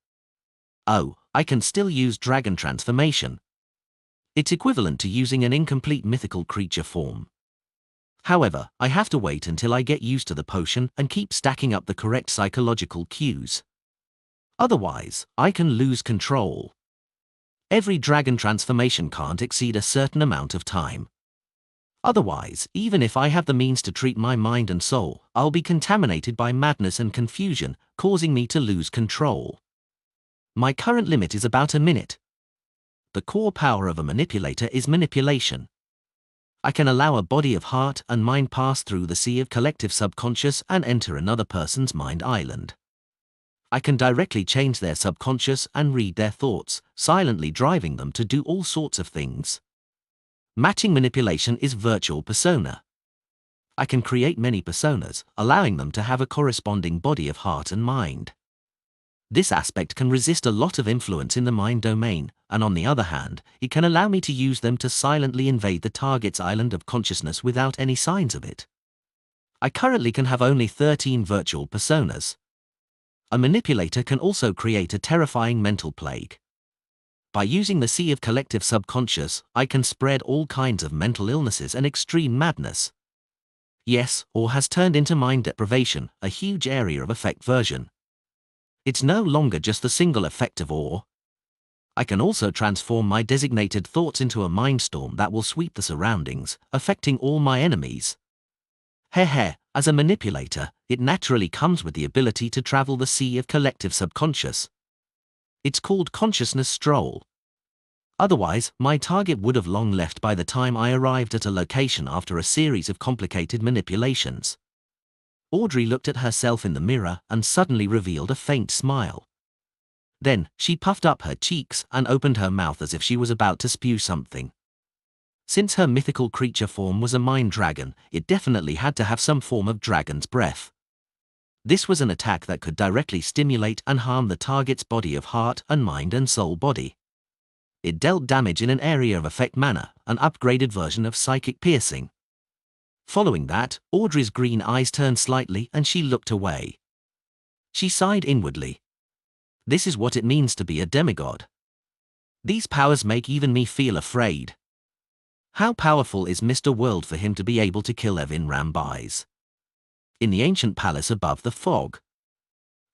A: Oh, I can still use dragon transformation. It's equivalent to using an incomplete mythical creature form. However, I have to wait until I get used to the potion and keep stacking up the correct psychological cues. Otherwise, I can lose control. Every dragon transformation can't exceed a certain amount of time. Otherwise, even if I have the means to treat my mind and soul, I'll be contaminated by madness and confusion, causing me to lose control. My current limit is about a minute. The core power of a manipulator is manipulation. I can allow a body of heart and mind pass through the sea of collective subconscious and enter another person's mind island. I can directly change their subconscious and read their thoughts, silently driving them to do all sorts of things. Matching manipulation is virtual persona. I can create many personas, allowing them to have a corresponding body of heart and mind. This aspect can resist a lot of influence in the mind domain, and on the other hand, it can allow me to use them to silently invade the target's island of consciousness without any signs of it. I currently can have only 13 virtual personas. A manipulator can also create a terrifying mental plague. By using the sea of collective subconscious, I can spread all kinds of mental illnesses and extreme madness. Yes, or has turned into mind deprivation, a huge area of effect version. It's no longer just the single effect of awe. I can also transform my designated thoughts into a mindstorm that will sweep the surroundings, affecting all my enemies. As a manipulator, it naturally comes with the ability to travel the sea of collective subconscious. It's called consciousness stroll. Otherwise, my target would have long left by the time I arrived at a location after a series of complicated manipulations. Audrey looked at herself in the mirror and suddenly revealed a faint smile. Then, she puffed up her cheeks and opened her mouth as if she was about to spew something. Since her mythical creature form was a mind dragon, it definitely had to have some form of dragon's breath. This was an attack that could directly stimulate and harm the target's body of heart and mind and soul body. It dealt damage in an area of effect manner, an upgraded version of psychic piercing. Following that, Audrey's green eyes turned slightly and she looked away. She sighed inwardly. This is what it means to be a demigod. These powers make even me feel afraid. How powerful is Mr. World for him to be able to kill Evin Rambais? In the ancient palace above the fog.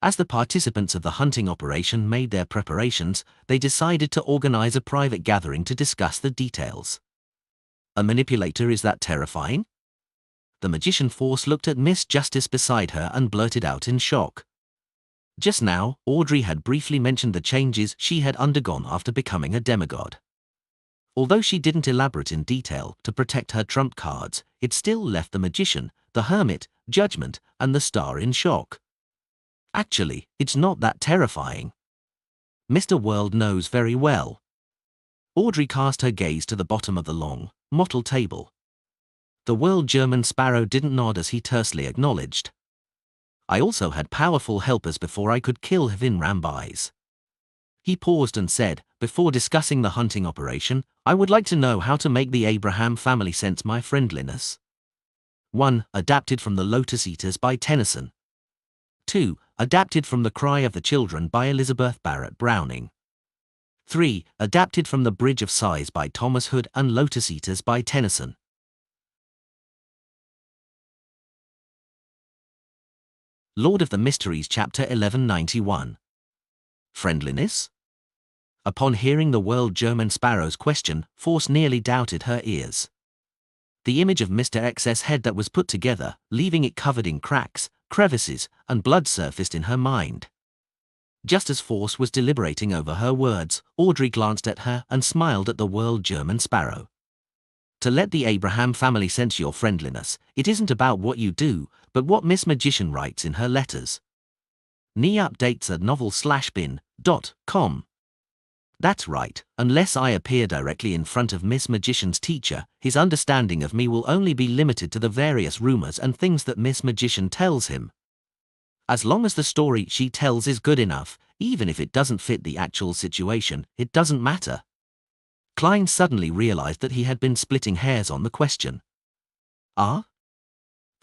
A: As the participants of the hunting operation made their preparations, they decided to organize a private gathering to discuss the details. A manipulator is that terrifying? The magician Force looked at Miss Justice beside her and blurted out in shock. Just now, Audrey had briefly mentioned the changes she had undergone after becoming a demigod. Although she didn't elaborate in detail to protect her trump cards, it still left the magician, the hermit, Judgment, and the star in shock. Actually, it's not that terrifying. Mr. World knows very well. Audrey cast her gaze to the bottom of the long, mottled table. The World German Sparrow didn't nod as he tersely acknowledged. I also had powerful helpers before I could kill Hvin Rambis. He paused and said, before discussing the hunting operation, I would like to know how to make the Abraham family sense my friendliness. 1. Adapted from The Lotus Eaters by Tennyson. 2. Adapted from The Cry of the Children by Elizabeth Barrett Browning. 3. Adapted from The Bridge of Sighs by Thomas Hood and Lotus Eaters by Tennyson. Lord of the Mysteries Chapter 1191. Friendliness? Upon hearing the World German Sparrow's question, Force nearly doubted her ears. The image of Mr. X's head that was put together, leaving it covered in cracks, crevices, and blood surfaced in her mind. Just as Force was deliberating over her words, Audrey glanced at her and smiled at the World German Sparrow. To let the Abraham family sense your friendliness, it isn't about what you do, but what Miss Magician writes in her letters. Ni updates at novel/bin.com. That's right, unless I appear directly in front of Miss Magician's teacher, his understanding of me will only be limited to the various rumors and things that Miss Magician tells him. As long as the story she tells is good enough, even if it doesn't fit the actual situation, it doesn't matter. Klein suddenly realized that he had been splitting hairs on the question. Ah?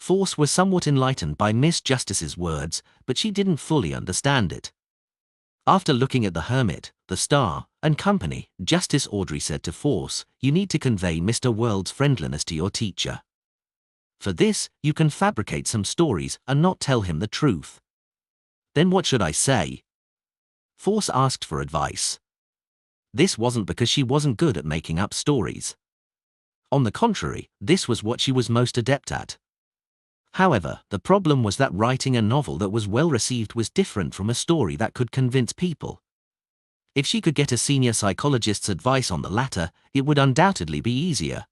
A: Force was somewhat enlightened by Miss Justice's words, but she didn't fully understand it. After looking at the hermit, the star, and company, Justice Audrey said to Force, you need to convey Mr. World's friendliness to your teacher. For this, you can fabricate some stories and not tell him the truth. Then what should I say? Force asked for advice. This wasn't because she wasn't good at making up stories. On the contrary, this was what she was most adept at. However, the problem was that writing a novel that was well received was different from a story that could convince people. If she could get a senior psychologist's advice on the latter, it would undoubtedly be easier.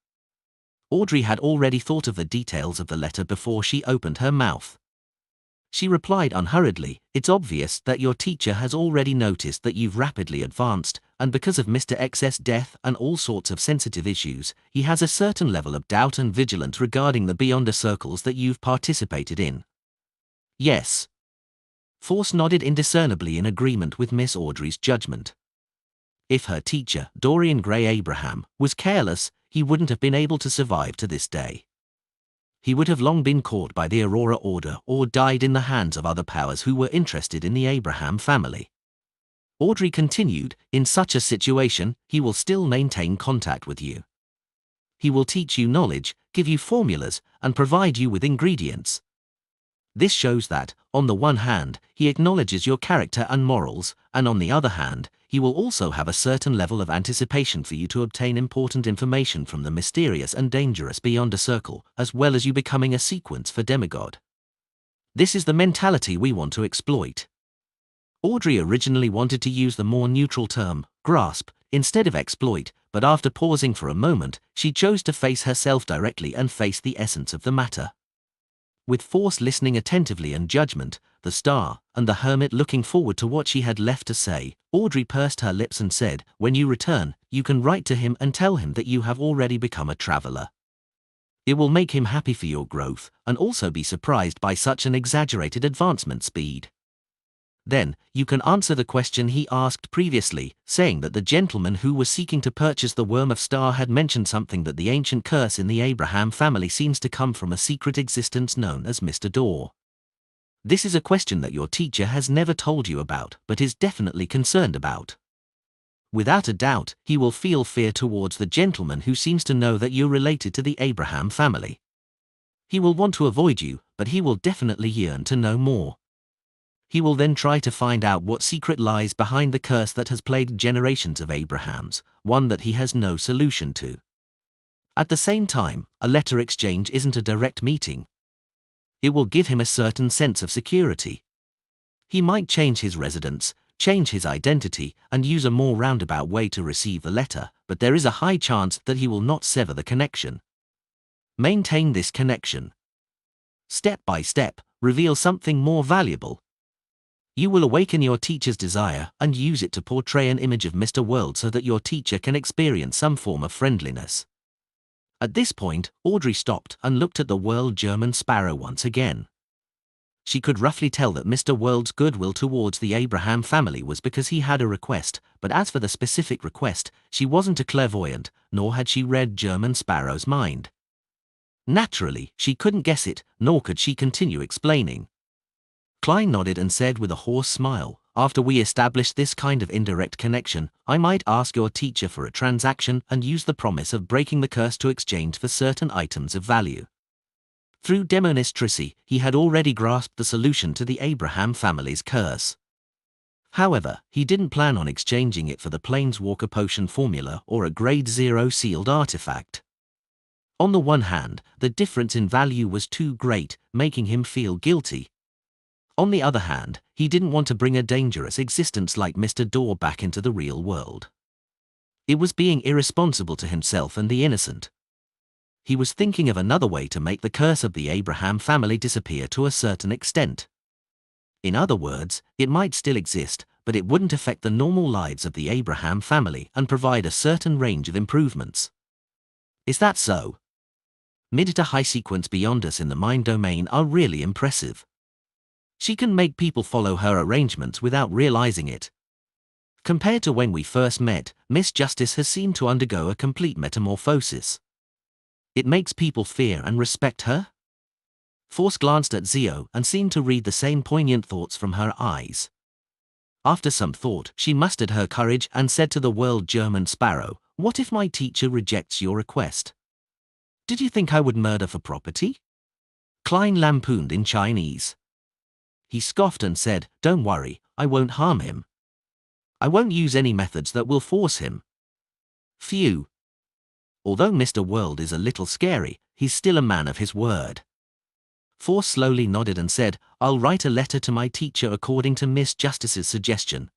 A: Audrey had already thought of the details of the letter before she opened her mouth. She replied unhurriedly, it's obvious that your teacher has already noticed that you've rapidly advanced, and because of Mr. X's death and all sorts of sensitive issues, he has a certain level of doubt and vigilance regarding the Beyonder circles that you've participated in. Yes. Force nodded indiscernibly in agreement with Miss Audrey's judgment. If her teacher, Dorian Gray Abraham, was careless, he wouldn't have been able to survive to this day. He would have long been caught by the Aurora Order or died in the hands of other powers who were interested in the Abraham family. Audrey continued, in such a situation, he will still maintain contact with you. He will teach you knowledge, give you formulas, and provide you with ingredients. This shows that, on the one hand, he acknowledges your character and morals, and on the other hand, he will also have a certain level of anticipation for you to obtain important information from the mysterious and dangerous Beyonder Circle, as well as you becoming a sequence for demigod. This is the mentality we want to exploit. Audrey originally wanted to use the more neutral term, grasp, instead of exploit, but after pausing for a moment, she chose to face herself directly and face the essence of the matter. With Force listening attentively and Judgment, the star, and the hermit looking forward to what she had left to say, Audrey pursed her lips and said, when you return, you can write to him and tell him that you have already become a traveler. It will make him happy for your growth, and also be surprised by such an exaggerated advancement speed. Then, you can answer the question he asked previously, saying that the gentleman who was seeking to purchase the Worm of Star had mentioned something that the ancient curse in the Abraham family seems to come from a secret existence known as Mr. Door. This is a question that your teacher has never told you about, but is definitely concerned about. Without a doubt, he will feel fear towards the gentleman who seems to know that you're related to the Abraham family. He will want to avoid you, but he will definitely yearn to know more. He will then try to find out what secret lies behind the curse that has plagued generations of Abrahams, one that he has no solution to. At the same time, a letter exchange isn't a direct meeting. It will give him a certain sense of security. He might change his residence, change his identity, and use a more roundabout way to receive the letter, but there is a high chance that he will not sever the connection. Maintain this connection. Step by step, reveal something more valuable. You will awaken your teacher's desire and use it to portray an image of Mr. World so that your teacher can experience some form of friendliness. At this point, Audrey stopped and looked at the World German Sparrow once again. She could roughly tell that Mr. World's goodwill towards the Abraham family was because he had a request, but as for the specific request, she wasn't a clairvoyant, nor had she read German Sparrow's mind. Naturally, she couldn't guess it, nor could she continue explaining. Klein nodded and said with a hoarse smile, "After we establish this kind of indirect connection, I might ask your teacher for a transaction and use the promise of breaking the curse to exchange for certain items of value." Through demonistry, he had already grasped the solution to the Abraham family's curse. However, he didn't plan on exchanging it for the Planeswalker potion formula or a Grade 0 sealed artifact. On the one hand, the difference in value was too great, making him feel guilty. On the other hand, he didn't want to bring a dangerous existence like Mr. Dorr back into the real world. It was being irresponsible to himself and the innocent. He was thinking of another way to make the curse of the Abraham family disappear to a certain extent. In other words, it might still exist, but it wouldn't affect the normal lives of the Abraham family and provide a certain range of improvements. Is that so? Mid to high sequence beyond us in the mind domain are really impressive. She can make people follow her arrangements without realizing it. Compared to when we first met, Miss Justice has seemed to undergo a complete metamorphosis. It makes people fear and respect her? Force glanced at Zio and seemed to read the same poignant thoughts from her eyes. After some thought, she mustered her courage and said to the World German Sparrow, "What if my teacher rejects your request? Did you think I would murder for property?" Klein lampooned in Chinese. He scoffed and said, "Don't worry, I won't harm him. I won't use any methods that will force him." Phew. Although Mr. World is a little scary, he's still a man of his word. Force slowly nodded and said, "I'll write a letter to my teacher according to Miss Justice's suggestion."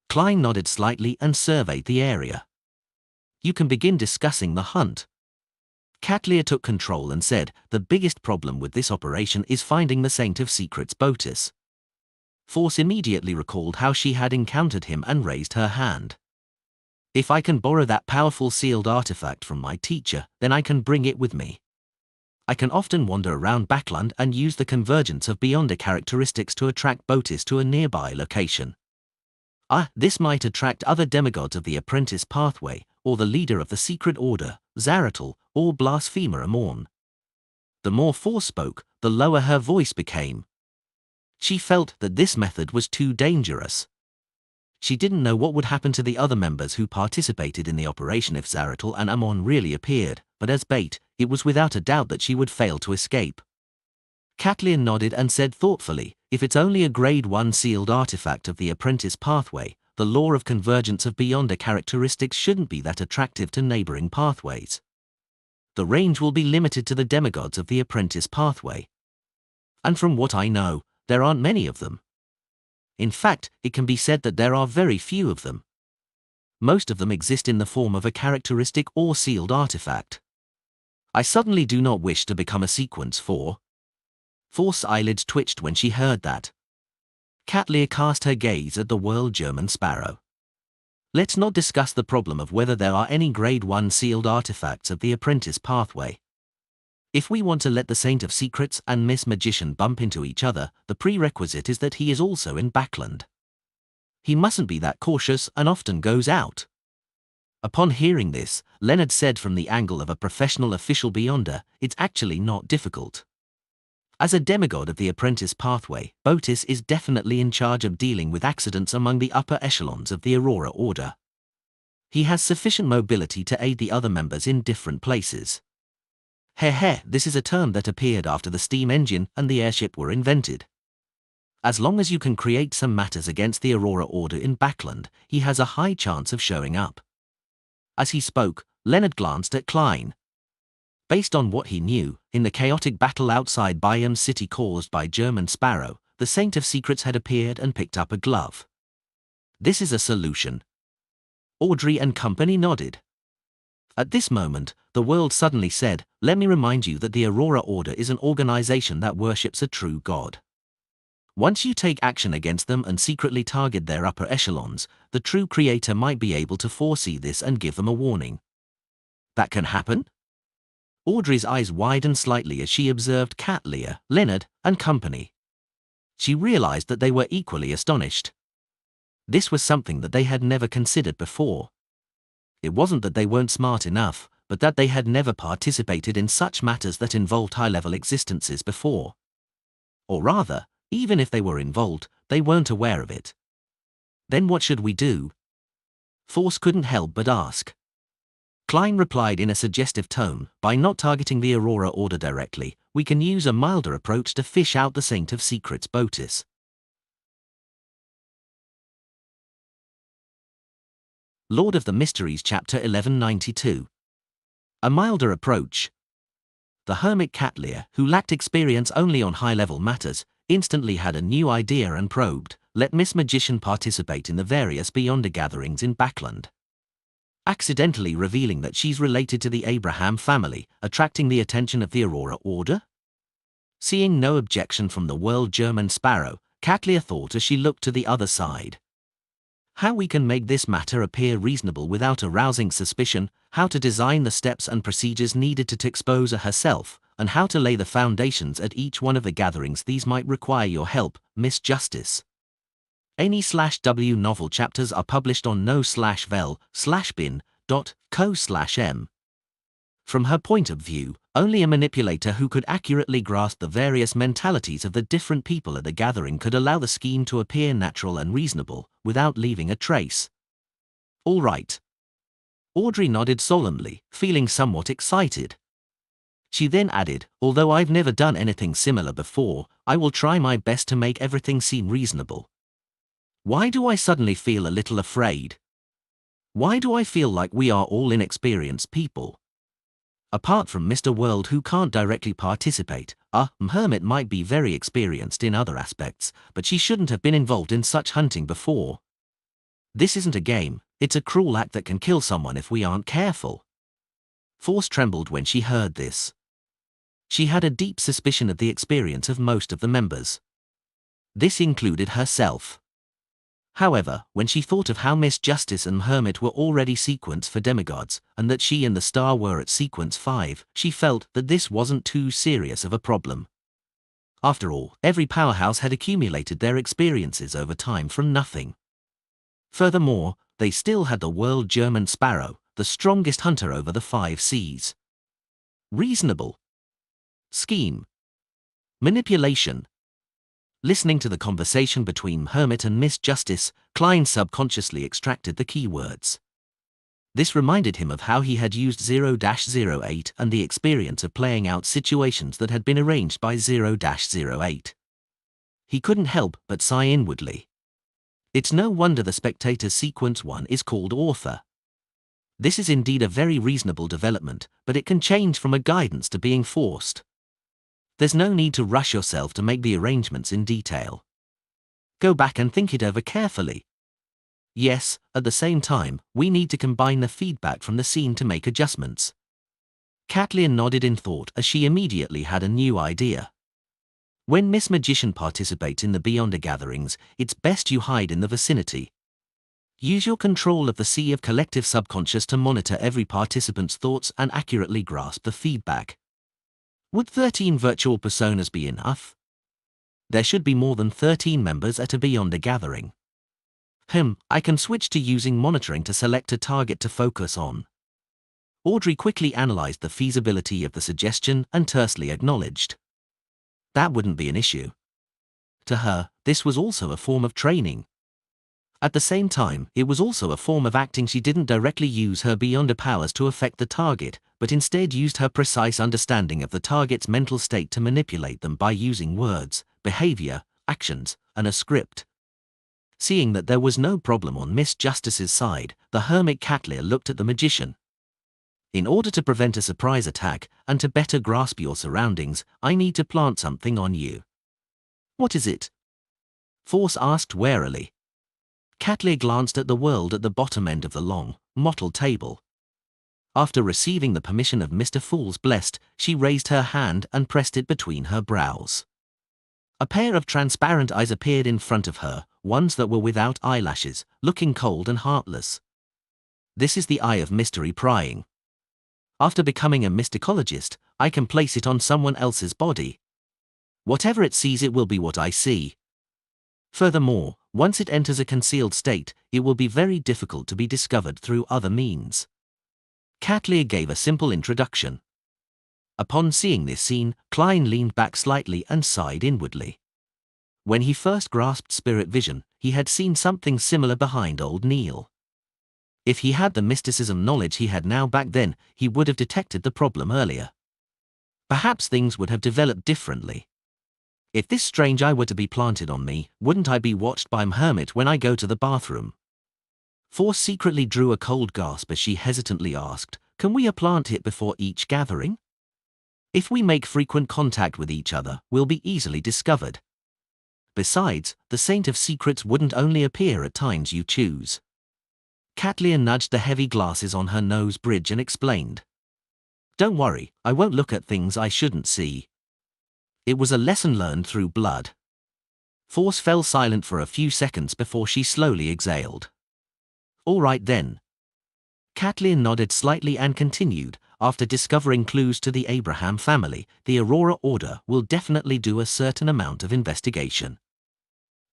A: Klein nodded slightly and surveyed the area. "You can begin discussing the hunt." Catlear took control and said, "The biggest problem with this operation is finding the Saint of Secrets Botis." Force immediately recalled how she had encountered him and raised her hand. "If I can borrow that powerful sealed artifact from my teacher, then I can bring it with me. I can often wander around Backland and use the convergence of Beyonder characteristics to attract Botis to a nearby location. This might attract other demigods of the Apprentice Pathway, or the leader of the Secret Order, Zaratul, or Blasphemer Amorn." The more Force spoke, the lower her voice became. She felt that this method was too dangerous. She didn't know what would happen to the other members who participated in the operation if Zaratul and Amon really appeared, but as bait, it was without a doubt that she would fail to escape. Catlear nodded and said thoughtfully, "If it's only a Grade 1 sealed artifact of the Apprentice Pathway, the law of convergence of Beyonder characteristics shouldn't be that attractive to neighboring pathways. The range will be limited to the demigods of the Apprentice Pathway. And from what I know, there aren't many of them. In fact, it can be said that there are very few of them. Most of them exist in the form of a characteristic or sealed artifact. I suddenly do not wish to become a sequence 4. Force's eyelids twitched when she heard that. Catlear cast her gaze at the World German Sparrow. "Let's not discuss the problem of whether there are any Grade 1 sealed artifacts of the Apprentice Pathway. If we want to let the Saint of Secrets and Miss Magician bump into each other, the prerequisite is that he is also in Backland. He mustn't be that cautious and often goes out." Upon hearing this, Leonard said from the angle of a professional official Beyonder, "It's actually not difficult. As a demigod of the Apprentice Pathway, Botis is definitely in charge of dealing with accidents among the upper echelons of the Aurora Order. He has sufficient mobility to aid the other members in different places. This is a term that appeared after the steam engine and the airship were invented. As long as you can create some matters against the Aurora Order in Backland, he has a high chance of showing up." As he spoke, Leonard glanced at Klein. Based on what he knew, in the chaotic battle outside Bayam City caused by German Sparrow, the Saint of Secrets had appeared and picked up a glove. This is a solution. Audrey and company nodded. At this moment, the world suddenly said, "Let me remind you that the Aurora Order is an organization that worships a true God. Once you take action against them and secretly target their upper echelons, the true creator might be able to foresee this and give them a warning." That can happen? Audrey's eyes widened slightly as she observed Kat, Leah, Leonard, and company. She realized that they were equally astonished. This was something that they had never considered before. It wasn't that they weren't smart enough, but that they had never participated in such matters that involved high-level existences before. Or rather, even if they were involved, they weren't aware of it. Then what should we do? Force couldn't help but ask. Klein replied in a suggestive tone, "By not targeting the Aurora Order directly, we can use a milder approach to fish out the Saint of Secrets Botis." Lord of the Mysteries Chapter 1192. A milder approach. The hermit Catlear, who lacked experience only on high-level matters, instantly had a new idea and probed, "Let Miss Magician participate in the various Beyonder gatherings in Backland," accidentally revealing that she's related to the Abraham family, attracting the attention of the Aurora Order? Seeing no objection from the world German Sparrow, Catlear thought as she looked to the other side. How we can make this matter appear reasonable without arousing suspicion, how to design the steps and procedures needed to expose her herself, and how to lay the foundations at each one of the gatherings. These might require your help, Miss Justice. Any/W novel chapters are published on no/vel/bin.co/m. From her point of view, only a manipulator who could accurately grasp the various mentalities of the different people at the gathering could allow the scheme to appear natural and reasonable, without leaving a trace. All right. Audrey nodded solemnly, feeling somewhat excited. She then added, "Although I've never done anything similar before, I will try my best to make everything seem reasonable. Why do I suddenly feel a little afraid? Why do I feel like we are all inexperienced people? Apart from Mr. World, who can't directly participate, Hermit might be very experienced in other aspects, but she shouldn't have been involved in such hunting before. This isn't a game, it's a cruel act that can kill someone if we aren't careful." Force trembled when she heard this. She had a deep suspicion of the experience of most of the members. This included herself. However, when she thought of how Miss Justice and Hermit were already sequenced for demigods, and that she and the Star were at sequence 5, she felt that this wasn't too serious of a problem. After all, every powerhouse had accumulated their experiences over time from nothing. Furthermore, they still had the world German Sparrow, the strongest hunter over the 5 seas. Reasonable. Scheme. Manipulation. Listening to the conversation between Hermit and Miss Justice, Klein subconsciously extracted the keywords. This reminded him of how he had used 0-08 and the experience of playing out situations that had been arranged by 0-08. He couldn't help but sigh inwardly. It's no wonder the spectator's sequence 1 is called author. This is indeed a very reasonable development, but it can change from a guidance to being forced. There's no need to rush yourself to make the arrangements in detail. Go back and think it over carefully. Yes, at the same time, we need to combine the feedback from the scene to make adjustments. Catlear nodded in thought as she immediately had a new idea. When Miss Magician participates in the Beyonder gatherings, it's best you hide in the vicinity. Use your control of the sea of collective subconscious to monitor every participant's thoughts and accurately grasp the feedback. Would 13 virtual personas be enough? There should be more than 13 members at a Beyonder gathering. I can switch to using monitoring to select a target to focus on. Audrey quickly analyzed the feasibility of the suggestion and tersely acknowledged. That wouldn't be an issue. To her, this was also a form of training. At the same time, it was also a form of acting. She didn't directly use her Beyonder powers to affect the target, but instead used her precise understanding of the target's mental state to manipulate them by using words, behavior, actions, and a script. Seeing that there was no problem on Miss Justice's side, the hermit Catlear looked at the magician. In order to prevent a surprise attack and to better grasp your surroundings, I need to plant something on you. What is it? Force asked warily. Katlia glanced at the world at the bottom end of the long, mottled table. After receiving the permission of Mr. Fool's Blessed, she raised her hand and pressed it between her brows. A pair of transparent eyes appeared in front of her, ones that were without eyelashes, looking cold and heartless. This is the eye of mystery prying. After becoming a mysticologist, I can place it on someone else's body. Whatever it sees, it will be what I see. Furthermore, once it enters a concealed state, it will be very difficult to be discovered through other means. Katlia gave a simple introduction. Upon seeing this scene, Klein leaned back slightly and sighed inwardly. When he first grasped spirit vision, he had seen something similar behind old Neil. If he had the mysticism knowledge he had now back then, he would have detected the problem earlier. Perhaps things would have developed differently. If this strange eye were to be planted on me, wouldn't I be watched by a hermit when I go to the bathroom? Force secretly drew a cold gasp as she hesitantly asked, "Can we plant it before each gathering? If we make frequent contact with each other, we'll be easily discovered. Besides, the Saint of Secrets wouldn't only appear at times you choose." Katlia nudged the heavy glasses on her nose bridge and explained. "Don't worry, I won't look at things I shouldn't see." It was a lesson learned through blood. Force fell silent for a few seconds before she slowly exhaled. "All right then." Katlia nodded slightly and continued, "After discovering clues to the Abraham family, the Aurora Order will definitely do a certain amount of investigation.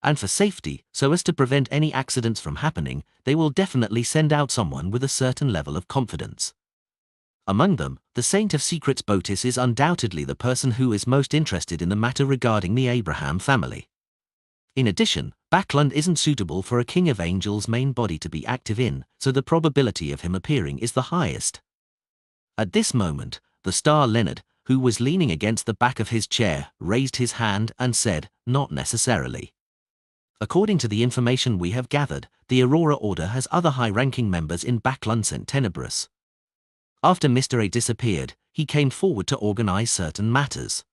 A: And for safety, so as to prevent any accidents from happening, they will definitely send out someone with a certain level of confidence. Among them, the Saint of Secrets Botis is undoubtedly the person who is most interested in the matter regarding the Abraham family. In addition, Backlund isn't suitable for a King of Angels' main body to be active in, so the probability of him appearing is the highest." At this moment, the star Leonard, who was leaning against the back of his chair, raised his hand and said, "Not necessarily. According to the information we have gathered, the Aurora Order has other high-ranking members in Backlund St. Tenebris. After Mr. A disappeared, he came forward to organize certain matters.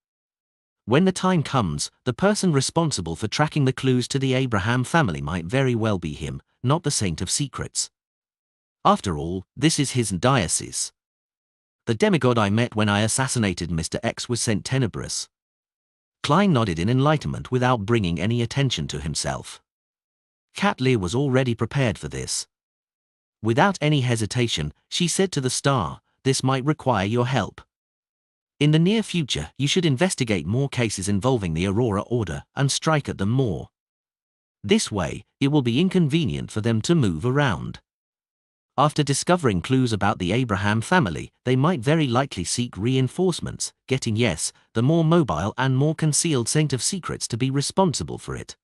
A: When the time comes, the person responsible for tracking the clues to the Abraham family might very well be him, not the Saint of Secrets. After all, this is his diocese. The demigod I met when I assassinated Mr. X was St. Tenebris." Klein nodded in enlightenment without bringing any attention to himself. Katlia was already prepared for this. Without any hesitation, she said to the star, "This might require your help. In the near future, you should investigate more cases involving the Aurora Order and strike at them more. This way, it will be inconvenient for them to move around. After discovering clues about the Abraham family, they might very likely seek reinforcements, getting the more mobile and more concealed Saint of Secrets to be responsible for it."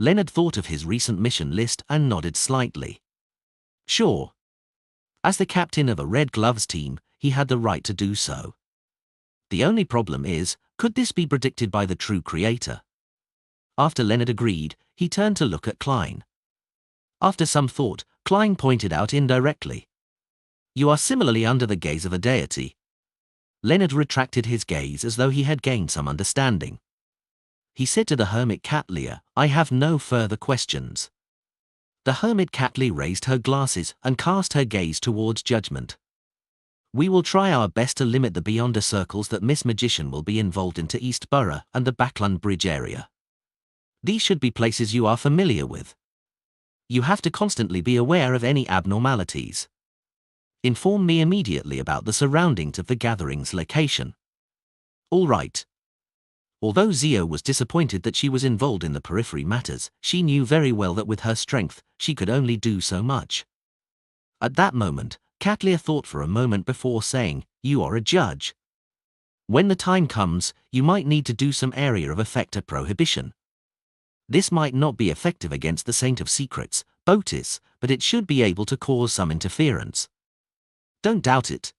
A: Leonard thought of his recent mission list and nodded slightly. Sure. As the captain of a Red Gloves team, he had the right to do so. The only problem is, could this be predicted by the true creator? After Leonard agreed, he turned to look at Klein. After some thought, Klein pointed out indirectly, "You are similarly under the gaze of a deity." Leonard retracted his gaze as though he had gained some understanding. He said to the hermit Katlia, "I have no further questions." The hermit Katlia raised her glasses and cast her gaze towards Judgment. "We will try our best to limit the Beyonder circles that Miss Magician will be involved into East Borough and the Backlund Bridge area. These should be places you are familiar with. You have to constantly be aware of any abnormalities. Inform me immediately about the surroundings of the gathering's location." All right. Although Zio was disappointed that she was involved in the periphery matters, she knew very well that with her strength, she could only do so much. At that moment, Katlia thought for a moment before saying, "You are a judge. When the time comes, you might need to do some area of effector prohibition. This might not be effective against the Saint of Secrets, Botis, but it should be able to cause some interference. Don't doubt it.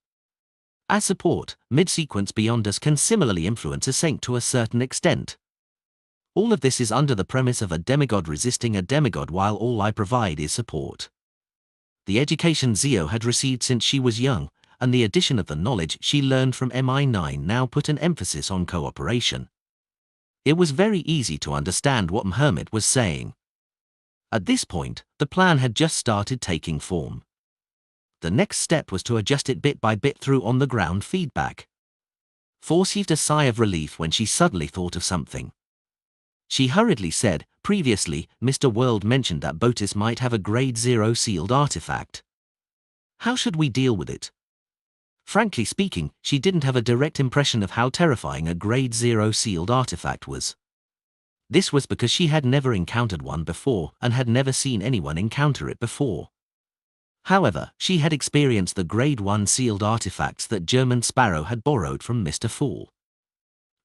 A: As support, mid-sequence Beyonders can similarly influence a saint to a certain extent. All of this is under the premise of a demigod resisting a demigod, while all I provide is support. The education Zio had received since she was young, and the addition of the knowledge she learned from MI9 now put an emphasis on cooperation. It was very easy to understand what Hermit was saying. At this point, the plan had just started taking form. The next step was to adjust it bit by bit through on-the-ground feedback. Force heaved a sigh of relief when she suddenly thought of something. She hurriedly said, "Previously, Mr. World mentioned that Botis might have a Grade 0 sealed artifact. How should we deal with it?" Frankly speaking, she didn't have a direct impression of how terrifying a Grade 0 sealed artifact was. This was because she had never encountered one before and had never seen anyone encounter it before. However, she had experienced the Grade 1 sealed artifacts that German Sparrow had borrowed from Mr. Fool.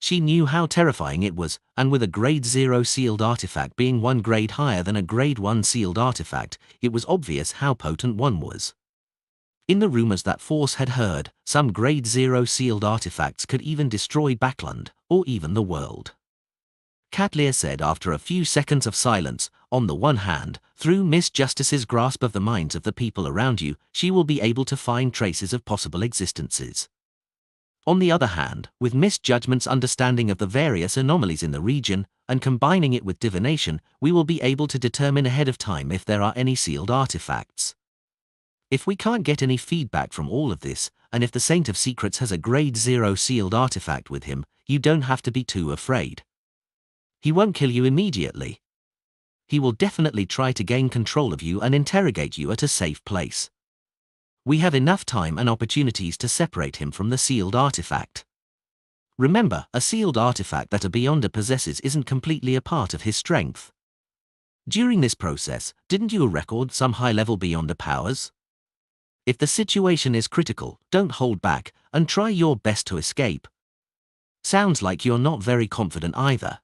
A: She knew how terrifying it was, and with a Grade 0 sealed artifact being one grade higher than a Grade 1 sealed artifact, it was obvious how potent one was. In the rumors that Force had heard, some Grade 0 sealed artifacts could even destroy Backland, or even the world. Katlia said after a few seconds of silence, "On the one hand, through Miss Justice's grasp of the minds of the people around you, she will be able to find traces of possible existences. On the other hand, with Miss Judgment's understanding of the various anomalies in the region, and combining it with divination, we will be able to determine ahead of time if there are any sealed artifacts. If we can't get any feedback from all of this, and if the Saint of Secrets has a Grade 0 sealed artifact with him, you don't have to be too afraid. He won't kill you immediately. He will definitely try to gain control of you and interrogate you at a safe place. We have enough time and opportunities to separate him from the sealed artifact. Remember, a sealed artifact that a Beyonder possesses isn't completely a part of his strength. During this process, didn't you record some high-level Beyonder powers? If the situation is critical, don't hold back, and try your best to escape. Sounds like you're not very confident either."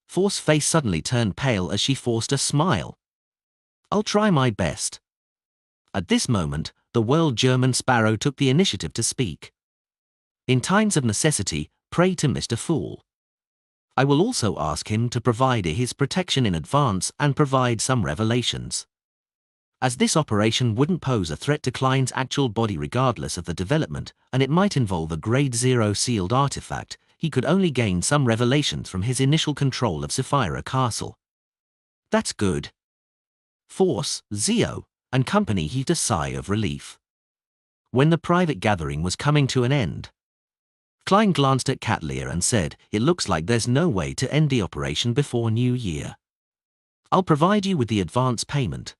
A: Force's face suddenly turned pale as she forced a smile. "I'll try my best." At this moment, the World German Sparrow took the initiative to speak. "In times of necessity, pray to Mr. Fool. I will also ask him to provide his protection in advance and provide some revelations. As this operation wouldn't pose a threat to Klein's actual body regardless of the development, and it might involve a Grade 0 sealed artifact, he could only gain some revelations from his initial control of Sapphira Castle." "That's good." Force, Zio, and company heaved a sigh of relief. When the private gathering was coming to an end, Klein glanced at Katlia and said, "It looks like there's no way to end the operation before New Year. I'll provide you with the advance payment."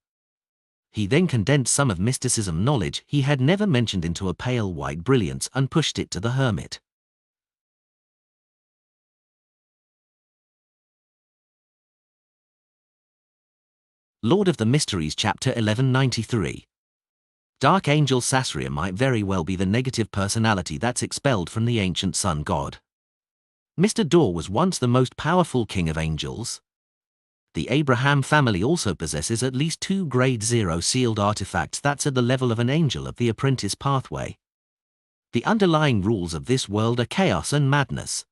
A: He then condensed some of mysticism knowledge he had never mentioned into a pale white brilliance and pushed it to the hermit. Lord of the Mysteries Chapter 1193. Dark Angel Sasria might very well be the negative personality that's expelled from the ancient sun god. Mr. Dor was once the most powerful king of angels. The Abraham family also possesses at least 2 Grade 0 sealed artifacts that's at the level of an angel of the apprentice pathway. The underlying rules of this world are chaos and madness.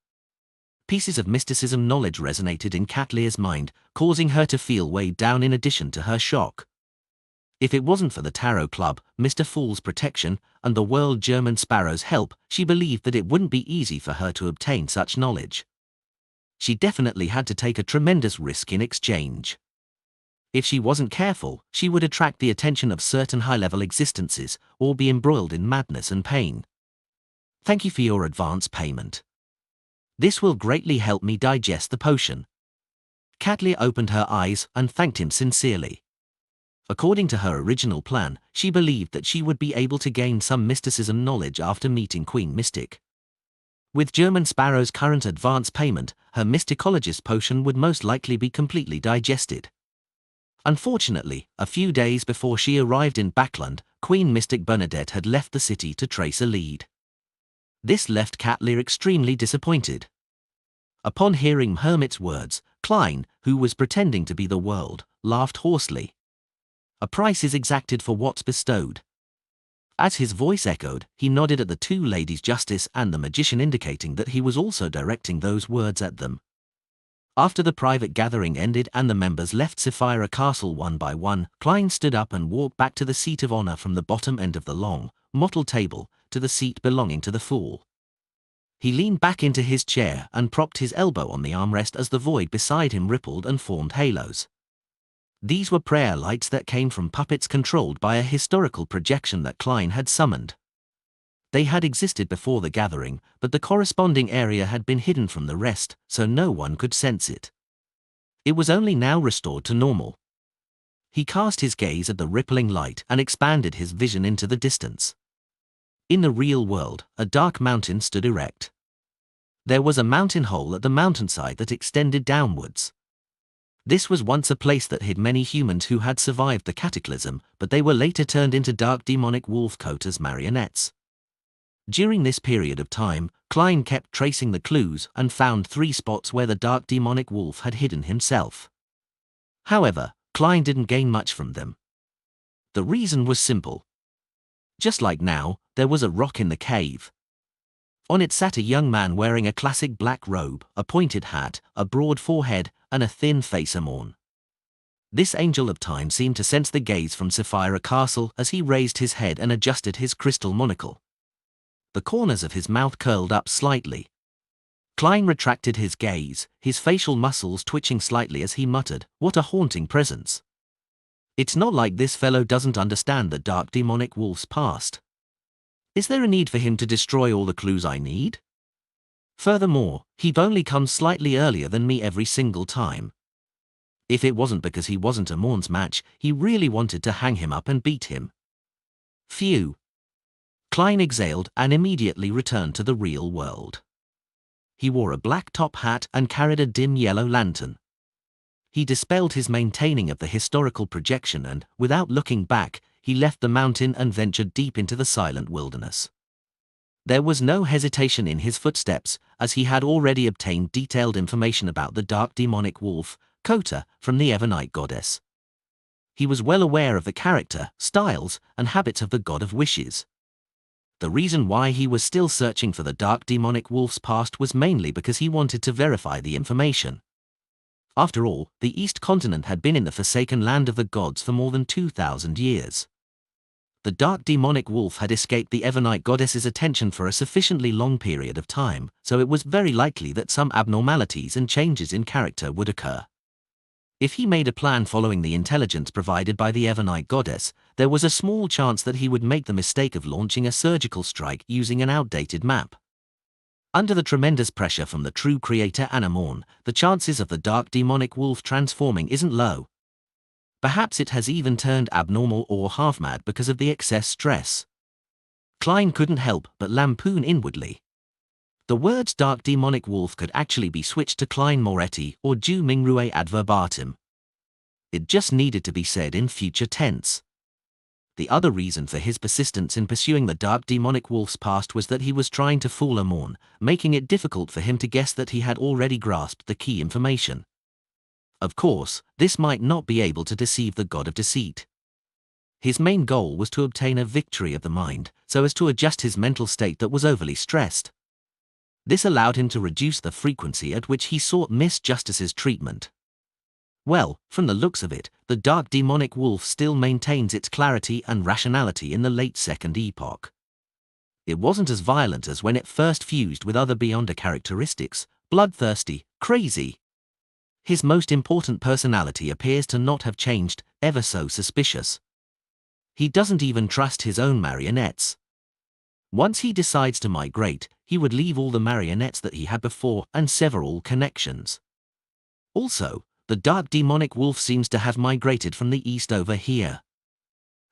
A: Pieces of mysticism knowledge resonated in Katlia's mind, causing her to feel weighed down in addition to her shock. If it wasn't for the Tarot Club, Mr. Fool's protection, and the World German Sparrow's help, she believed that it wouldn't be easy for her to obtain such knowledge. She definitely had to take a tremendous risk in exchange. If she wasn't careful, she would attract the attention of certain high-level existences, or be embroiled in madness and pain. "Thank you for your advance payment. This will greatly help me digest the potion." Katlia opened her eyes and thanked him sincerely. According to her original plan, she believed that she would be able to gain some mysticism knowledge after meeting Queen Mystic. With German Sparrow's current advance payment, her mysticologist potion would most likely be completely digested. Unfortunately, a few days before she arrived in Backland, Queen Mystic Bernadette had left the city to trace a lead. This left Katlia extremely disappointed. Upon hearing Hermit's words, Klein, who was pretending to be the world, laughed hoarsely. "A price is exacted for what's bestowed." As his voice echoed, he nodded at the 2 ladies Justice and the magician, indicating that he was also directing those words at them. After the private gathering ended and the members left Sapphira Castle one by one, Klein stood up and walked back to the seat of honor from the bottom end of the long, mottled table, to the seat belonging to the fool. He leaned back into his chair and propped his elbow on the armrest as the void beside him rippled and formed halos. These were prayer lights that came from puppets controlled by a historical projection that Klein had summoned. They had existed before the gathering, but the corresponding area had been hidden from the rest, so no one could sense it. It was only now restored to normal. He cast his gaze at the rippling light and expanded his vision into the distance. In the real world, a dark mountain stood erect. There was a mountain hole at the mountainside that extended downwards. This was once a place that hid many humans who had survived the cataclysm, but they were later turned into dark demonic wolf coat as marionettes. During this period of time, Klein kept tracing the clues and found 3 spots where the dark demonic wolf had hidden himself. However, Klein didn't gain much from them. The reason was simple. Just like now, there was a rock in the cave. On it sat a young man wearing a classic black robe, a pointed hat, a broad forehead, and a thin face amorn. This angel of time seemed to sense the gaze from Sapphira Castle as he raised his head and adjusted his crystal monocle. The corners of his mouth curled up slightly. Klein retracted his gaze, his facial muscles twitching slightly as he muttered, "What a haunting presence. It's not like this fellow doesn't understand the dark demonic wolf's past. Is there a need for him to destroy all the clues I need? Furthermore, he'd only come slightly earlier than me every single time. If it wasn't because he wasn't a Morn's match, he really wanted to hang him up and beat him." Phew. Klein exhaled and immediately returned to the real world. He wore a black top hat and carried a dim yellow lantern. He dispelled his maintaining of the historical projection and, without looking back, he left the mountain and ventured deep into the silent wilderness. There was no hesitation in his footsteps, as he had already obtained detailed information about the dark demonic wolf, Kota, from the Evernight goddess. He was well aware of the character, styles, and habits of the god of wishes. The reason why he was still searching for the dark demonic wolf's past was mainly because he wanted to verify the information. After all, the East Continent had been in the forsaken land of the gods for more than 2,000 years. The dark demonic wolf had escaped the Evernight goddess's attention for a sufficiently long period of time, so it was very likely that some abnormalities and changes in character would occur. If he made a plan following the intelligence provided by the Evernight goddess, there was a small chance that he would make the mistake of launching a surgical strike using an outdated map. Under the tremendous pressure from the true creator Anamorn, the chances of the dark demonic wolf transforming isn't low. Perhaps it has even turned abnormal or half-mad because of the excess stress. Klein couldn't help but lampoon inwardly. The words dark demonic wolf could actually be switched to Klein Moretti or Ju Mingrue ad verbatim. It just needed to be said in future tense. The other reason for his persistence in pursuing the dark demonic wolf's past was that he was trying to fool Amorn, making it difficult for him to guess that he had already grasped the key information. Of course, this might not be able to deceive the god of deceit. His main goal was to obtain a victory of the mind, so as to adjust his mental state that was overly stressed. This allowed him to reduce the frequency at which he sought Miss Justice's treatment. Well, from the looks of it, the dark demonic wolf still maintains its clarity and rationality in the late Second Epoch. It wasn't as violent as when it first fused with other Beyonder characteristics, bloodthirsty, crazy. His most important personality appears to not have changed, ever so suspicious. He doesn't even trust his own marionettes. Once he decides to migrate, he would leave all the marionettes that he had before and sever all connections. Also, the dark demonic wolf seems to have migrated from the east over here.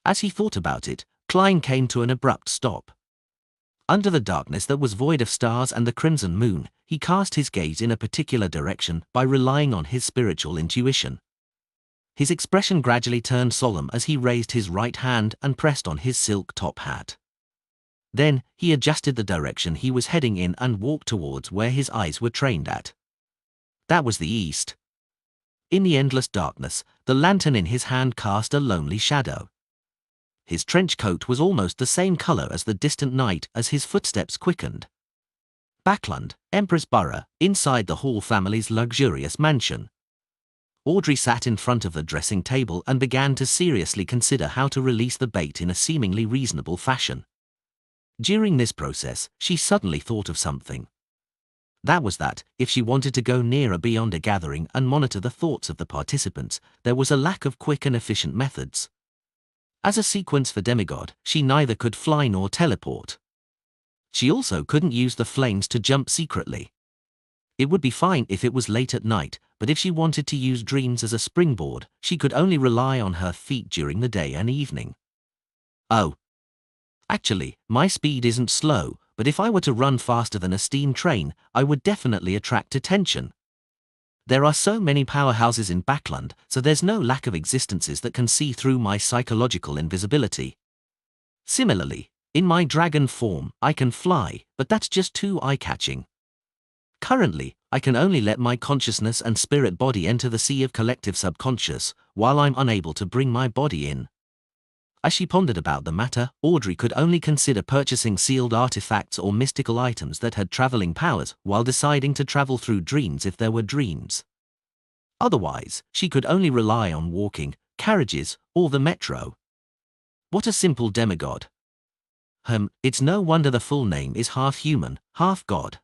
A: As he thought about it, Klein came to an abrupt stop. Under the darkness that was void of stars and the crimson moon, he cast his gaze in a particular direction by relying on his spiritual intuition. His expression gradually turned solemn as he raised his right hand and pressed on his silk top hat. Then, he adjusted the direction he was heading in and walked towards where his eyes were trained at. That was the east. In the endless darkness, the lantern in his hand cast a lonely shadow. His trench coat was almost the same color as the distant night as his footsteps quickened. Backlund, Empress Borough, inside the Hall family's luxurious mansion. Audrey sat in front of the dressing table and began to seriously consider how to release the bait in a seemingly reasonable fashion. During this process, she suddenly thought of something. That was that, if she wanted to go nearer beyond a gathering and monitor the thoughts of the participants, there was a lack of quick and efficient methods. As a sequence for demigod, she neither could fly nor teleport. She also couldn't use the flames to jump secretly. It would be fine if it was late at night, but if she wanted to use dreams as a springboard, she could only rely on her feet during the day and evening. Oh. Actually, my speed isn't slow, but if I were to run faster than a steam train, I would definitely attract attention. There are so many powerhouses in Backland, so there's no lack of existences that can see through my psychological invisibility. Similarly, in my dragon form, I can fly, but that's just too eye-catching. Currently, I can only let my consciousness and spirit body enter the sea of collective subconscious, while I'm unable to bring my body in. As she pondered about the matter, Audrey could only consider purchasing sealed artifacts or mystical items that had traveling powers while deciding to travel through dreams if there were dreams. Otherwise, she could only rely on walking, carriages, or the metro. What a simple demigod. It's no wonder the full name is half human, half god.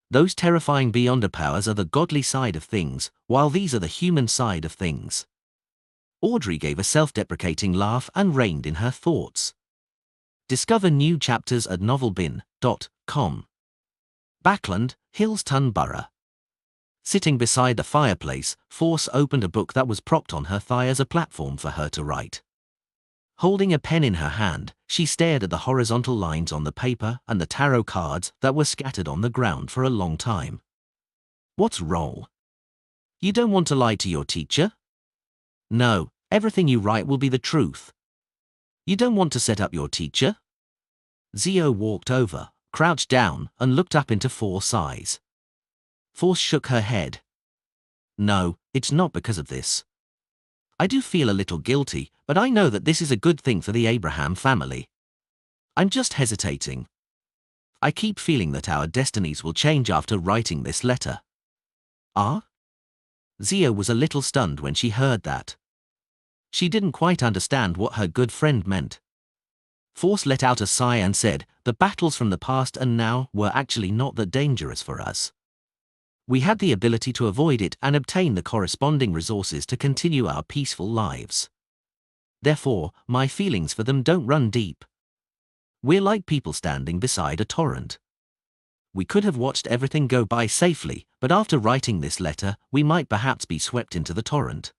A: Those terrifying beyonder powers are the godly side of things, while these are the human side of things. Audrey gave a self-deprecating laugh and reined in her thoughts. Discover new chapters at novelbin.com. Backland, Hillston Borough. Sitting beside the fireplace, Force opened a book that was propped on her thigh as a platform for her to write. Holding a pen in her hand, she stared at the horizontal lines on the paper and the tarot cards that were scattered on the ground for a long time. What's wrong? You don't want to lie to your teacher? No, everything you write will be the truth. You don't want to set up your teacher? Zio walked over, crouched down, and looked up into Force's eyes. Force shook her head. No, it's not because of this. I do feel a little guilty, but I know that this is a good thing for the Abraham family. I'm just hesitating. I keep feeling that our destinies will change after writing this letter. Ah? Zio was a little stunned when she heard that. She didn't quite understand what her good friend meant. Force let out a sigh and said, the battles from the past and now were actually not that dangerous for us. We had the ability to avoid it and obtain the corresponding resources to continue our peaceful lives. Therefore, my feelings for them don't run deep. We're like people standing beside a torrent. We could have watched everything go by safely, but after writing this letter, we might perhaps be swept into the torrent.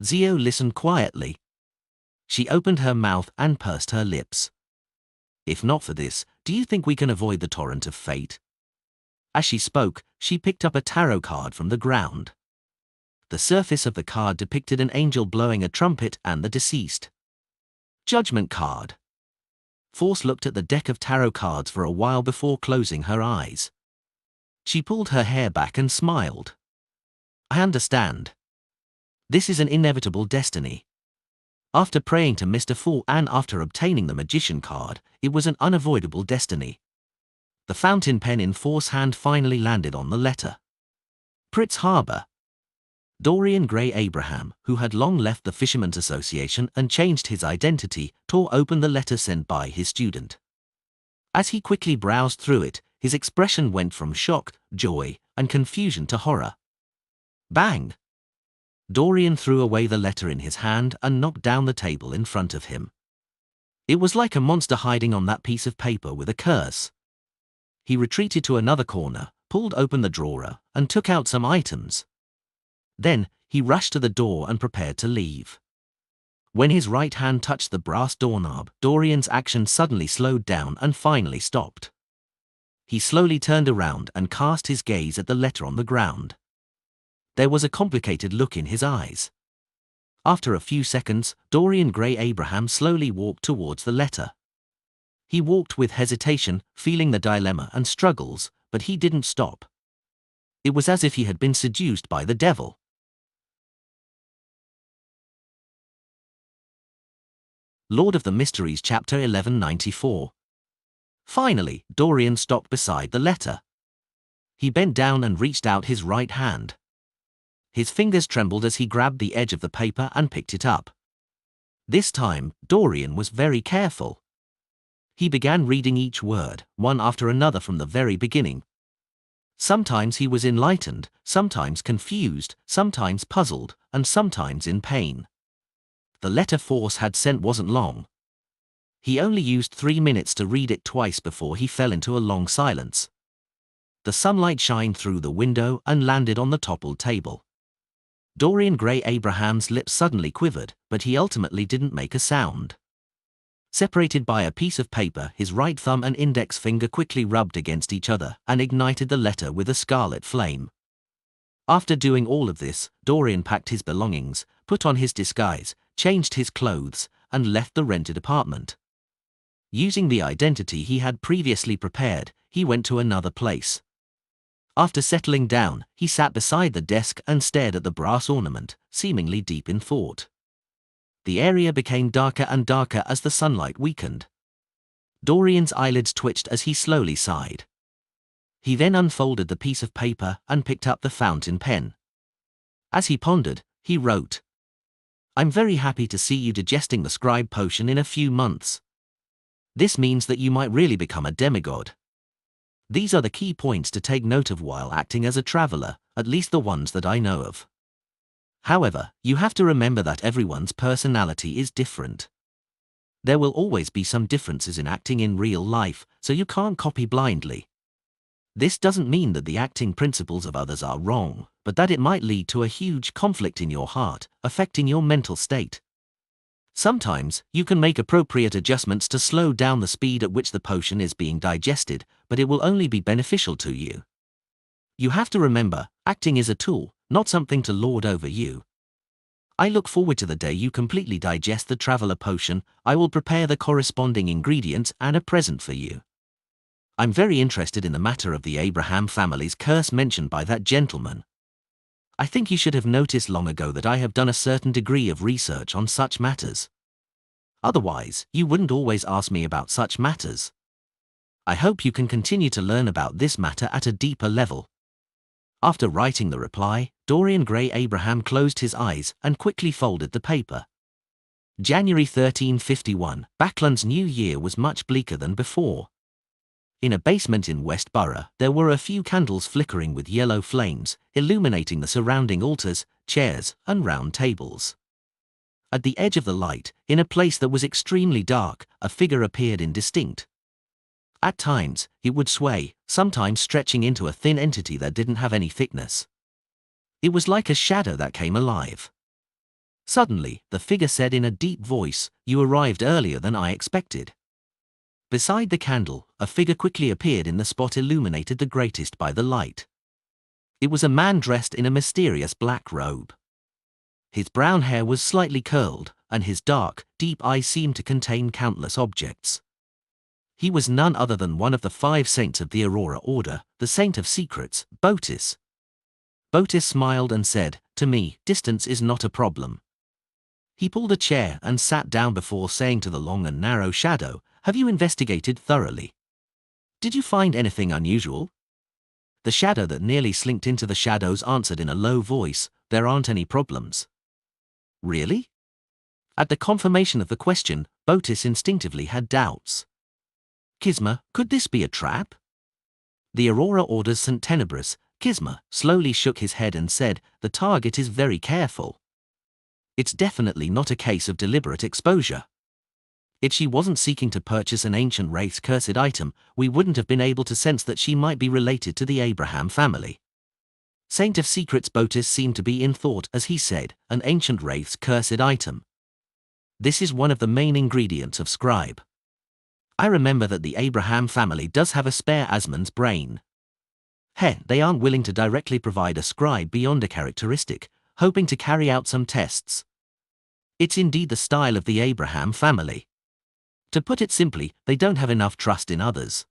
A: Zio listened quietly. She opened her mouth and pursed her lips. If not for this, do you think we can avoid the torrent of fate? As she spoke, she picked up a tarot card from the ground. The surface of the card depicted an angel blowing a trumpet and the deceased. Judgment card. Force looked at the deck of tarot cards for a while before closing her eyes. She pulled her hair back and smiled. I understand. This is an inevitable destiny. After praying to Mr. Fool and after obtaining the magician card, it was an unavoidable destiny. The fountain pen in Force's hand finally landed on the letter. Pritz Harbor. Dorian Gray Abraham, who had long left the Fishermen's Association and changed his identity, tore open the letter sent by his student. As he quickly browsed through it, his expression went from shock, joy, and confusion to horror. Bang! Dorian threw away the letter in his hand and knocked down the table in front of him. It was like a monster hiding on that piece of paper with a curse. He retreated to another corner, pulled open the drawer, and took out some items. Then, he rushed to the door and prepared to leave. When his right hand touched the brass doorknob, Dorian's action suddenly slowed down and finally stopped. He slowly turned around and cast his gaze at the letter on the ground. There was a complicated look in his eyes. After a few seconds, Dorian Gray Abraham slowly walked towards the letter. He walked with hesitation, feeling the dilemma and struggles, but he didn't stop. It was as if he had been seduced by the devil. Lord of the Mysteries Chapter 1194. Finally, Dorian stopped beside the letter. He bent down and reached out his right hand. His fingers trembled as he grabbed the edge of the paper and picked it up. This time, Dorian was very careful. He began reading each word, one after another from the very beginning. Sometimes he was enlightened, sometimes confused, sometimes puzzled, and sometimes in pain. The letter Force had sent wasn't long. He only used 3 minutes to read it twice before he fell into a long silence. The sunlight shined through the window and landed on the toppled table. Dorian Gray Abraham's lips suddenly quivered, but he ultimately didn't make a sound. Separated by a piece of paper, his right thumb and index finger quickly rubbed against each other and ignited the letter with a scarlet flame. After doing all of this, Dorian packed his belongings, put on his disguise, changed his clothes, and left the rented apartment. Using the identity he had previously prepared, he went to another place. After settling down, he sat beside the desk and stared at the brass ornament, seemingly deep in thought. The area became darker and darker as the sunlight weakened. Dorian's eyelids twitched as he slowly sighed. He then unfolded the piece of paper and picked up the fountain pen. As he pondered, he wrote, "I'm very happy to see you digesting the scribe potion in a few months. This means that you might really become a demigod. These are the key points to take note of while acting as a traveler, at least the ones that I know of. However, you have to remember that everyone's personality is different. There will always be some differences in acting in real life, so you can't copy blindly. This doesn't mean that the acting principles of others are wrong, but that it might lead to a huge conflict in your heart, affecting your mental state. Sometimes, you can make appropriate adjustments to slow down the speed at which the potion is being digested, but it will only be beneficial to you. You have to remember, acting is a tool, not something to lord over you. I look forward to the day you completely digest the traveler potion. I will prepare the corresponding ingredients and a present for you. I'm very interested in the matter of the Abraham family's curse mentioned by that gentleman. I think you should have noticed long ago that I have done a certain degree of research on such matters. Otherwise, you wouldn't always ask me about such matters. I hope you can continue to learn about this matter at a deeper level." After writing the reply, Dorian Gray Abraham closed his eyes and quickly folded the paper. January 1351, Backlund's new year was much bleaker than before. In a basement in West Borough, there were a few candles flickering with yellow flames, illuminating the surrounding altars, chairs, and round tables. At the edge of the light, in a place that was extremely dark, a figure appeared indistinct. At times, it would sway, sometimes stretching into a thin entity that didn't have any thickness. It was like a shadow that came alive. Suddenly, the figure said in a deep voice, "You arrived earlier than I expected." Beside the candle, a figure quickly appeared in the spot illuminated the greatest by the light. It was a man dressed in a mysterious black robe. His brown hair was slightly curled, and his dark, deep eyes seemed to contain countless objects. He was none other than one of the 5 saints of the Aurora Order, the Saint of Secrets, Botis. Botis smiled and said, "To me, distance is not a problem." He pulled a chair and sat down before saying to the long and narrow shadow, "Have you investigated thoroughly? Did you find anything unusual?" The shadow that nearly slinked into the shadows answered in a low voice, "There aren't any problems." "Really?" At the confirmation of the question, Botis instinctively had doubts. "Kisma, could this be a trap?" The Aurora Order's St. Tenebris, Kisma, slowly shook his head and said, "The target is very careful. It's definitely not a case of deliberate exposure. If she wasn't seeking to purchase an ancient wraith's cursed item, we wouldn't have been able to sense that she might be related to the Abraham family." Saint of Secrets Botis seemed to be in thought as he said, "An ancient wraith's cursed item. This is one of the main ingredients of scribe. I remember that the Abraham family does have a spare Asmon's brain. They aren't willing to directly provide a scribe beyond a characteristic, hoping to carry out some tests. It's indeed the style of the Abraham family. To put it simply, they don't have enough trust in others."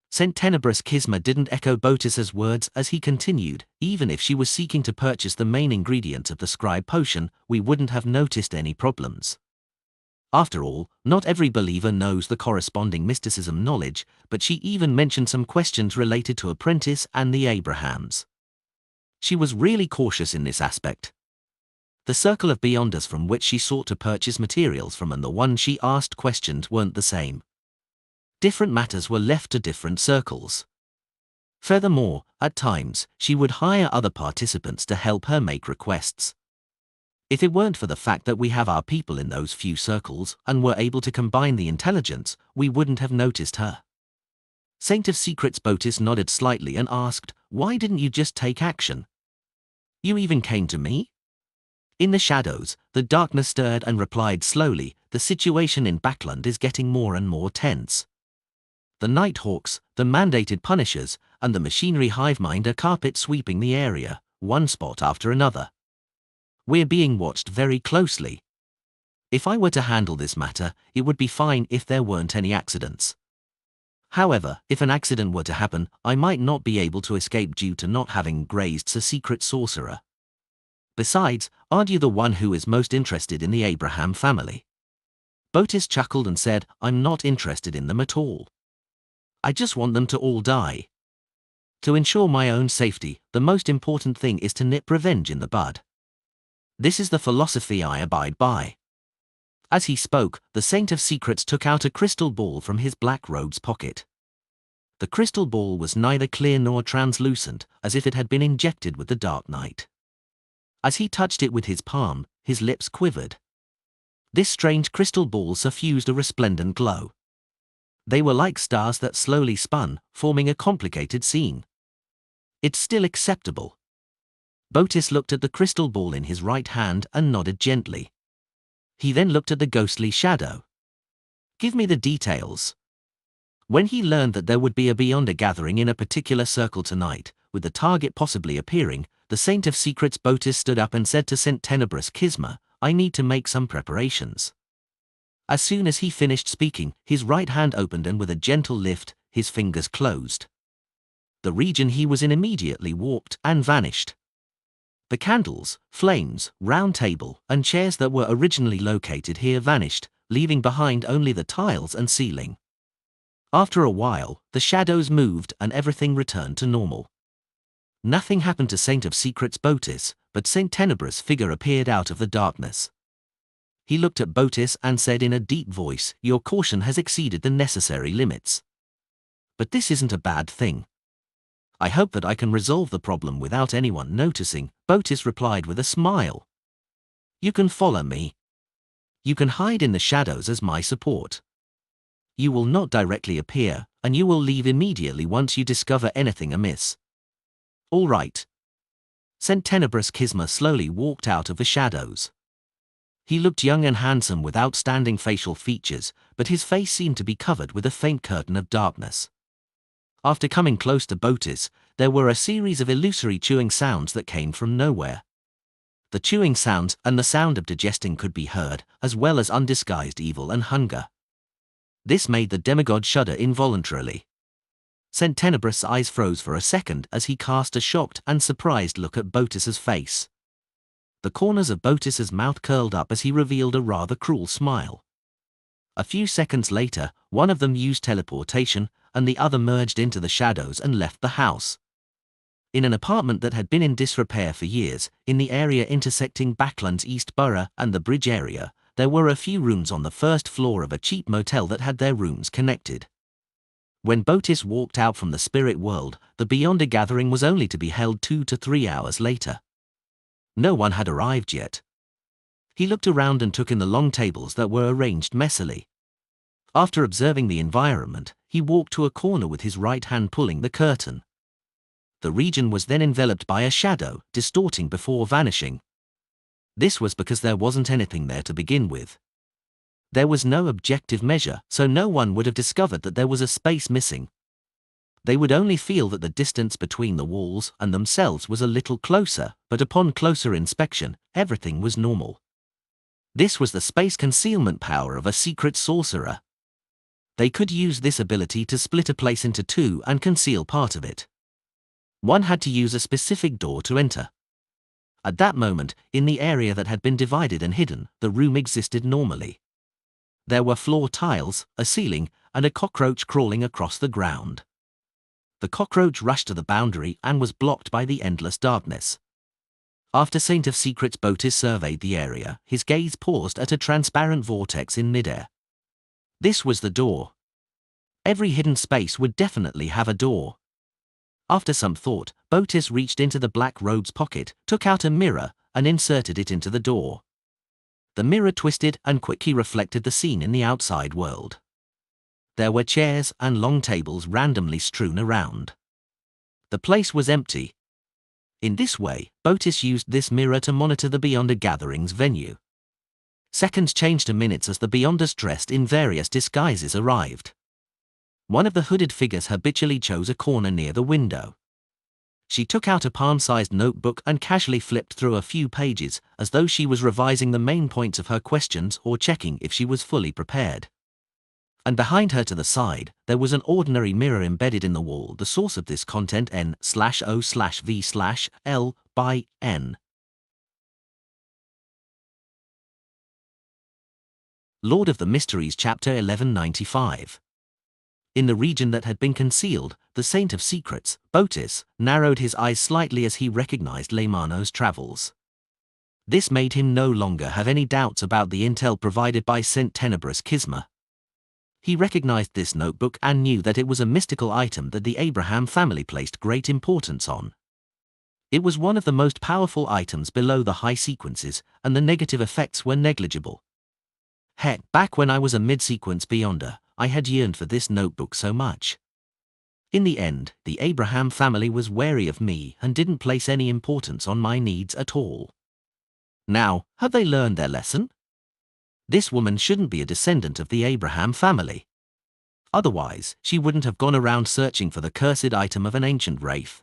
A: St. Tenebris Kisma didn't echo Botis's words as he continued, "Even if she was seeking to purchase the main ingredient of the scribe potion, we wouldn't have noticed any problems. After all, not every believer knows the corresponding mysticism knowledge, but she even mentioned some questions related to Apprentice and the Abrahams. She was really cautious in this aspect. The circle of beyonders from which she sought to purchase materials from and the one she asked questions weren't the same. Different matters were left to different circles. Furthermore, at times, she would hire other participants to help her make requests. If it weren't for the fact that we have our people in those few circles and were able to combine the intelligence, we wouldn't have noticed her. Saint of Secrets Botis nodded slightly and asked, "Why didn't you just take action? You even came to me?" In the shadows, the darkness stirred and replied slowly, "The situation in Backland is getting more and more tense. The Nighthawks, the mandated punishers, and the machinery hive mind are carpet sweeping the area, one spot after another. We're being watched very closely. If I were to handle this matter, it would be fine if there weren't any accidents. However, if an accident were to happen, I might not be able to escape due to not having grazed a secret sorcerer. Besides, aren't you the one who is most interested in the Abraham family?" Botis chuckled and said, "I'm not interested in them at all. I just want them to all die. To ensure my own safety, the most important thing is to nip revenge in the bud. This is the philosophy I abide by." As he spoke, the Saint of Secrets took out a crystal ball from his black robe's pocket. The crystal ball was neither clear nor translucent, as if it had been injected with the dark night. As he touched it with his palm, his lips quivered. This strange crystal ball suffused a resplendent glow. They were like stars that slowly spun, forming a complicated scene. "It's still acceptable." Botis looked at the crystal ball in his right hand and nodded gently. He then looked at the ghostly shadow. "Give me the details." When he learned that there would be a Beyonder gathering in a particular circle tonight, with the target possibly appearing, the Saint of Secrets Botis stood up and said to Saint Tenebrous Kisma, "I need to make some preparations." As soon as he finished speaking, his right hand opened and with a gentle lift, his fingers closed. The region he was in immediately warped and vanished. The candles, flames, round table, and chairs that were originally located here vanished, leaving behind only the tiles and ceiling. After a while, the shadows moved and everything returned to normal. Nothing happened to Saint of Secrets Botis, but Saint Tenebrous' figure appeared out of the darkness. He looked at Botis and said in a deep voice, "Your caution has exceeded the necessary limits. But this isn't a bad thing. I hope that I can resolve the problem without anyone noticing," Botis replied with a smile. "You can follow me. You can hide in the shadows as my support. You will not directly appear, and you will leave immediately once you discover anything amiss." "All right." Saint Tenebrous Kisma slowly walked out of the shadows. He looked young and handsome with outstanding facial features, but his face seemed to be covered with a faint curtain of darkness. After coming close to Botis, there were a series of illusory chewing sounds that came from nowhere. The chewing sounds and the sound of digesting could be heard, as well as undisguised evil and hunger. This made the demigod shudder involuntarily. Saint Tenebrous' eyes froze for a second as he cast a shocked and surprised look at Botis's face. The corners of Botis's mouth curled up as he revealed a rather cruel smile. A few seconds later, one of them used teleportation, and the other merged into the shadows and left the house. In an apartment that had been in disrepair for years, in the area intersecting Backland's East Borough and the Bridge area, there were a few rooms on the first floor of a cheap motel that had their rooms connected. When Botis walked out from the spirit world, the Beyonder gathering was only to be held 2 to 3 hours later. No one had arrived yet. He looked around and took in the long tables that were arranged messily. After observing the environment, he walked to a corner with his right hand pulling the curtain. The region was then enveloped by a shadow, distorting before vanishing. This was because there wasn't anything there to begin with. There was no objective measure, so no one would have discovered that there was a space missing. They would only feel that the distance between the walls and themselves was a little closer, but upon closer inspection, everything was normal. This was the space concealment power of a secret sorcerer. They could use this ability to split a place into two and conceal part of it. One had to use a specific door to enter. At that moment, in the area that had been divided and hidden, the room existed normally. There were floor tiles, a ceiling, and a cockroach crawling across the ground. The cockroach rushed to the boundary and was blocked by the endless darkness. After Saint of Secrets Botis surveyed the area, his gaze paused at a transparent vortex in midair. This was the door. Every hidden space would definitely have a door. After some thought, Botis reached into the black robe's pocket, took out a mirror, and inserted it into the door. The mirror twisted and quickly reflected the scene in the outside world. There were chairs and long tables randomly strewn around. The place was empty. In this way, Botis used this mirror to monitor the Beyonder Gathering's venue. Seconds changed to minutes as the Beyonders dressed in various disguises arrived. One of the hooded figures habitually chose a corner near the window. She took out a palm-sized notebook and casually flipped through a few pages, as though she was revising the main points of her questions or checking if she was fully prepared. And behind her to the side, there was an ordinary mirror embedded in the wall, the source of this content N/O/V/L/N. Lord of the Mysteries Chapter 1195. In the region that had been concealed, the Saint of Secrets, Botis, narrowed his eyes slightly as he recognized Leimano's travels. This made him no longer have any doubts about the intel provided by Saint Tenebrous Kisma. He recognized this notebook and knew that it was a mystical item that the Abraham family placed great importance on. It was one of the most powerful items below the high sequences, and the negative effects were negligible. Heck, back when I was a mid-sequence Beyonder, I had yearned for this notebook so much. In the end, the Abraham family was wary of me and didn't place any importance on my needs at all. Now, have they learned their lesson? This woman shouldn't be a descendant of the Abraham family. Otherwise, she wouldn't have gone around searching for the cursed item of an ancient wraith.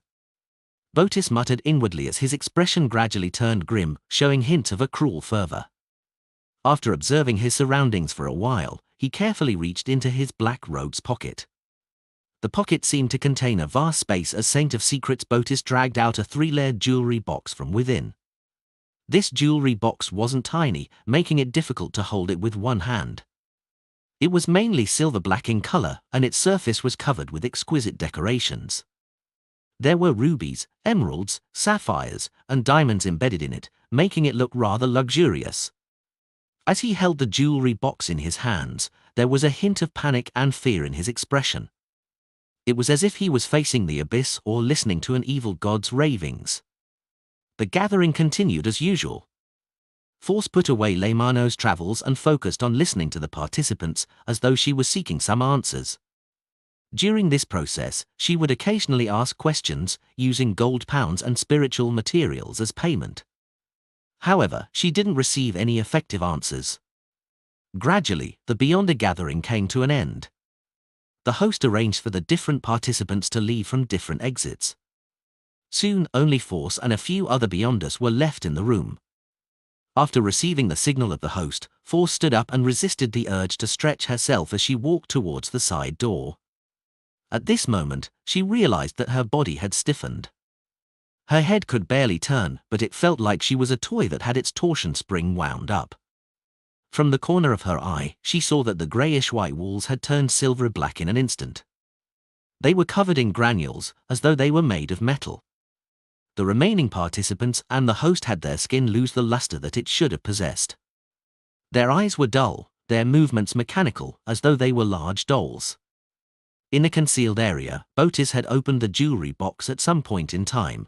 A: Botis muttered inwardly as his expression gradually turned grim, showing hints of a cruel fervor. After observing his surroundings for a while, he carefully reached into his black robe's pocket. The pocket seemed to contain a vast space as Saint of Secrets Botis dragged out a 3-layered jewelry box from within. This jewelry box wasn't tiny, making it difficult to hold it with one hand. It was mainly silver-black in color, and its surface was covered with exquisite decorations. There were rubies, emeralds, sapphires, and diamonds embedded in it, making it look rather luxurious. As he held the jewelry box in his hands, there was a hint of panic and fear in his expression. It was as if he was facing the abyss or listening to an evil god's ravings. The gathering continued as usual. Force put away Leimano's travels and focused on listening to the participants as though she was seeking some answers. During this process, she would occasionally ask questions, using gold pounds and spiritual materials as payment. However, she didn't receive any effective answers. Gradually, the Beyonder gathering came to an end. The host arranged for the different participants to leave from different exits. Soon, only Force and a few other Beyonders were left in the room. After receiving the signal of the host, Force stood up and resisted the urge to stretch herself as she walked towards the side door. At this moment, she realized that her body had stiffened. Her head could barely turn, but it felt like she was a toy that had its torsion spring wound up. From the corner of her eye, she saw that the greyish-white walls had turned silver-black in an instant. They were covered in granules, as though they were made of metal. The remaining participants and the host had their skin lose the luster that it should have possessed. Their eyes were dull, their movements mechanical, as though they were large dolls. In a concealed area, Botis had opened the jewelry box at some point in time.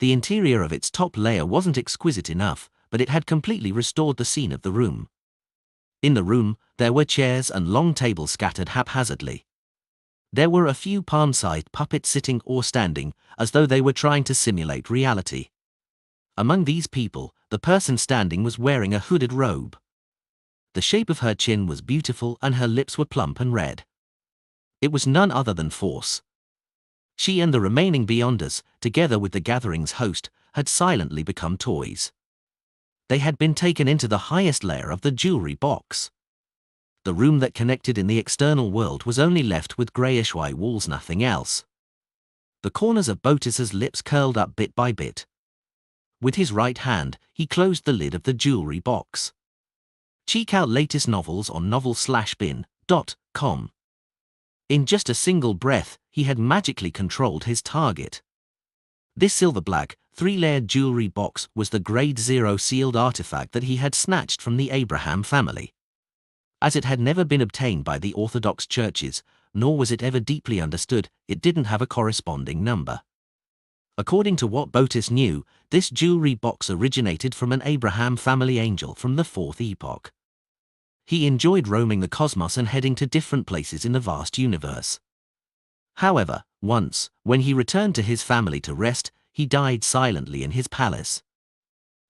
A: The interior of its top layer wasn't exquisite enough, but it had completely restored the scene of the room. In the room, there were chairs and long tables scattered haphazardly. There were a few palm-sized puppets sitting or standing, as though they were trying to simulate reality. Among these people, the person standing was wearing a hooded robe. The shape of her chin was beautiful and her lips were plump and red. It was none other than Force. She and the remaining Beyonders, together with the gathering's host, had silently become toys. They had been taken into the highest layer of the jewelry box. The room that connected in the external world was only left with greyish-white walls, nothing else. The corners of Botis's lips curled up bit by bit. With his right hand, he closed the lid of the jewelry box. Check out latest novels on novel/bin.com. In just a single breath, he had magically controlled his target. This silver-black, 3-layered jewelry box was the Grade 0 sealed artifact that he had snatched from the Abraham family. As it had never been obtained by the Orthodox churches, nor was it ever deeply understood. It didn't have a corresponding number. According to what Botis knew, this jewelry box originated from an Abraham family angel from the 4th epoch. He enjoyed roaming the cosmos and heading to different places in the vast universe. However, once, when he returned to his family to rest, he died silently in his palace.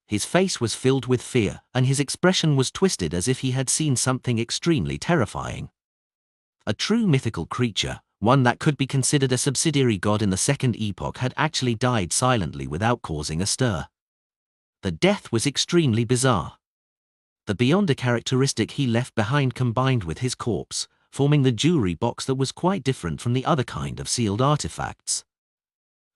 A: His face was filled with fear, and his expression was twisted as if he had seen something extremely terrifying. A true mythical creature, one that could be considered a subsidiary god in the 2nd epoch, had actually died silently without causing a stir. The death was extremely bizarre. The Beyonder characteristic he left behind combined with his corpse, forming the jewelry box that was quite different from the other kind of sealed artifacts.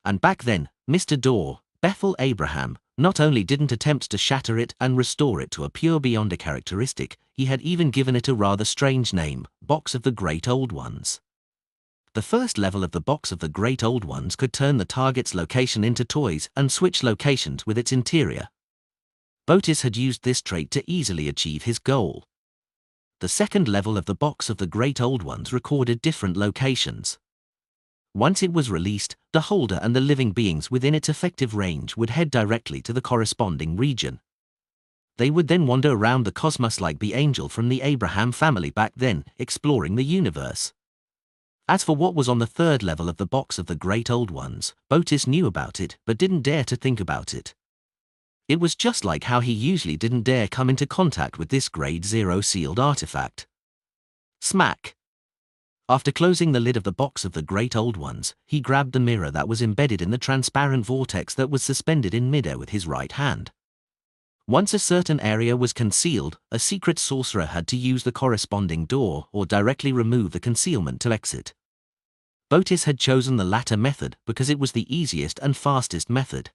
A: And back then, Mr. Dorr, Bethel Abraham, not only didn't attempt to shatter it and restore it to a pure Beyonder characteristic, he had even given it a rather strange name, Box of the Great Old Ones. The first level of the Box of the Great Old Ones could turn the target's location into toys and switch locations with its interior. Botis had used this trait to easily achieve his goal. The second level of the Box of the Great Old Ones recorded different locations. Once it was released, the holder and the living beings within its effective range would head directly to the corresponding region. They would then wander around the cosmos like the angel from the Abraham family back then, exploring the universe. As for what was on the third level of the Box of the Great Old Ones, Botis knew about it but didn't dare to think about it. It was just like how he usually didn't dare come into contact with this Grade 0 sealed artifact. Smack! After closing the lid of the Box of the Great Old Ones, he grabbed the mirror that was embedded in the transparent vortex that was suspended in midair with his right hand. Once a certain area was concealed, a secret sorcerer had to use the corresponding door or directly remove the concealment to exit. Botis had chosen the latter method because it was the easiest and fastest method.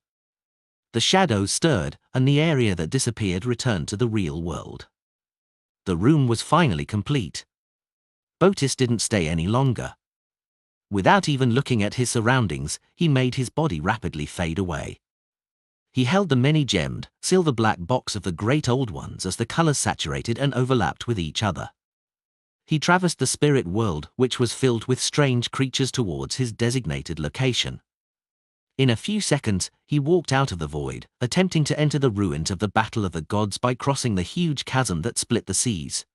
A: The shadows stirred, and the area that disappeared returned to the real world. The room was finally complete. Botis didn't stay any longer. Without even looking at his surroundings, he made his body rapidly fade away. He held the many-gemmed, silver-black Box of the Great Old Ones as the colors saturated and overlapped with each other. He traversed the spirit world, which was filled with strange creatures, towards his designated location. In a few seconds, he walked out of the void, attempting to enter the ruins of the Battle of the Gods by crossing the huge chasm that split the seas.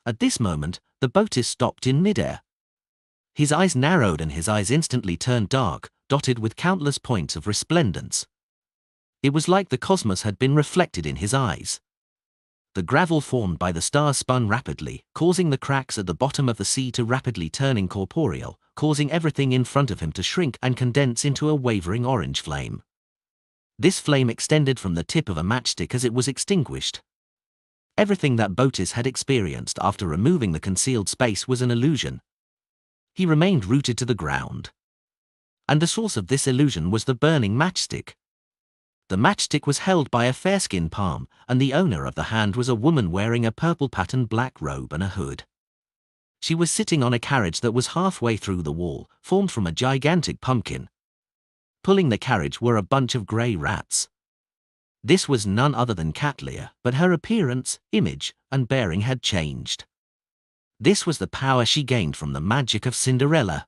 A: At this moment, the Botis stopped in midair. His eyes narrowed and his eyes instantly turned dark, dotted with countless points of resplendence. It was like the cosmos had been reflected in his eyes. The gravel formed by the stars spun rapidly, causing the cracks at the bottom of the sea to rapidly turn incorporeal, causing everything in front of him to shrink and condense into a wavering orange flame. This flame extended from the tip of a matchstick as it was extinguished. Everything that Botis had experienced after removing the concealed space was an illusion. He remained rooted to the ground. And the source of this illusion was the burning matchstick. The matchstick was held by a fair-skinned palm, and the owner of the hand was a woman wearing a purple-patterned black robe and a hood. She was sitting on a carriage that was halfway through the wall, formed from a gigantic pumpkin. Pulling the carriage were a bunch of grey rats. This was none other than Catlia, but her appearance, image, and bearing had changed. This was the power she gained from the magic of Cinderella.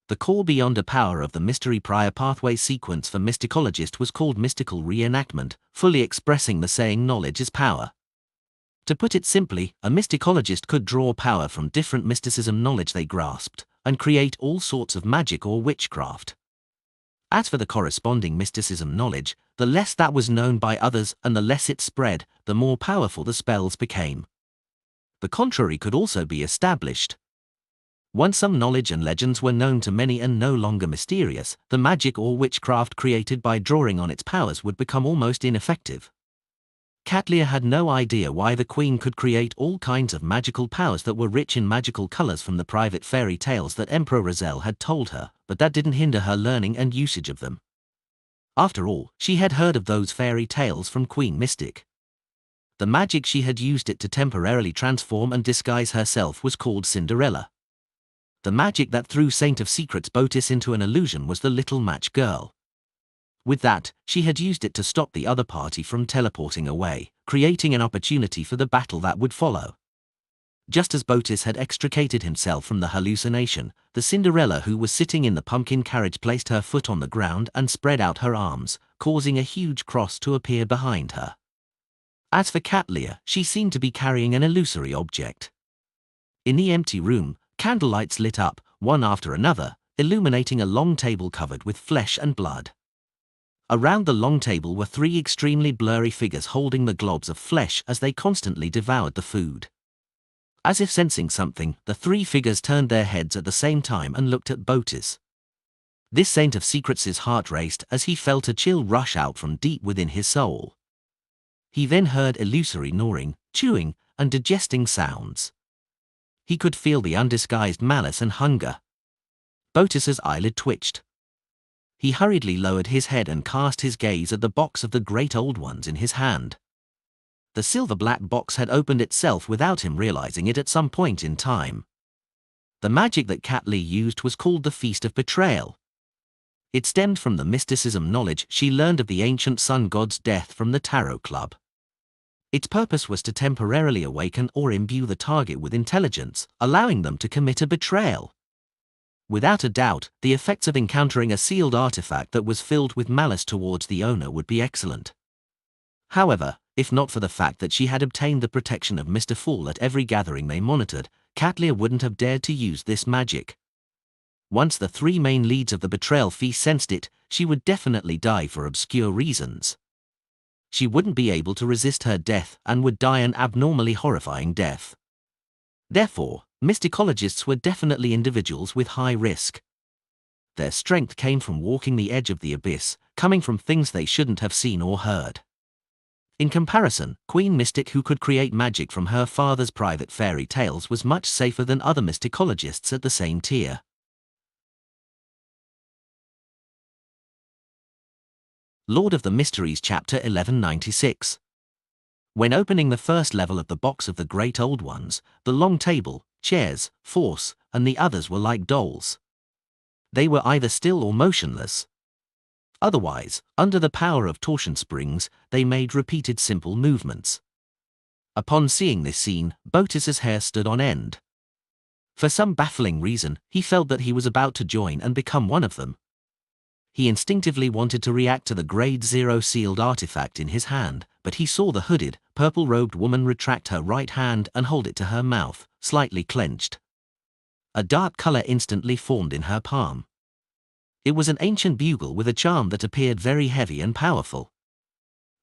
A: The core Beyonder power of the Mystery Prior Pathway sequence for Mysticologist was called Mystical Reenactment, fully expressing the saying knowledge is power. To put it simply, a mysticologist could draw power from different mysticism knowledge they grasped, and create all sorts of magic or witchcraft. As for the corresponding mysticism knowledge, the less that was known by others and the less it spread, the more powerful the spells became. The contrary could also be established. Once some knowledge and legends were known to many and no longer mysterious, the magic or witchcraft created by drawing on its powers would become almost ineffective. Catlia had no idea why the Queen could create all kinds of magical powers that were rich in magical colors from the private fairy tales that Emperor Razel had told her, but that didn't hinder her learning and usage of them. After all, she had heard of those fairy tales from Queen Mystic. The magic she had used it to temporarily transform and disguise herself was called Cinderella. The magic that threw Saint of Secrets Botis into an illusion was the little match girl. With that, she had used it to stop the other party from teleporting away, creating an opportunity for the battle that would follow. Just as Botis had extricated himself from the hallucination, the Cinderella who was sitting in the pumpkin carriage placed her foot on the ground and spread out her arms, causing a huge cross to appear behind her. As for Catleya, she seemed to be carrying an illusory object. In the empty room, candlelights lit up, one after another, illuminating a long table covered with flesh and blood. Around the long table were three extremely blurry figures holding the globs of flesh as they constantly devoured the food. As if sensing something, the three figures turned their heads at the same time and looked at Botis. This saint of secrets' heart raced as he felt a chill rush out from deep within his soul. He then heard illusory gnawing, chewing, and digesting sounds. He could feel the undisguised malice and hunger. Botis's eyelid twitched. He hurriedly lowered his head and cast his gaze at the box of the Great Old Ones in his hand. The silver-black box had opened itself without him realizing it at some point in time. The magic that Catleya used was called the Feast of Betrayal. It stemmed from the mysticism knowledge she learned of the ancient sun god's death from the Tarot Club. Its purpose was to temporarily awaken or imbue the target with intelligence, allowing them to commit a betrayal. Without a doubt, the effects of encountering a sealed artifact that was filled with malice towards the owner would be excellent. However, if not for the fact that she had obtained the protection of Mr. Fool at every gathering they monitored, Catleya wouldn't have dared to use this magic. Once the three main leads of the betrayal feast sensed it, she would definitely die for obscure reasons. She wouldn't be able to resist her death and would die an abnormally horrifying death. Therefore, mysticologists were definitely individuals with high risk. Their strength came from walking the edge of the abyss, coming from things they shouldn't have seen or heard. In comparison, Queen Mystic, who could create magic from her father's private fairy tales, was much safer than other mysticologists at the same tier. Lord of the Mysteries Chapter 1196. When opening the first level of the box of the Great Old Ones, the long table, chairs, force, and the others were like dolls. They were either still or motionless. Otherwise, under the power of torsion springs, they made repeated simple movements. Upon seeing this scene, Botis's hair stood on end. For some baffling reason, he felt that he was about to join and become one of them. He instinctively wanted to react to the Grade 0 sealed artifact in his hand, but he saw the hooded, purple-robed woman retract her right hand and hold it to her mouth, slightly clenched. A dark color instantly formed in her palm. It was an ancient bugle with a charm that appeared very heavy and powerful.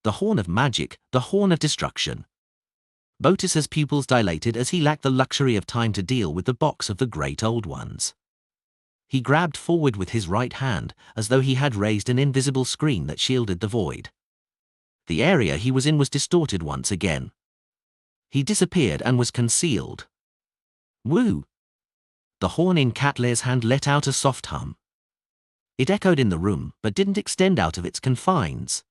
A: The horn of magic, the horn of destruction. Botis's pupils dilated as he lacked the luxury of time to deal with the box of the Great Old Ones. He grabbed forward with his right hand, as though he had raised an invisible screen that shielded the void. The area he was in was distorted once again. He disappeared and was concealed. Woo! The horn in Catleya's hand let out a soft hum. It echoed in the room, but didn't extend out of its confines.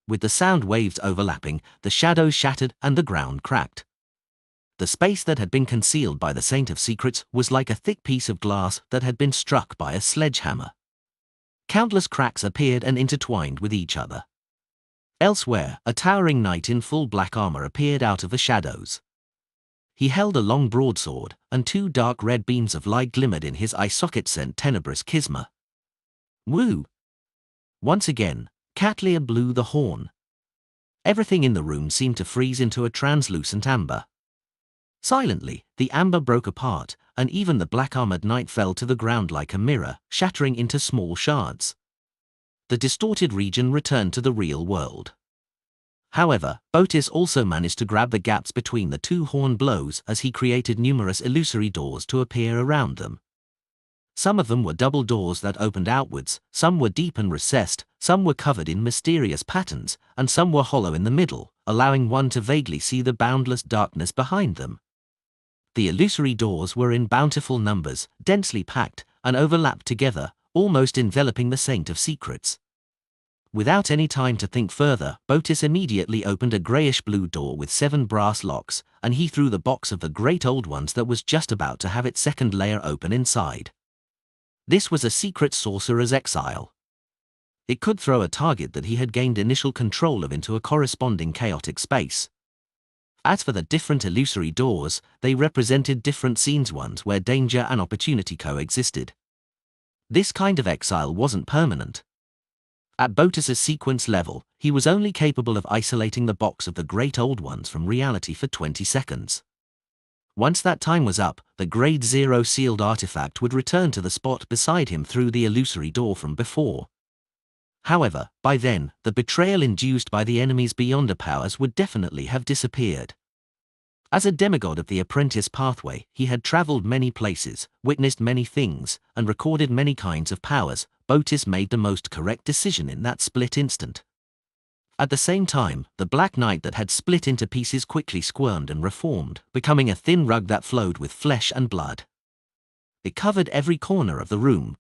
A: With the sound waves overlapping, the shadows shattered and the ground cracked. The space that had been concealed by the Saint of Secrets was like a thick piece of glass that had been struck by a sledgehammer. Countless cracks appeared and intertwined with each other. Elsewhere, a towering knight in full black armor appeared out of the shadows. He held a long broadsword, and two dark red beams of light glimmered in his eye sockets sent tenebrous schisma. Woo! Once again, Catleya blew the horn. Everything in the room seemed to freeze into a translucent amber. Silently, the amber broke apart, and even the black-armored knight fell to the ground like a mirror, shattering into small shards. The distorted region returned to the real world. However, Botis also managed to grab the gaps between the two horn blows as he created numerous illusory doors to appear around them. Some of them were double doors that opened outwards, some were deep and recessed, some were covered in mysterious patterns, and some were hollow in the middle, allowing one to vaguely see the boundless darkness behind them. The illusory doors were in bountiful numbers, densely packed, and overlapped together, almost enveloping the Saint of Secrets. Without any time to think further, Botis immediately opened a greyish-blue door with 7 brass locks, and he threw the box of the Great Old Ones that was just about to have its second layer open inside. This was a secret sorcerer's exile. It could throw a target that he had gained initial control of into a corresponding chaotic space. As for the different illusory doors, they represented different scenes, ones where danger and opportunity coexisted. This kind of exile wasn't permanent. At Botis's sequence level, he was only capable of isolating the box of the Great Old Ones from reality for 20 seconds. Once that time was up, the Grade 0 sealed artifact would return to the spot beside him through the illusory door from before. However, by then, the betrayal induced by the enemy's Beyonder powers would definitely have disappeared. As a demigod of the apprentice pathway, he had traveled many places, witnessed many things, and recorded many kinds of powers. Botis made the most correct decision in that split instant. At the same time, the Black Knight that had split into pieces quickly squirmed and reformed, becoming a thin rug that flowed with flesh and blood. It covered every corner of the room.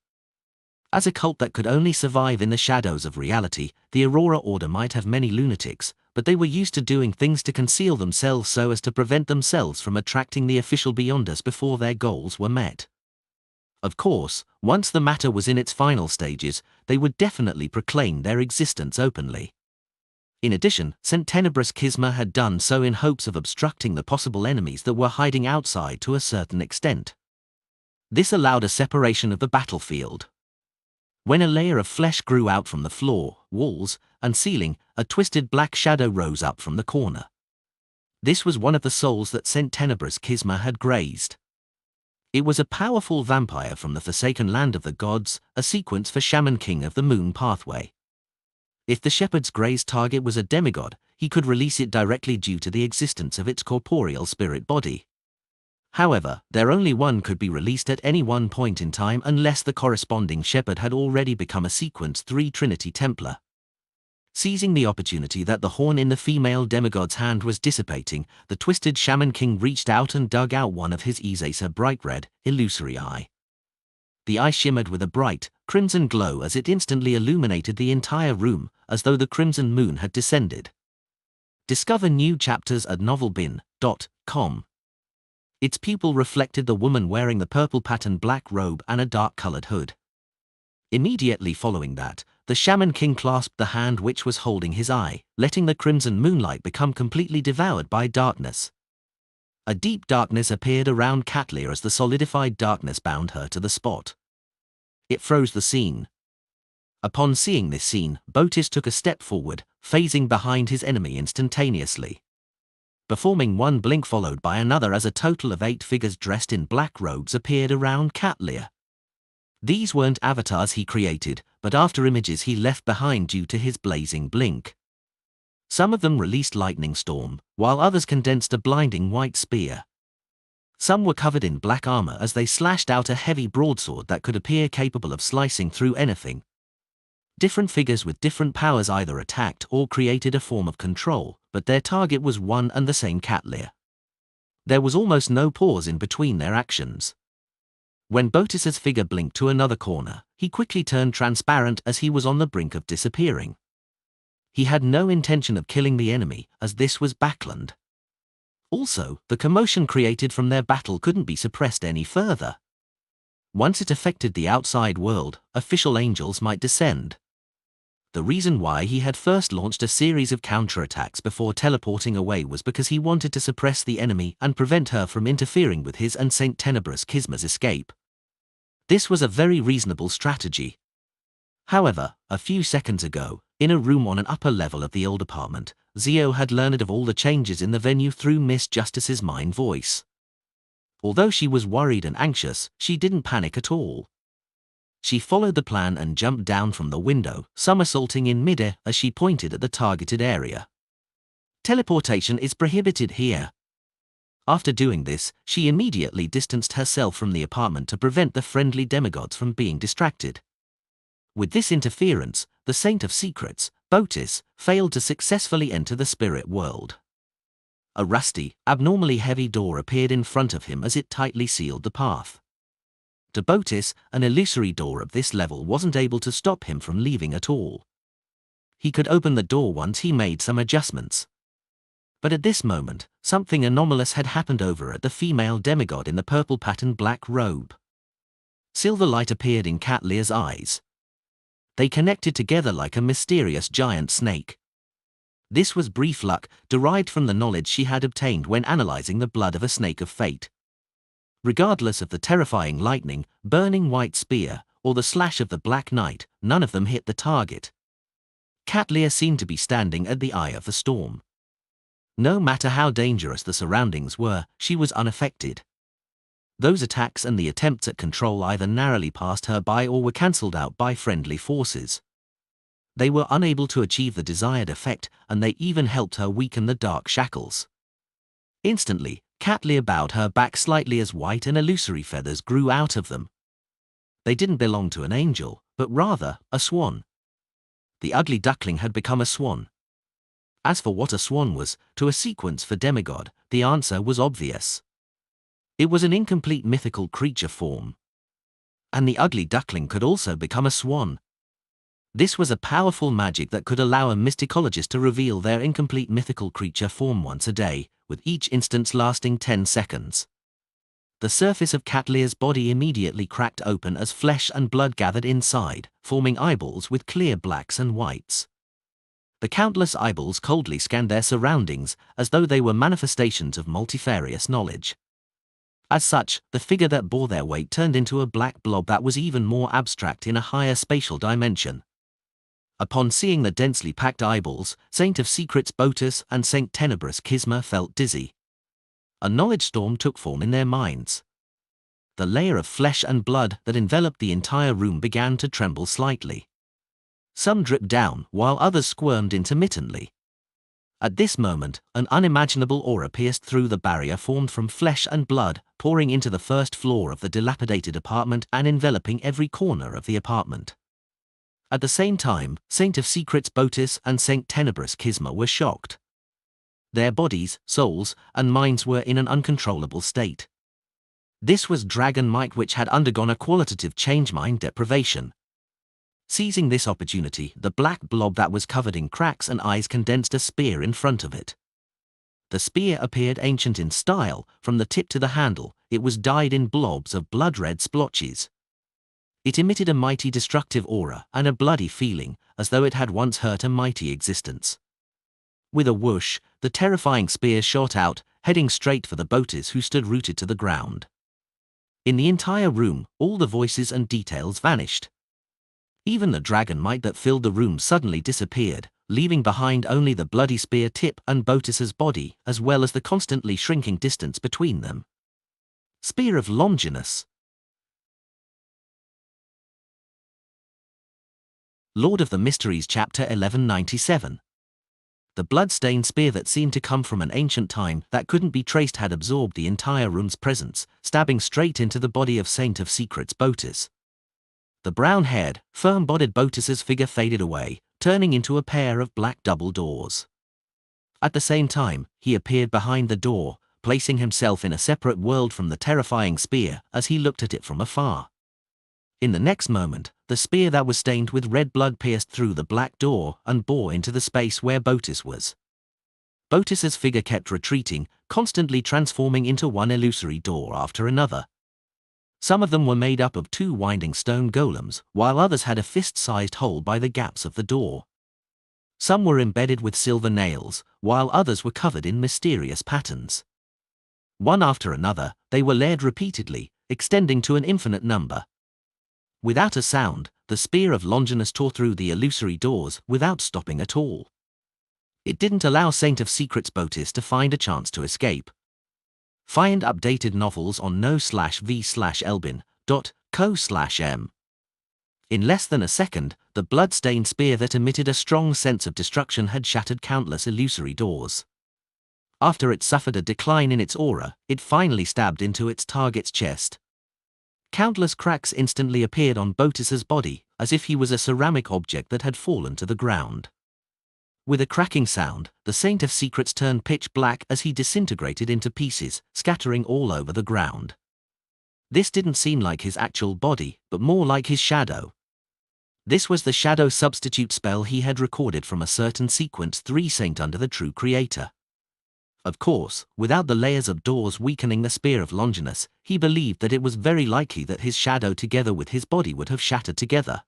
A: As a cult that could only survive in the shadows of reality, the Aurora Order might have many lunatics, but they were used to doing things to conceal themselves so as to prevent themselves from attracting the official Beyonders before their goals were met. Of course, once the matter was in its final stages, they would definitely proclaim their existence openly. In addition, St. Tenebrous Schisma had done so in hopes of obstructing the possible enemies that were hiding outside to a certain extent. This allowed a separation of the battlefield. When a layer of flesh grew out from the floor, walls, and ceiling, a twisted black shadow rose up from the corner. This was one of the souls that St. Tenebrous Schisma had grazed. It was a powerful vampire from the Forsaken Land of the Gods, a sequence for Shaman King of the Moon pathway. If the shepherd's grazed target was a demigod, he could release it directly due to the existence of its corporeal spirit body. However, there only one could be released at any one point in time unless the corresponding shepherd had already become a Sequence 3 Trinity Templar. Seizing the opportunity that the horn in the female demigod's hand was dissipating, the twisted Shaman King reached out and dug out one of his Izesa bright red, illusory eye. The eye shimmered with a bright, crimson glow as it instantly illuminated the entire room, as though the crimson moon had descended. Discover new chapters at novelbin.com. Its pupil reflected the woman wearing the purple patterned black robe and a dark-colored hood. Immediately following that, the Shaman King clasped the hand which was holding his eye, letting the crimson moonlight become completely devoured by darkness. A deep darkness appeared around Katlia as the solidified darkness bound her to the spot. It froze the scene. Upon seeing this scene, Botis took a step forward, phasing behind his enemy instantaneously. Performing one blink followed by another as a total of 8 figures dressed in black robes appeared around Katlia. These weren't avatars he created, but after images he left behind due to his blazing blink. Some of them released lightning storm, while others condensed a blinding white spear. Some were covered in black armor as they slashed out a heavy broadsword that could appear capable of slicing through anything. Different figures with different powers either attacked or created a form of control, but their target was one and the same Katlia. There was almost no pause in between their actions. When Botis's figure blinked to another corner, he quickly turned transparent as he was on the brink of disappearing. He had no intention of killing the enemy, as this was Backland. Also, the commotion created from their battle couldn't be suppressed any further. Once it affected the outside world, official angels might descend. The reason why he had first launched a series of counterattacks before teleporting away was because he wanted to suppress the enemy and prevent her from interfering with his and St. Tenebrous Schisma's escape. This was a very reasonable strategy. However, a few seconds ago, in a room on an upper level of the old apartment, Zio had learned of all the changes in the venue through Miss Justice's mind voice. Although she was worried and anxious, she didn't panic at all. She followed the plan and jumped down from the window, somersaulting in midair as she pointed at the targeted area. Teleportation is prohibited here. After doing this, she immediately distanced herself from the apartment to prevent the friendly demigods from being distracted. With this interference, the Saint of Secrets, Botis, failed to successfully enter the spirit world. A rusty, abnormally heavy door appeared in front of him as it tightly sealed the path. To Botis, an illusory door of this level wasn't able to stop him from leaving at all. He could open the door once he made some adjustments. But at this moment, something anomalous had happened over at the female demigod in the purple patterned black robe. Silver light appeared in Katlia's eyes. They connected together like a mysterious giant snake. This was brief luck, derived from the knowledge she had obtained when analyzing the blood of a snake of fate. Regardless of the terrifying lightning, burning white spear, or the slash of the Black Knight, none of them hit the target. Cat Lear seemed to be standing at the eye of the storm. No matter how dangerous the surroundings were, she was unaffected. Those attacks and the attempts at control either narrowly passed her by or were cancelled out by friendly forces. They were unable to achieve the desired effect, and they even helped her weaken the dark shackles. Instantly, Cat Lear bowed her back slightly as white and illusory feathers grew out of them. They didn't belong to an angel, but rather a swan. The ugly duckling had become a swan. As for what a swan was, to a sequence for demigod, the answer was obvious. It was an incomplete mythical creature form. And the ugly duckling could also become a swan. This was a powerful magic that could allow a mysticologist to reveal their incomplete mythical creature form once a day, with each instance lasting 10 seconds. The surface of Cat Lear's body immediately cracked open as flesh and blood gathered inside, forming eyeballs with clear blacks and whites. The countless eyeballs coldly scanned their surroundings as though they were manifestations of multifarious knowledge. As such, the figure that bore their weight turned into a black blob that was even more abstract in a higher spatial dimension. Upon seeing the densely packed eyeballs, Saint of Secrets Botus and Saint Tenebrous Kisma felt dizzy. A knowledge storm took form in their minds. The layer of flesh and blood that enveloped the entire room began to tremble slightly. Some dripped down, while others squirmed intermittently. At this moment, an unimaginable aura pierced through the barrier formed from flesh and blood, pouring into the first floor of the dilapidated apartment and enveloping every corner of the apartment. At the same time, Saint of Secrets Botus and Saint Tenebrous Kisma were shocked. Their bodies, souls, and minds were in an uncontrollable state. This was Dragon Might, which had undergone a qualitative change, mind deprivation. Seizing this opportunity, the black blob that was covered in cracks and eyes condensed a spear in front of it. The spear appeared ancient in style, from the tip to the handle. It was dyed in blobs of blood-red splotches. It emitted a mighty destructive aura and a bloody feeling, as though it had once hurt a mighty existence. With a whoosh, the terrifying spear shot out, heading straight for the Botus, who stood rooted to the ground. In the entire room, all the voices and details vanished. Even the dragon might that filled the room suddenly disappeared, leaving behind only the bloody spear tip and Botus's body, as well as the constantly shrinking distance between them. Spear of Longinus. Lord of the Mysteries, Chapter 1197. The blood-stained spear that seemed to come from an ancient time that couldn't be traced had absorbed the entire room's presence, stabbing straight into the body of Saint of Secrets Botus. The brown-haired, firm-bodied Botus's figure faded away, turning into a pair of black double doors. At the same time, he appeared behind the door, placing himself in a separate world from the terrifying spear as he looked at it from afar. In the next moment, the spear that was stained with red blood pierced through the black door and bore into the space where Botus was. Botus's figure kept retreating, constantly transforming into one illusory door after another. Some of them were made up of 2 winding stone golems, while others had a fist-sized hole by the gaps of the door. Some were embedded with silver nails, while others were covered in mysterious patterns. One after another, they were layered repeatedly, extending to an infinite number. Without a sound, the spear of Longinus tore through the illusory doors without stopping at all. It didn't allow Saint of Secrets Botus to find a chance to escape. Find updated novels on no/v/elbin.co/m. In less than a second, the blood-stained spear that emitted a strong sense of destruction had shattered countless illusory doors. After it suffered a decline in its aura, it finally stabbed into its target's chest. Countless cracks instantly appeared on Botus's body, as if he was a ceramic object that had fallen to the ground. With a cracking sound, the Saint of Secrets turned pitch black as he disintegrated into pieces, scattering all over the ground. This didn't seem like his actual body, but more like his shadow. This was the shadow substitute spell he had recorded from a certain sequence 3 Saint under the True Creator. Of course, without the layers of doors weakening the spear of Longinus, he believed that it was very likely that his shadow together with his body would have shattered together.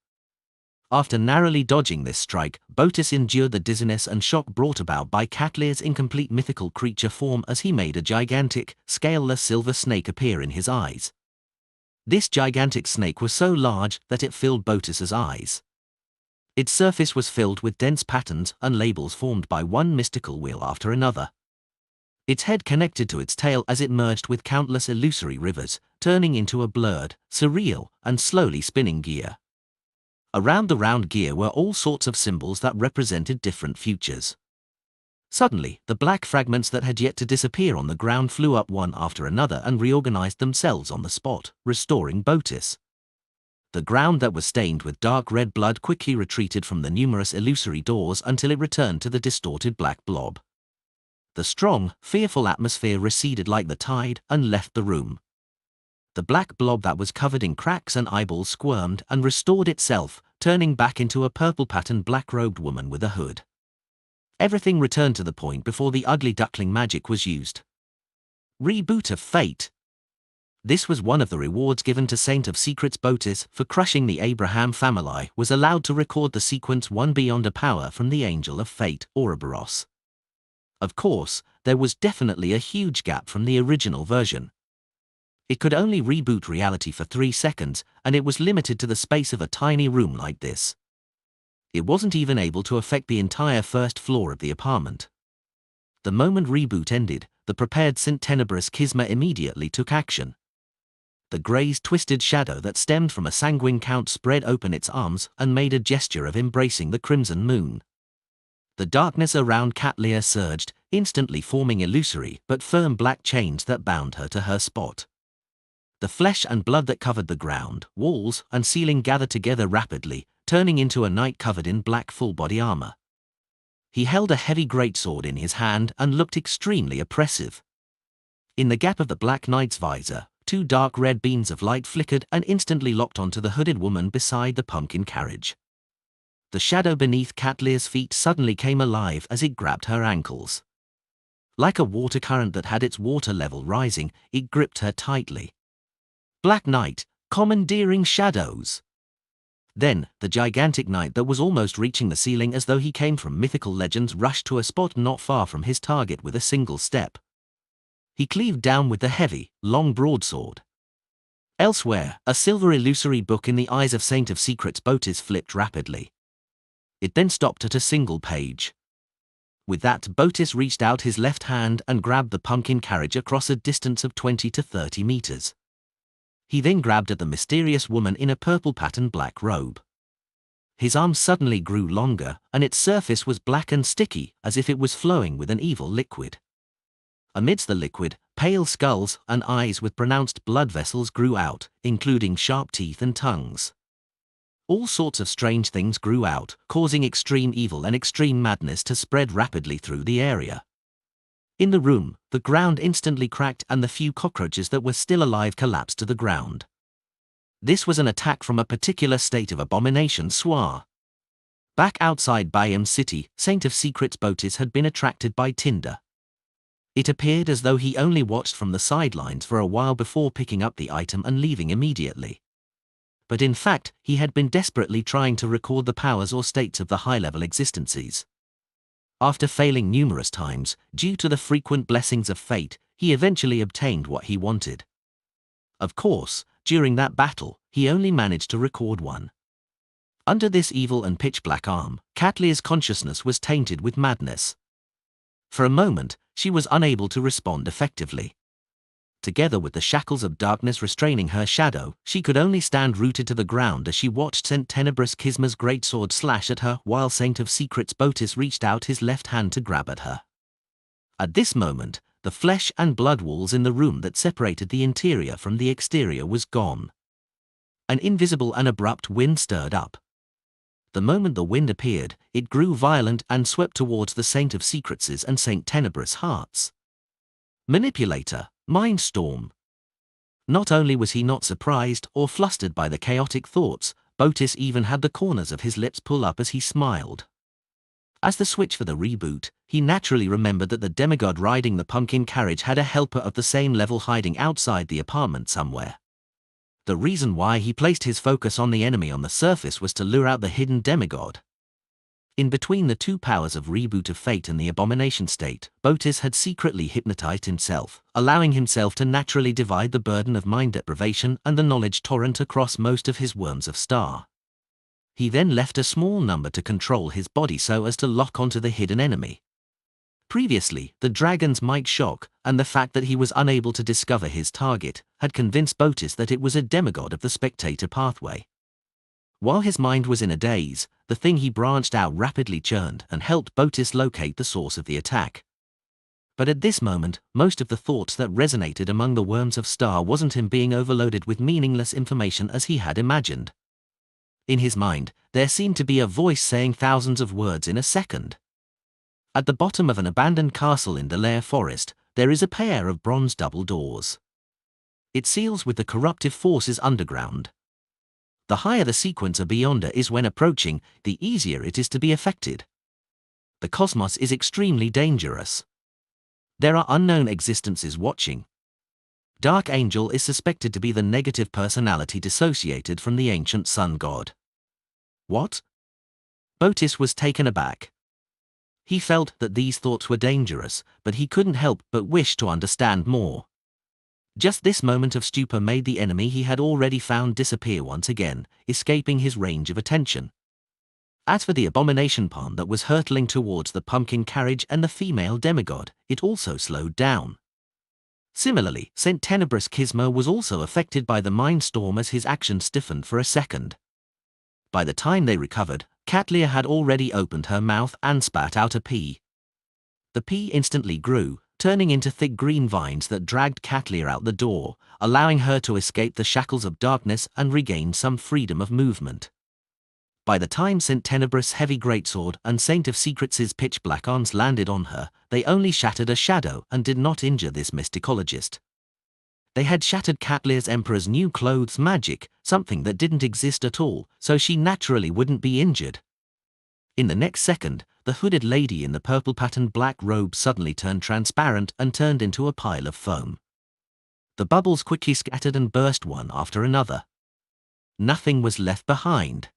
A: After narrowly dodging this strike, Botis endured the dizziness and shock brought about by Cat Lear's incomplete mythical creature form as he made a gigantic, scaleless silver snake appear in his eyes. This gigantic snake was so large that it filled Botis's eyes. Its surface was filled with dense patterns and labels formed by one mystical wheel after another. Its head connected to its tail as it merged with countless illusory rivers, turning into a blurred, surreal, and slowly spinning gear. Around the round gear were all sorts of symbols that represented different futures. Suddenly, the black fragments that had yet to disappear on the ground flew up one after another and reorganized themselves on the spot, restoring Botis. The ground that was stained with dark red blood quickly retreated from the numerous illusory doors until it returned to the distorted black blob. The strong, fearful atmosphere receded like the tide and left the room. The black blob that was covered in cracks and eyeballs squirmed and restored itself, turning back into a purple-patterned black-robed woman with a hood. Everything returned to the point before the ugly duckling magic was used. Reboot of Fate. This was one of the rewards given to Saint of Secrets. Botis, for crushing the Abraham family, was allowed to record the sequence One Beyond a Power from the Angel of Fate, Ouroboros. Of course, there was definitely a huge gap from the original version. It could only reboot reality for 3 seconds, and it was limited to the space of a tiny room like this. It wasn't even able to affect the entire first floor of the apartment. The moment reboot ended, the prepared St. Tenebrous Kisma immediately took action. The Grey's twisted shadow that stemmed from a sanguine count spread open its arms and made a gesture of embracing the crimson moon. The darkness around Cat Lear surged, instantly forming illusory but firm black chains that bound her to her spot. The flesh and blood that covered the ground, walls, and ceiling gathered together rapidly, turning into a knight covered in black full-body armor. He held a heavy greatsword in his hand and looked extremely oppressive. In the gap of the black knight's visor, 2 dark red beams of light flickered and instantly locked onto the hooded woman beside the pumpkin carriage. The shadow beneath Cat Lear's feet suddenly came alive as it grabbed her ankles. Like a water current that had its water level rising, it gripped her tightly. Black Knight, commandeering shadows. Then, the gigantic knight that was almost reaching the ceiling as though he came from mythical legends rushed to a spot not far from his target with a single step. He cleaved down with the heavy, long broadsword. Elsewhere, a silver illusory book in the eyes of Saint of Secrets Botis flipped rapidly. It then stopped at a single page. With that, Botis reached out his left hand and grabbed the pumpkin carriage across a distance of 20 to 30 meters. He then grabbed at the mysterious woman in a purple-patterned black robe. His arm suddenly grew longer, and its surface was black and sticky, as if it was flowing with an evil liquid. Amidst the liquid, pale skulls and eyes with pronounced blood vessels grew out, including sharp teeth and tongues. All sorts of strange things grew out, causing extreme evil and extreme madness to spread rapidly through the area. In the room, the ground instantly cracked and the few cockroaches that were still alive collapsed to the ground. This was an attack from a particular state of abomination soir. Back outside Bayam City, Saint of Secrets Botis had been attracted by Tinder. It appeared as though he only watched from the sidelines for a while before picking up the item and leaving immediately. But in fact, he had been desperately trying to record the powers or states of the high-level existences. After failing numerous times, due to the frequent blessings of fate, he eventually obtained what he wanted. Of course, during that battle, he only managed to record one. Under this evil and pitch-black arm, Cat Lear's consciousness was tainted with madness. For a moment, she was unable to respond effectively. Together with the shackles of darkness restraining her shadow, she could only stand rooted to the ground as she watched St. Tenebrous Kisma's greatsword slash at her while Saint of Secrets Botis reached out his left hand to grab at her. At this moment, the flesh and blood walls in the room that separated the interior from the exterior was gone. An invisible and abrupt wind stirred up. The moment the wind appeared, it grew violent and swept towards the Saint of Secrets' and St. Tenebrous hearts. Manipulator. Mindstorm. Not only was he not surprised or flustered by the chaotic thoughts, Botis even had the corners of his lips pull up as he smiled. As the switch for the reboot, he naturally remembered that the demigod riding the pumpkin carriage had a helper of the same level hiding outside the apartment somewhere. The reason why he placed his focus on the enemy on the surface was to lure out the hidden demigod. In between the two powers of Reboot of Fate and the Abomination state, Botis had secretly hypnotized himself, allowing himself to naturally divide the burden of mind deprivation and the knowledge torrent across most of his worms of star. He then left a small number to control his body so as to lock onto the hidden enemy. Previously, the dragon's might shock, and the fact that he was unable to discover his target, had convinced Botis that it was a demigod of the spectator pathway. While his mind was in a daze, the thing he branched out rapidly churned and helped Botis locate the source of the attack. But at this moment, most of the thoughts that resonated among the worms of star wasn't him being overloaded with meaningless information as he had imagined. In his mind, there seemed to be a voice saying thousands of words in a second. At the bottom of an abandoned castle in the Lair Forest, there is a pair of bronze double doors. It seals with the corruptive forces underground. The higher the sequencer beyonder is when approaching, the easier it is to be affected. The cosmos is extremely dangerous. There are unknown existences watching. Dark Angel is suspected to be the negative personality dissociated from the ancient sun god. What? Botis was taken aback. He felt that these thoughts were dangerous, but he couldn't help but wish to understand more. Just this moment of stupor made the enemy he had already found disappear once again, escaping his range of attention. As for the abomination pawn that was hurtling towards the pumpkin carriage and the female demigod, it also slowed down. Similarly, St. Tenebrous Kismo was also affected by the mind storm as his action stiffened for a second. By the time they recovered, Catlear had already opened her mouth and spat out a pea. The pea instantly grew, turning into thick green vines that dragged Catlear out the door, allowing her to escape the shackles of darkness and regain some freedom of movement. By the time St. Tenebrous' heavy greatsword and Saint of Secrets' pitch-black arms landed on her, they only shattered a shadow and did not injure this mysticologist. They had shattered Catlear's Emperor's new clothes magic, something that didn't exist at all, so she naturally wouldn't be injured. In the next second, the hooded lady in the purple-patterned black robe suddenly turned transparent and turned into a pile of foam. The bubbles quickly scattered and burst one after another. Nothing was left behind.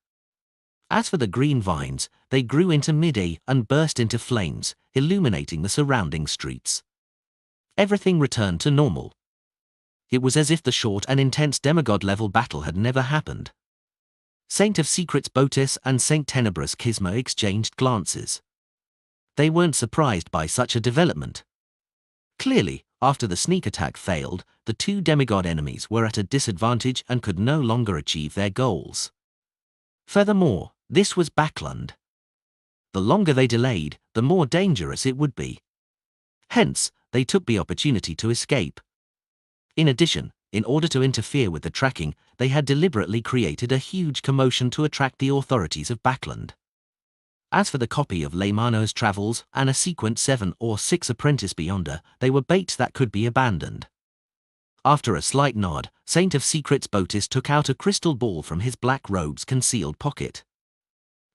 A: As for the green vines, they grew into mid-air and burst into flames, illuminating the surrounding streets. Everything returned to normal. It was as if the short and intense demigod-level battle had never happened. Saint of Secrets Botis and Saint Tenebrous Kismo exchanged glances. They weren't surprised by such a development. Clearly, after the sneak attack failed, the two demigod enemies were at a disadvantage and could no longer achieve their goals. Furthermore, this was Backland. The longer they delayed, the more dangerous it would be. Hence, they took the opportunity to escape. In addition, in order to interfere with the tracking, they had deliberately created a huge commotion to attract the authorities of Backland. As for the copy of Leymano's Travels and a sequent 7 or 6 apprentice beyonder, they were baits that could be abandoned. After a slight nod, Saint of Secrets Botis took out a crystal ball from his black robe's concealed pocket.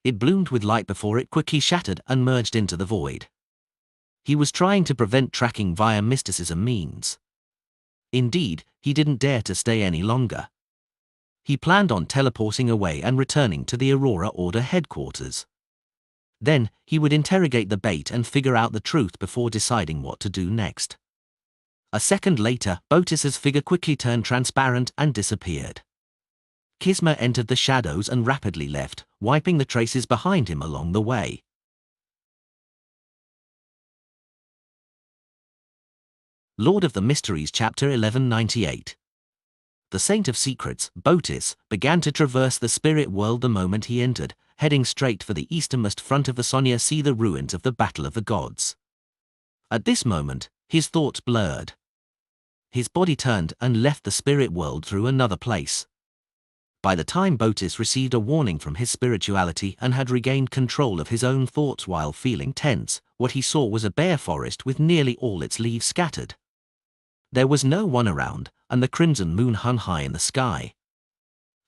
A: It bloomed with light before it quickly shattered and merged into the void. He was trying to prevent tracking via mysticism means. Indeed, he didn't dare to stay any longer. He planned on teleporting away and returning to the Aurora Order headquarters. Then, he would interrogate the bait and figure out the truth before deciding what to do next. A second later, Botis's figure quickly turned transparent and disappeared. Kisma entered the shadows and rapidly left, wiping the traces behind him along the way. Lord of the Mysteries Chapter 1198. The Saint of Secrets, Botis, began to traverse the spirit world the moment he entered, heading straight for the easternmost front of the Sonia see the ruins of the Battle of the Gods. At this moment, his thoughts blurred. His body turned and left the spirit world through another place. By the time Botis received a warning from his spirituality and had regained control of his own thoughts while feeling tense, what he saw was a bare forest with nearly all its leaves scattered. There was no one around, and the crimson moon hung high in the sky.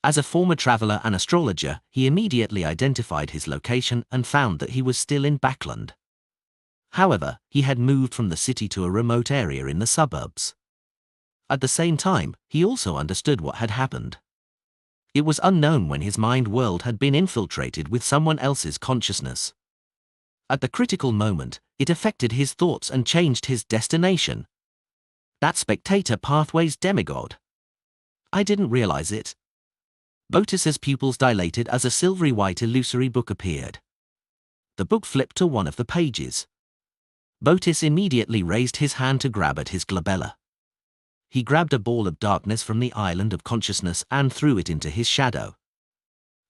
A: As a former traveler and astrologer, he immediately identified his location and found that he was still in Backland. However, he had moved from the city to a remote area in the suburbs. At the same time, he also understood what had happened. It was unknown when his mind world had been infiltrated with someone else's consciousness. At the critical moment, it affected his thoughts and changed his destination. That spectator pathway's demigod. I didn't realize it. Botis's pupils dilated as a silvery white illusory book appeared. The book flipped to one of the pages. Botis immediately raised his hand to grab at his glabella. He grabbed a ball of darkness from the island of consciousness and threw it into his shadow.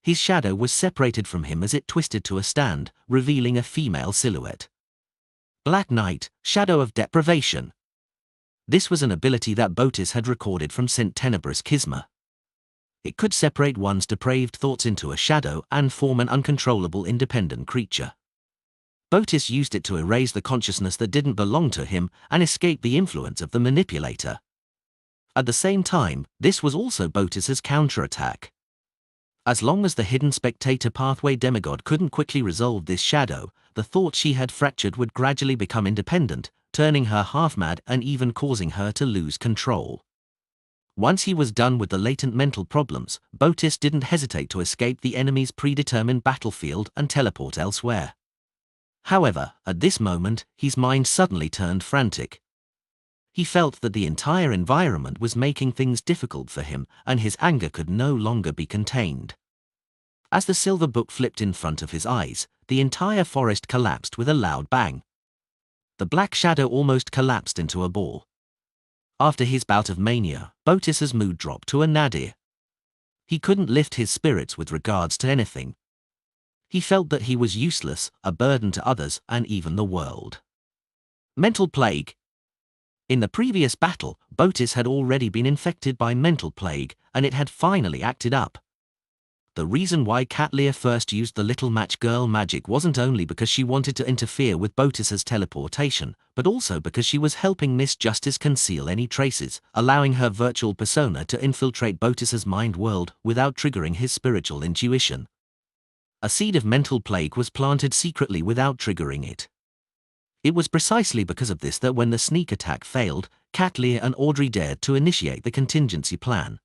A: His shadow was separated from him as it twisted to a stand, revealing a female silhouette. Black Night, Shadow of Deprivation. This was an ability that Botis had recorded from St. Tenebris Kisma. It could separate one's depraved thoughts into a shadow and form an uncontrollable independent creature. Botis used it to erase the consciousness that didn't belong to him and escape the influence of the manipulator. At the same time, this was also Botis's counterattack. As long as the hidden spectator pathway demigod couldn't quickly resolve this shadow, the thought she had fractured would gradually become independent, turning her half-mad and even causing her to lose control. Once he was done with the latent mental problems, Botis didn't hesitate to escape the enemy's predetermined battlefield and teleport elsewhere. However, at this moment, his mind suddenly turned frantic. He felt that the entire environment was making things difficult for him, and his anger could no longer be contained. As the silver book flipped in front of his eyes, the entire forest collapsed with a loud bang. The black shadow almost collapsed into a ball. After his bout of mania, Botis's mood dropped to a nadir. He couldn't lift his spirits with regards to anything. He felt that he was useless, a burden to others and even the world. Mental plague. In the previous battle, Botis had already been infected by mental plague, and it had finally acted up. The reason why Katlia first used the little match girl magic wasn't only because she wanted to interfere with Botis's teleportation, but also because she was helping Miss Justice conceal any traces, allowing her virtual persona to infiltrate Botis's mind world without triggering his spiritual intuition. A seed of mental plague was planted secretly without triggering it. It was precisely because of this that when the sneak attack failed, Katlia and Audrey dared to initiate the contingency plan.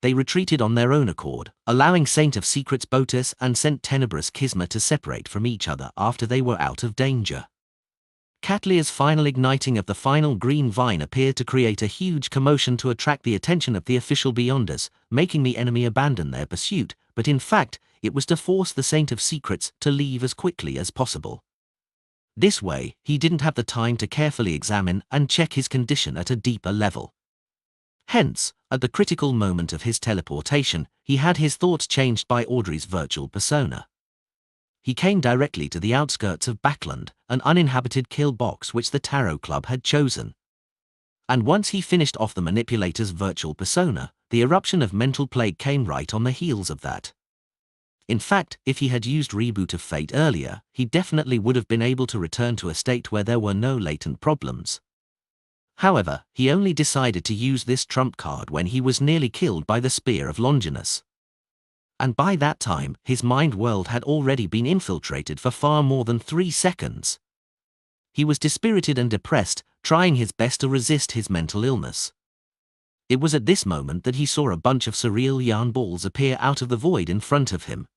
A: They retreated on their own accord, allowing Saint of Secrets Botis and St. Tenebris Kisma to separate from each other after they were out of danger. Katlia's final igniting of the final green vine appeared to create a huge commotion to attract the attention of the official Beyonders, making the enemy abandon their pursuit, but in fact, it was to force the Saint of Secrets to leave as quickly as possible. This way, he didn't have the time to carefully examine and check his condition at a deeper level. Hence, at the critical moment of his teleportation, he had his thoughts changed by Audrey's virtual persona. He came directly to the outskirts of Backland, an uninhabited kill box which the Tarot Club had chosen. And once he finished off the manipulator's virtual persona, the eruption of mental plague came right on the heels of that. In fact, if he had used Reboot of Fate earlier, he definitely would have been able to return to a state where there were no latent problems. However, he only decided to use this trump card when he was nearly killed by the Spear of Longinus. And by that time, his mind world had already been infiltrated for far more than 3 seconds. He was dispirited and depressed, trying his best to resist his mental illness. It was at this moment that he saw a bunch of surreal yarn balls appear out of the void in front of him.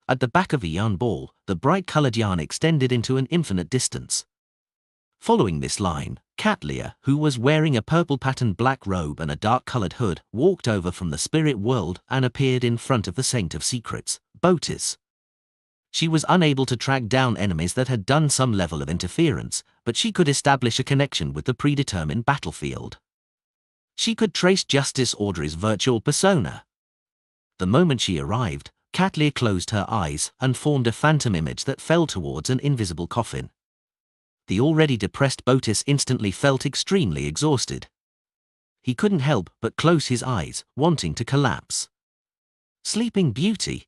A: At the back of a yarn ball, the bright-colored yarn extended into an infinite distance. Following this line, Katlia, who was wearing a purple-patterned black robe and a dark-colored hood, walked over from the spirit world and appeared in front of the Saint of Secrets, Botis. She was unable to track down enemies that had done some level of interference, but she could establish a connection with the predetermined battlefield. She could trace Justice Audrey's virtual persona. The moment she arrived, Katlia closed her eyes and formed a phantom image that fell towards an invisible coffin. The already depressed Botis instantly felt extremely exhausted. He couldn't help but close his eyes, wanting to collapse. Sleeping Beauty.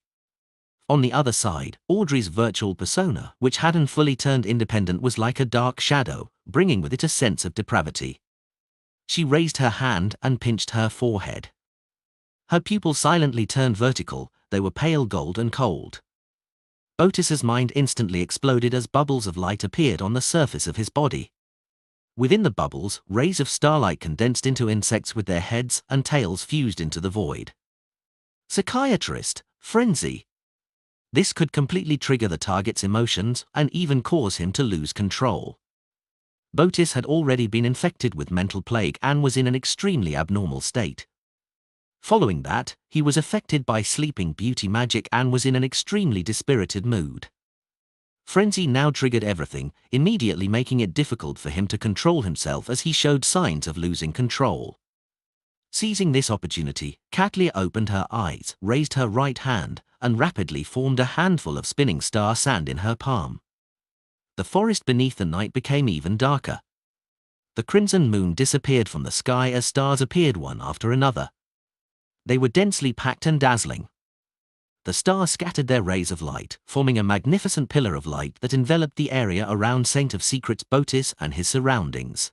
A: On the other side, Audrey's virtual persona, which hadn't fully turned independent, was like a dark shadow, bringing with it a sense of depravity. She raised her hand and pinched her forehead. Her pupils silently turned vertical, they were pale gold and cold. Botis's mind instantly exploded as bubbles of light appeared on the surface of his body. Within the bubbles, rays of starlight condensed into insects with their heads and tails fused into the void. Psychiatrist, frenzy. This could completely trigger the target's emotions and even cause him to lose control. Botis had already been infected with mental plague and was in an extremely abnormal state. Following that, he was affected by sleeping beauty magic and was in an extremely dispirited mood. Frenzy now triggered everything, immediately making it difficult for him to control himself as he showed signs of losing control. Seizing this opportunity, Catlia opened her eyes, raised her right hand, and rapidly formed a handful of spinning star sand in her palm. The forest beneath the night became even darker. The crimson moon disappeared from the sky as stars appeared one after another. They were densely packed and dazzling. The stars scattered their rays of light, forming a magnificent pillar of light that enveloped the area around Saint of Secrets Botis and his surroundings.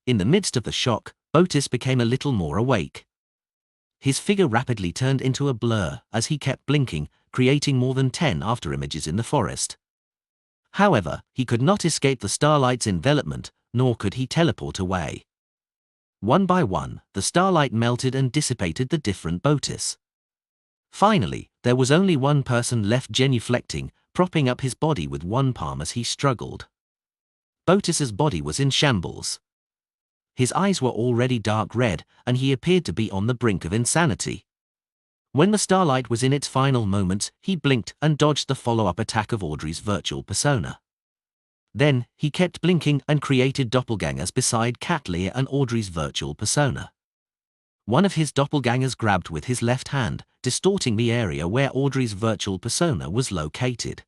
A: In the midst of the shock, Botis became a little more awake. His figure rapidly turned into a blur as he kept blinking, creating more than 10 afterimages in the forest. However, he could not escape the starlight's envelopment, nor could he teleport away. One by one, the starlight melted and dissipated the different Botis. Finally, there was only one person left, genuflecting, propping up his body with one palm as he struggled. Botis's body was in shambles. His eyes were already dark red, and he appeared to be on the brink of insanity. When the starlight was in its final moments, he blinked and dodged the follow-up attack of Audrey's virtual persona. Then, he kept blinking and created doppelgangers beside Catlia and Audrey's virtual persona. One of his doppelgangers grabbed with his left hand, distorting the area where Audrey's virtual persona was located.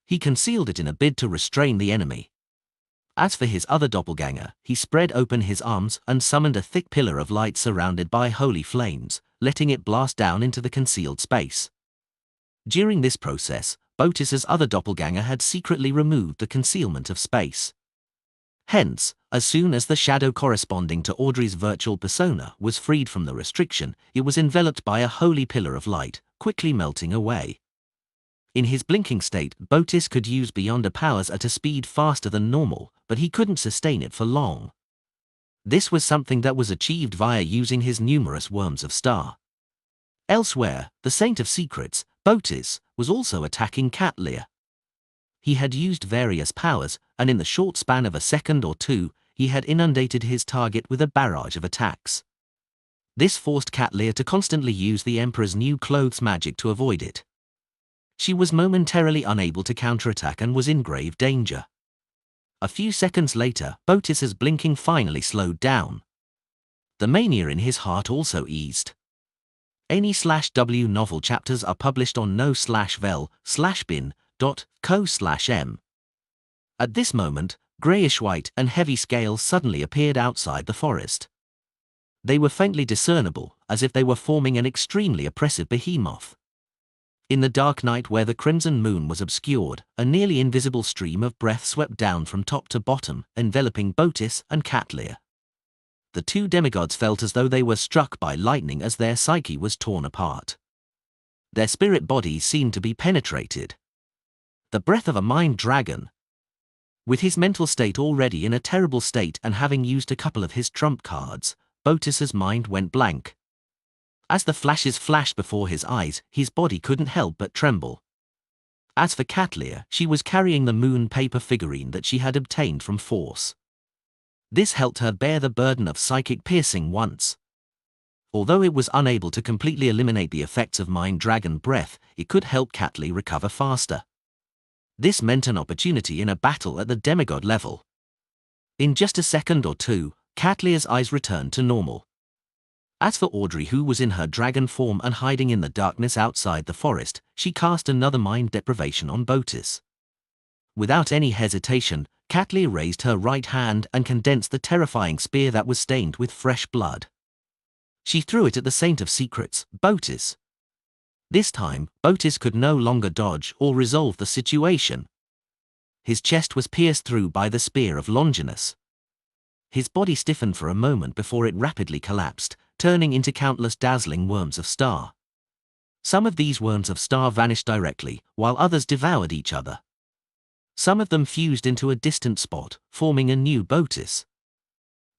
A: He concealed it in a bid to restrain the enemy. As for his other doppelganger, he spread open his arms and summoned a thick pillar of light surrounded by holy flames, letting it blast down into the concealed space. During this process, Botis's other doppelganger had secretly removed the concealment of space. Hence, as soon as the shadow corresponding to Audrey's virtual persona was freed from the restriction, it was enveloped by a holy pillar of light, quickly melting away. In his blinking state, Botis could use Beyonder powers at a speed faster than normal, but he couldn't sustain it for long. This was something that was achieved via using his numerous worms of star. Elsewhere, the Saint of Secrets, Botis, was also attacking Catlia. He had used various powers, and in the short span of a second or two, he had inundated his target with a barrage of attacks. This forced Catlia to constantly use the Emperor's new clothes magic to avoid it. She was momentarily unable to counterattack and was in grave danger. A few seconds later, Botis's blinking finally slowed down. The mania in his heart also eased. Any/W novel chapters are published on no/vel/bin.co/m. At this moment, greyish-white and heavy scales suddenly appeared outside the forest. They were faintly discernible, as if they were forming an extremely oppressive behemoth. In the dark night where the crimson moon was obscured, a nearly invisible stream of breath swept down from top to bottom, enveloping Botis and Catlia. The two demigods felt as though they were struck by lightning as their psyche was torn apart. Their spirit bodies seemed to be penetrated. The breath of a mind dragon. With his mental state already in a terrible state and having used a couple of his trump cards, Botis's mind went blank. As the flashes flashed before his eyes, his body couldn't help but tremble. As for Catlia, she was carrying the moon paper figurine that she had obtained from Force. This helped her bear the burden of psychic piercing once. Although it was unable to completely eliminate the effects of Mind Dragon breath, it could help Catlia recover faster. This meant an opportunity in a battle at the demigod level. In just a second or two, Catlia's eyes returned to normal. As for Audrey, who was in her dragon form and hiding in the darkness outside the forest, she cast another mind deprivation on Botis. Without any hesitation, Catlia raised her right hand and condensed the terrifying spear that was stained with fresh blood. She threw it at the Saint of Secrets, Botis. This time, Botis could no longer dodge or resolve the situation. His chest was pierced through by the spear of Longinus. His body stiffened for a moment before it rapidly collapsed, turning into countless dazzling worms of star. Some of these worms of star vanished directly, while others devoured each other. Some of them fused into a distant spot, forming a new Botis.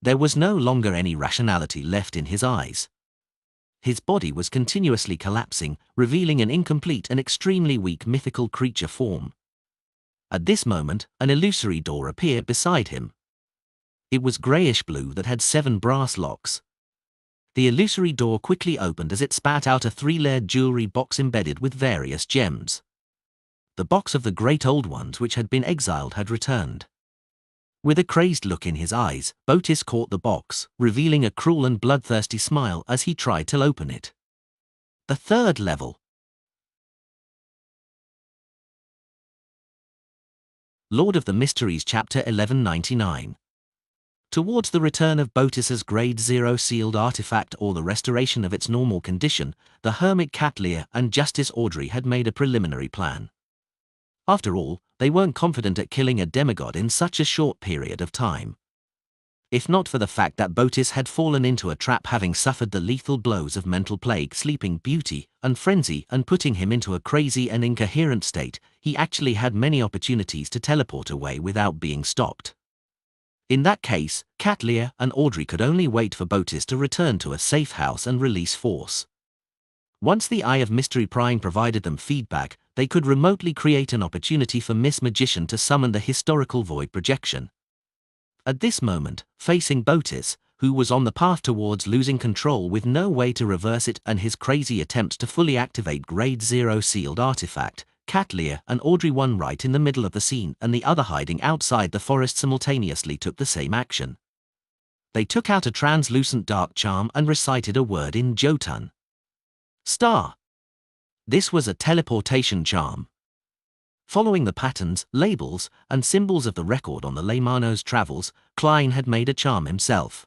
A: There was no longer any rationality left in his eyes. His body was continuously collapsing, revealing an incomplete and extremely weak mythical creature form. At this moment, an illusory door appeared beside him. It was greyish-blue that had 7 brass locks. The illusory door quickly opened as it spat out a 3-layered jewelry box embedded with various gems. The box of the Great Old Ones which had been exiled had returned. With a crazed look in his eyes, Botis caught the box, revealing a cruel and bloodthirsty smile as he tried to open it. The 3rd level. Lord of the Mysteries Chapter 1199. Towards the return of Botis's Grade 0 sealed artifact or the restoration of its normal condition, the hermit Catlear and Justice Audrey had made a preliminary plan. After all, they weren't confident at killing a demigod in such a short period of time. If not for the fact that Botis had fallen into a trap, having suffered the lethal blows of mental plague, sleeping beauty, and frenzy, and putting him into a crazy and incoherent state, he actually had many opportunities to teleport away without being stopped. In that case, Catlear and Audrey could only wait for Botis to return to a safe house and release force. Once the Eye of Mystery Prying provided them feedback, they could remotely create an opportunity for Miss Magician to summon the historical void projection. At this moment, facing Botis, who was on the path towards losing control with no way to reverse it and his crazy attempts to fully activate Grade 0 sealed artifact, Catlear and Audrey, one right in the middle of the scene and the other hiding outside the forest, simultaneously took the same action. They took out a translucent dark charm and recited a word in Jotun. Star. This was a teleportation charm. Following the patterns, labels, and symbols of the record on the Leymano's travels, Klein had made a charm himself.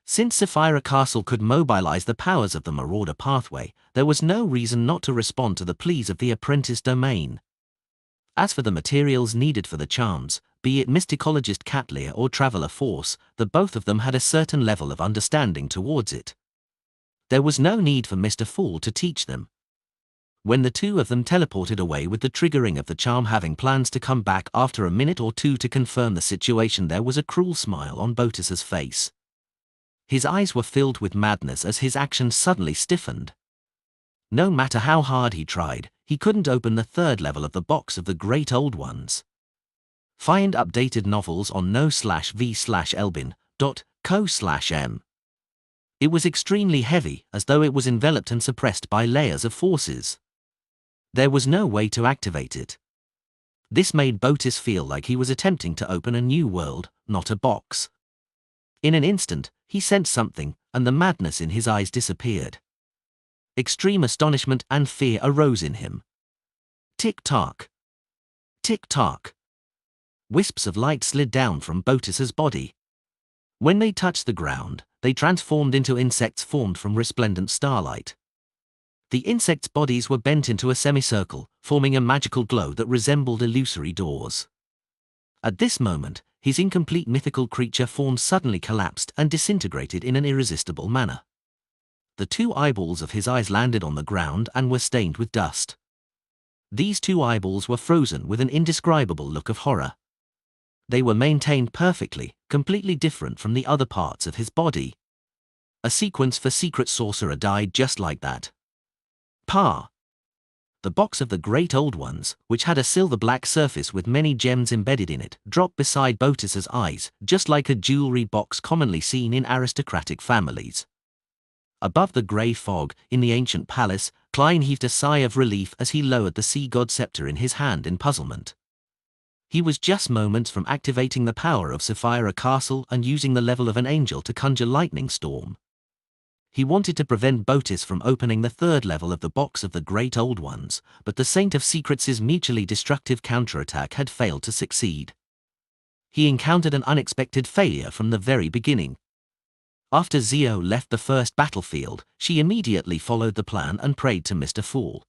A: Since Sapphira Castle could mobilize the powers of the Marauder pathway, there was no reason not to respond to the pleas of the apprentice domain. As for the materials needed for the charms, be it mysticologist Catlear or Traveler Force, the both of them had a certain level of understanding towards it. There was no need for Mr. Fool to teach them. When the two of them teleported away with the triggering of the charm, having plans to come back after a minute or two to confirm the situation, there was a cruel smile on Botis's face. His eyes were filled with madness as his actions suddenly stiffened. No matter how hard he tried, he couldn't open the 3rd level of the box of the Great Old Ones. Find updated novels on no/v/elbin.co/m. It was extremely heavy, as though it was enveloped and suppressed by layers of forces. There was no way to activate it. This made Botis feel like he was attempting to open a new world, not a box. In an instant, he sensed something, and the madness in his eyes disappeared. Extreme astonishment and fear arose in him. Tick-tock. Tick-tock. Wisps of light slid down from Botis's body. When they touched the ground, they transformed into insects formed from resplendent starlight. The insects' bodies were bent into a semicircle, forming a magical glow that resembled illusory doors. At this moment, his incomplete mythical creature form suddenly collapsed and disintegrated in an irresistible manner. The 2 eyeballs of his eyes landed on the ground and were stained with dust. These 2 eyeballs were frozen with an indescribable look of horror. They were maintained perfectly, completely different from the other parts of his body. A sequence for Secret Sorcerer died just like that. Pa. The box of the Great Old Ones, which had a silver-black surface with many gems embedded in it, dropped beside Botis's eyes, just like a jewelry box commonly seen in aristocratic families. Above the grey fog, in the ancient palace, Klein heaved a sigh of relief as he lowered the sea god scepter in his hand in puzzlement. He was just moments from activating the power of Sapphira Castle and using the level of an angel to conjure lightning storm. He wanted to prevent Botis from opening the 3rd level of the box of the Great Old Ones, but the Saint of Secrets' mutually destructive counterattack had failed to succeed. He encountered an unexpected failure from the very beginning. After Zio left the first battlefield, she immediately followed the plan and prayed to Mr. Fool.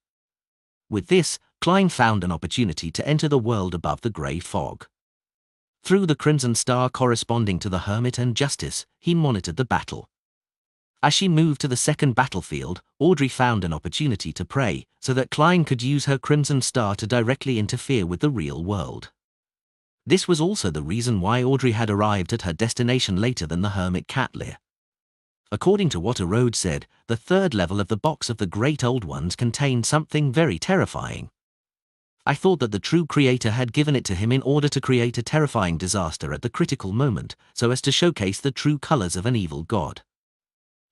A: With this, Klein found an opportunity to enter the world above the grey fog. Through the crimson star corresponding to the Hermit and Justice, he monitored the battle. As she moved to the second battlefield, Audrey found an opportunity to pray, so that Klein could use her crimson star to directly interfere with the real world. This was also the reason why Audrey had arrived at her destination later than the hermit Catlear. According to what Erode said, the third level of the box of the Great Old Ones contained something very terrifying. I thought that the true creator had given it to him in order to create a terrifying disaster at the critical moment, so as to showcase the true colors of an evil god.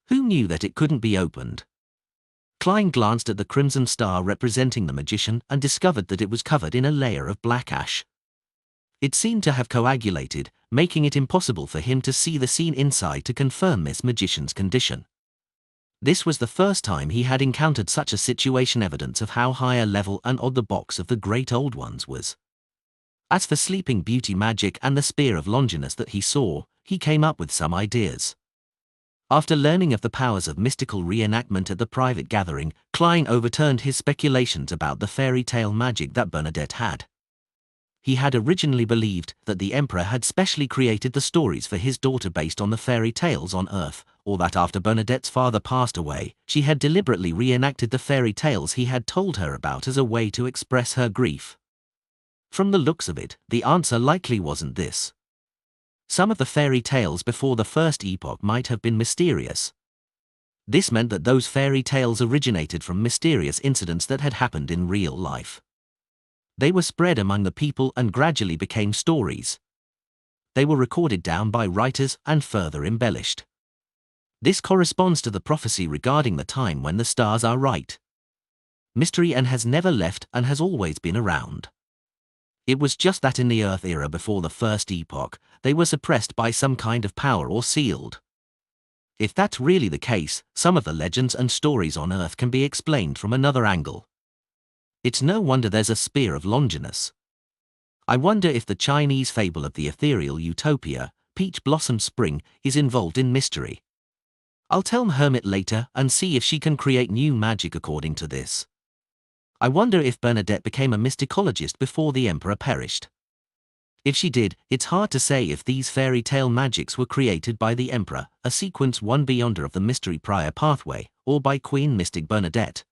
A: Who knew that it couldn't be opened? Klein glanced at the crimson star representing the magician and discovered that it was covered in a layer of black ash. It seemed to have coagulated, making it impossible for him to see the scene inside to confirm this magician's condition. This was the first time he had encountered such a situation, evidence of how high a level and odd the box of the Great Old Ones was. As for Sleeping Beauty magic and the Spear of Longinus that he saw, he came up with some ideas. After learning of the powers of mystical reenactment at the private gathering, Klein overturned his speculations about the fairy tale magic that Bernadette had. He had originally believed that the Emperor had specially created the stories for his daughter based on the fairy tales on Earth, or that after Bernadette's father passed away, she had deliberately reenacted the fairy tales he had told her about as a way to express her grief. From the looks of it, the answer likely wasn't this. Some of the fairy tales before the First Epoch might have been mysterious. This meant that those fairy tales originated from mysterious incidents that had happened in real life. They were spread among the people and gradually became stories. They were recorded down by writers and further embellished. This corresponds to the prophecy regarding the time when the stars are right. Mystery and has never left and has always been around. It was just that in the Earth era before the First Epoch, they were suppressed by some kind of power or sealed. If that's really the case, some of the legends and stories on Earth can be explained from another angle. It's no wonder there's a Spear of Longinus. I wonder if the Chinese fable of the ethereal utopia, Peach Blossom Spring, is involved in mystery. I'll tell Hermit later and see if she can create new magic according to this. I wonder if Bernadette became a mysticologist before the Emperor perished. If she did, it's hard to say if these fairy tale magics were created by the Emperor, a sequence 1 beyonder of the mystery prior pathway, or by Queen Mystic Bernadette.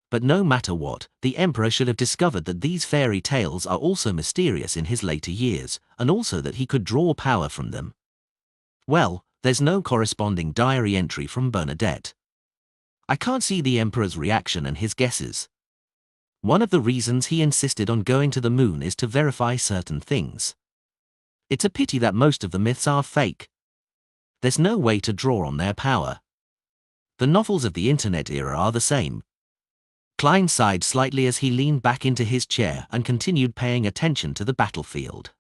A: But no matter what, the Emperor should have discovered that these fairy tales are also mysterious in his later years, and also that he could draw power from them. Well, there's no corresponding diary entry from Bernadette. I can't see the Emperor's reaction and his guesses. One of the reasons he insisted on going to the moon is to verify certain things. It's a pity that most of the myths are fake. There's no way to draw on their power. The novels of the Internet era are the same. Klein sighed slightly as he leaned back into his chair and continued paying attention to the battlefield.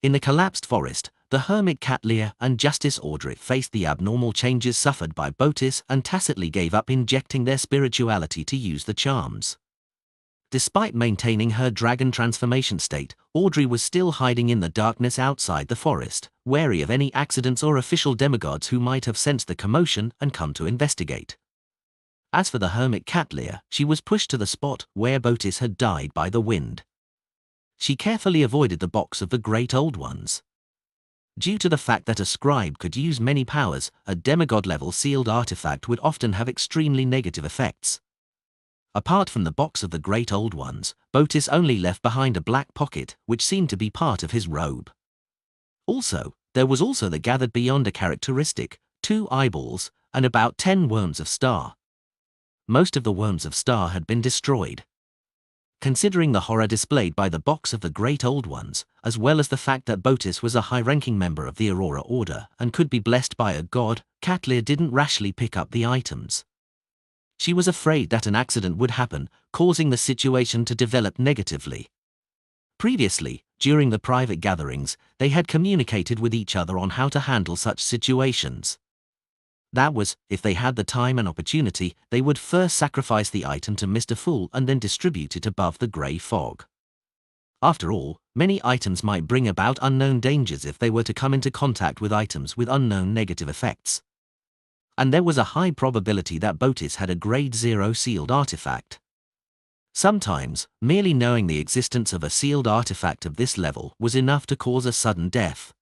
A: In the collapsed forest, the hermit Catlear and Justice Audrey faced the abnormal changes suffered by Botis and tacitly gave up injecting their spirituality to use the charms. Despite maintaining her dragon transformation state, Audrey was still hiding in the darkness outside the forest, wary of any accidents or official demigods who might have sensed the commotion and come to investigate. As for the hermit Catlear, she was pushed to the spot where Botis had died by the wind. She carefully avoided the box of the Great Old Ones. Due to the fact that a scribe could use many powers, a demigod-level sealed artifact would often have extremely negative effects. Apart from the box of the Great Old Ones, Botis only left behind a black pocket, which seemed to be part of his robe. Also, there was also the gathered beyond a characteristic, 2 eyeballs, and about 10 worms of star. Most of the worms of star had been destroyed. Considering the horror displayed by the box of the Great Old Ones, as well as the fact that Botis was a high-ranking member of the Aurora Order and could be blessed by a god, Catlear didn't rashly pick up the items. She was afraid that an accident would happen, causing the situation to develop negatively. Previously, during the private gatherings, they had communicated with each other on how to handle such situations. That was, if they had the time and opportunity, they would first sacrifice the item to Mr. Fool and then distribute it above the grey fog. After all, many items might bring about unknown dangers if they were to come into contact with items with unknown negative effects. And there was a high probability that Botis had a Grade 0 sealed artifact. Sometimes, merely knowing the existence of a sealed artifact of this level was enough to cause a sudden death.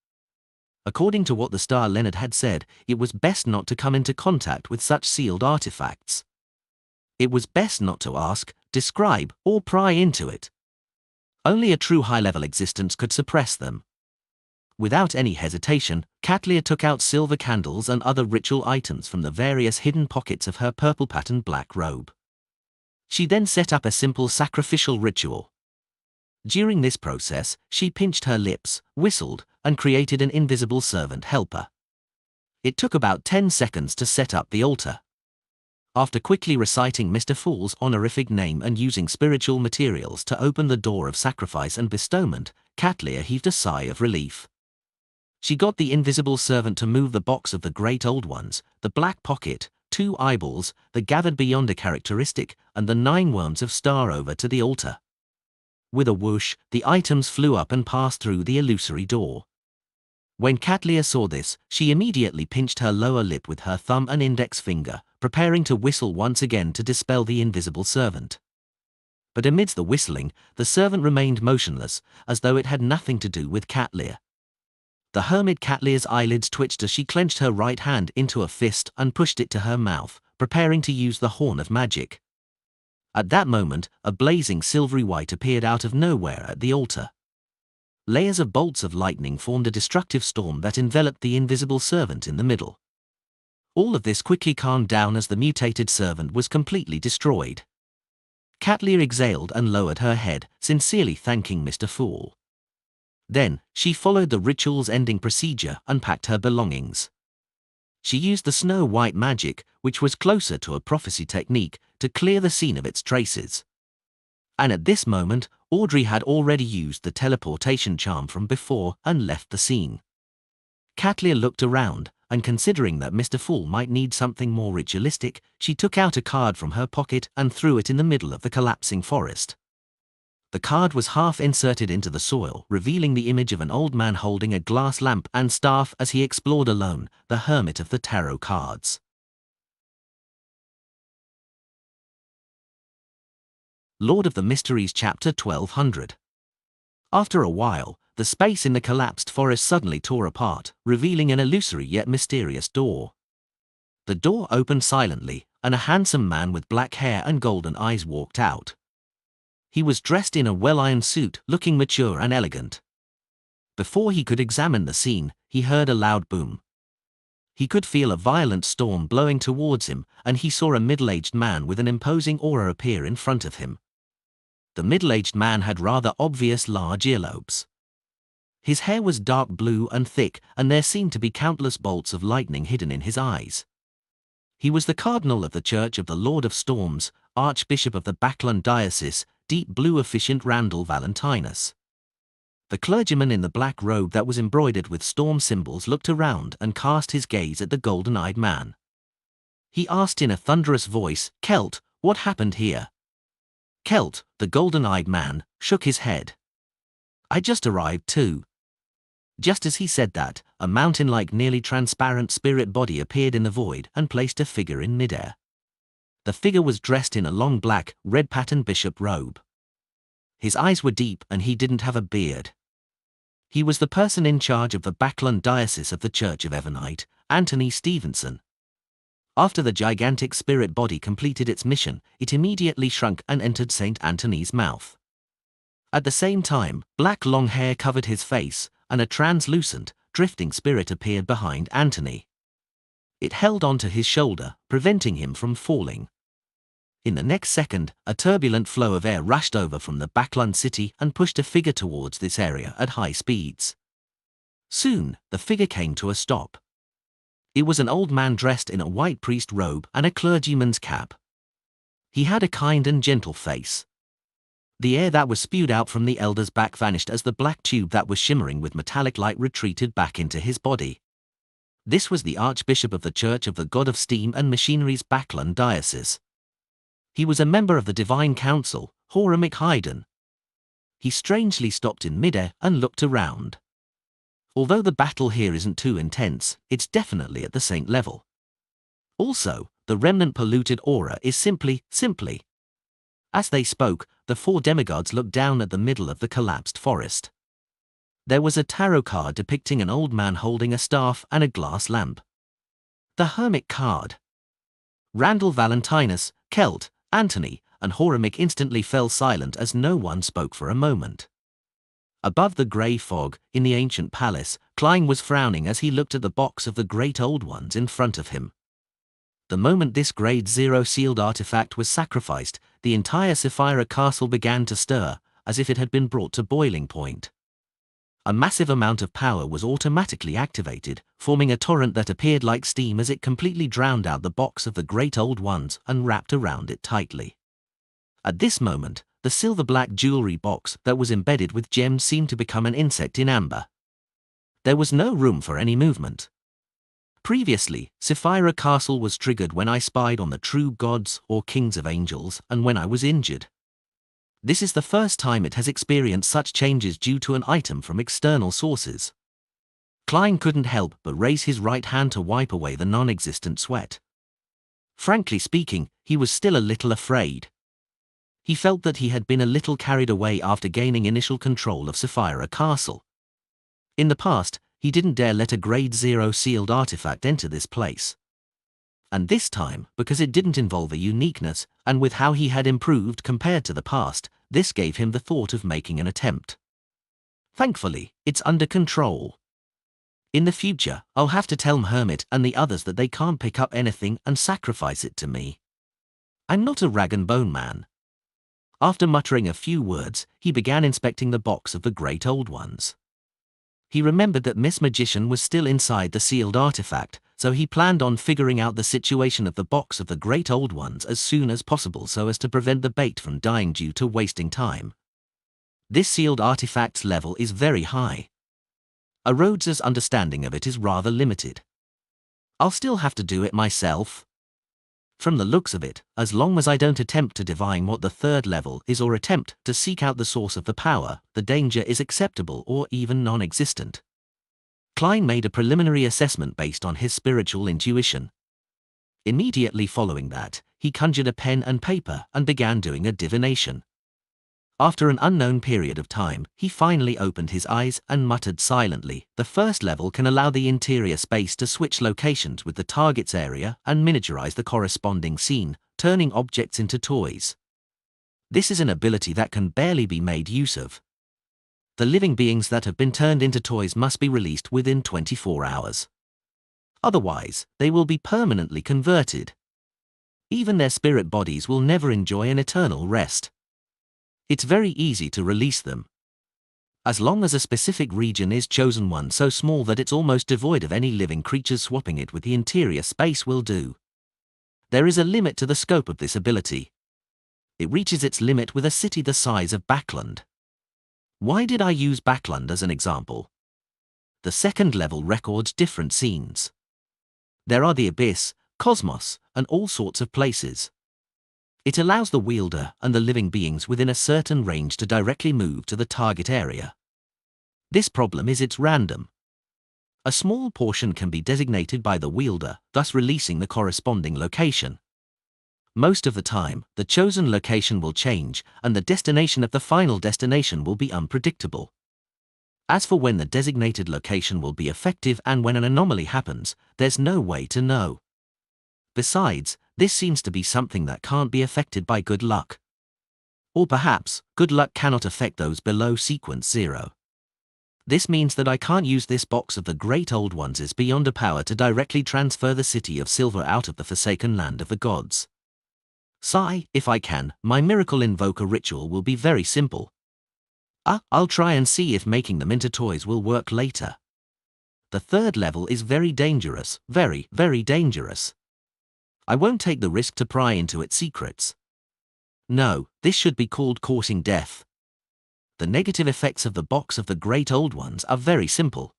A: According to what the Star Leonard had said, it was best not to come into contact with such sealed artifacts. It was best not to ask, describe, or pry into it. Only a true high-level existence could suppress them. Without any hesitation, Catleya took out silver candles and other ritual items from the various hidden pockets of her purple-patterned black robe. She then set up a simple sacrificial ritual. During this process, she pinched her lips, whistled, and created an invisible servant helper. It took about 10 seconds to set up the altar. After quickly reciting Mr. Fool's honorific name and using spiritual materials to open the door of sacrifice and bestowment, Catleya heaved a sigh of relief. She got the invisible servant to move the box of the Great Old Ones, the black pocket, 2 eyeballs, the gathered beyonder characteristic, and the 9 worms of star over to the altar. With a whoosh, the items flew up and passed through the illusory door. When Catleya saw this, she immediately pinched her lower lip with her thumb and index finger, preparing to whistle once again to dispel the invisible servant. But amidst the whistling, the servant remained motionless, as though it had nothing to do with Catleya. The hermit Catleya's eyelids twitched as she clenched her right hand into a fist and pushed it to her mouth, preparing to use the horn of magic. At that moment, a blazing silvery white appeared out of nowhere at the altar. Layers of bolts of lightning formed a destructive storm that enveloped the invisible servant in the middle. All of this quickly calmed down as the mutated servant was completely destroyed. Catleya exhaled and lowered her head, sincerely thanking Mr. Fool. Then, she followed the ritual's ending procedure and packed her belongings. She used the snow-white magic, which was closer to a prophecy technique, to clear the scene of its traces. And at this moment, Audrey had already used the teleportation charm from before and left the scene. Catleya looked around, and considering that Mr. Fool might need something more ritualistic, she took out a card from her pocket and threw it in the middle of the collapsing forest. The card was half inserted into the soil, revealing the image of an old man holding a glass lamp and staff as he explored alone, the hermit of the tarot cards. Lord of the Mysteries Chapter 1200. After a while, the space in the collapsed forest suddenly tore apart, revealing an illusory yet mysterious door. The door opened silently, and a handsome man with black hair and golden eyes walked out. He was dressed in a well-ironed suit, looking mature and elegant. Before he could examine the scene, he heard a loud boom. He could feel a violent storm blowing towards him, and he saw a middle-aged man with an imposing aura appear in front of him. The middle-aged man had rather obvious large earlobes. His hair was dark blue and thick, and there seemed to be countless bolts of lightning hidden in his eyes. He was the cardinal of the Church of the Lord of Storms, Archbishop of the Backlund Diocese, Deep Blue Officiant Randall Valentinus. The clergyman in the black robe that was embroidered with storm symbols looked around and cast his gaze at the golden-eyed man. He asked in a thunderous voice, "Celt, what happened here?" Celt, the golden-eyed man, shook his head. "I just arrived too." Just as he said that, a mountain-like nearly transparent spirit body appeared in the void and placed a figure in midair. The figure was dressed in a long black, red-patterned bishop robe. His eyes were deep and he didn't have a beard. He was the person in charge of the Backlund Diocese of the Church of Evernite, Anthony Stevenson. After the gigantic spirit body completed its mission, it immediately shrunk and entered St. Anthony's mouth. At the same time, black long hair covered his face, and a translucent, drifting spirit appeared behind Anthony. It held onto his shoulder, preventing him from falling. In the next second, a turbulent flow of air rushed over from the Backlund city and pushed a figure towards this area at high speeds. Soon, the figure came to a stop. It was an old man dressed in a white priest robe and a clergyman's cap. He had a kind and gentle face. The air that was spewed out from the elder's back vanished as the black tube that was shimmering with metallic light retreated back into his body. This was the Archbishop of the Church of the God of Steam and Machinery's Backlund Diocese. He was a member of the Divine Council, Horamic Haydn. He strangely stopped in midair and looked around. Although the battle here isn't too intense, it's definitely at the saint level. Also, the remnant polluted aura is simply. As they spoke, the 4 demigods looked down at the middle of the collapsed forest. There was a tarot card depicting an old man holding a staff and a glass lamp. The hermit card. Randall Valentinus, Celt, Anthony, and Horamic instantly fell silent as no one spoke for a moment. Above the grey fog, in the ancient palace, Klein was frowning as he looked at the box of the Great Old Ones in front of him. The moment this Grade 0 sealed artifact was sacrificed, the entire Sapphira castle began to stir, as if it had been brought to boiling point. A massive amount of power was automatically activated, forming a torrent that appeared like steam as it completely drowned out the box of the Great Old Ones and wrapped around it tightly. At this moment, the silver-black jewelry box that was embedded with gems seemed to become an insect in amber. There was no room for any movement. Previously, Sapphira Castle was triggered when I spied on the true gods or kings of angels and when I was injured. This is the first time it has experienced such changes due to an item from external sources. Klein couldn't help but raise his right hand to wipe away the non-existent sweat. Frankly speaking, he was still a little afraid. He felt that he had been a little carried away after gaining initial control of Sapphira Castle. In the past, he didn't dare let a Grade 0 sealed artifact enter this place. And this time, because it didn't involve a uniqueness, and with how he had improved compared to the past, this gave him the thought of making an attempt. Thankfully, it's under control. In the future, I'll have to tell Hermit and the others that they can't pick up anything and sacrifice it to me. I'm not a rag and bone man. After muttering a few words, he began inspecting the box of the Great Old Ones. He remembered that Miss Magician was still inside the sealed artifact, so he planned on figuring out the situation of the box of the Great Old Ones as soon as possible so as to prevent the bait from dying due to wasting time. This sealed artifact's level is very high. A Rhodes's understanding of it is rather limited. I'll still have to do it myself. From the looks of it, as long as I don't attempt to divine what the third level is or attempt to seek out the source of the power, the danger is acceptable or even non-existent. Klein made a preliminary assessment based on his spiritual intuition. Immediately following that, he conjured a pen and paper and began doing a divination. After an unknown period of time, he finally opened his eyes and muttered silently, "The first level can allow the interior space to switch locations with the target's area and miniaturize the corresponding scene, turning objects into toys. This is an ability that can barely be made use of. The living beings that have been turned into toys must be released within 24 hours. Otherwise, they will be permanently converted. Even their spirit bodies will never enjoy an eternal rest. It's very easy to release them. As long as a specific region is chosen, one so small that it's almost devoid of any living creatures, swapping it with the interior space will do. There is a limit to the scope of this ability. It reaches its limit with a city the size of Backland. Why did I use Backland as an example? The second level records different scenes. There are the Abyss, Cosmos, and all sorts of places. It allows the wielder and the living beings within a certain range to directly move to the target area. This problem is it's random. A small portion can be designated by the wielder, thus releasing the corresponding location. Most of the time, the chosen location will change, and the destination of the final destination will be unpredictable. As for when the designated location will be effective and when an anomaly happens, there's no way to know. Besides, this seems to be something that can't be affected by good luck. Or perhaps, good luck cannot affect those below sequence 0. This means that I can't use this box of the Great Old Ones beyond a power to directly transfer the City of Silver out of the Forsaken Land of the Gods. Sigh, if I can, my miracle invoker ritual will be very simple. I'll try and see if making them into toys will work later. The third level is very dangerous, very, very dangerous. I won't take the risk to pry into its secrets. No, this should be called courting death. The negative effects of the box of the Great Old Ones are very simple.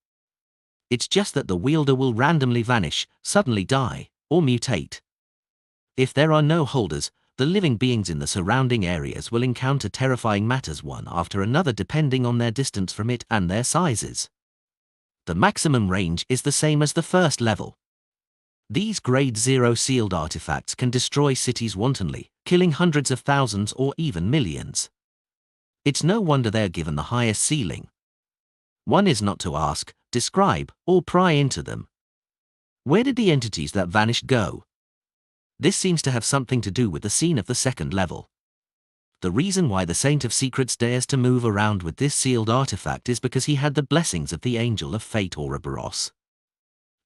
A: It's just that the wielder will randomly vanish, suddenly die, or mutate. If there are no holders, the living beings in the surrounding areas will encounter terrifying matters one after another depending on their distance from it and their sizes. The maximum range is the same as the first level. These Grade 0 sealed artifacts can destroy cities wantonly, killing hundreds of thousands or even millions. It's no wonder they're given the highest ceiling. One is not to ask, describe, or pry into them. Where did the entities that vanished go? This seems to have something to do with the scene of the second level. The reason why the Saint of Secrets dares to move around with this sealed artifact is because he had the blessings of the Angel of Fate Ouroboros.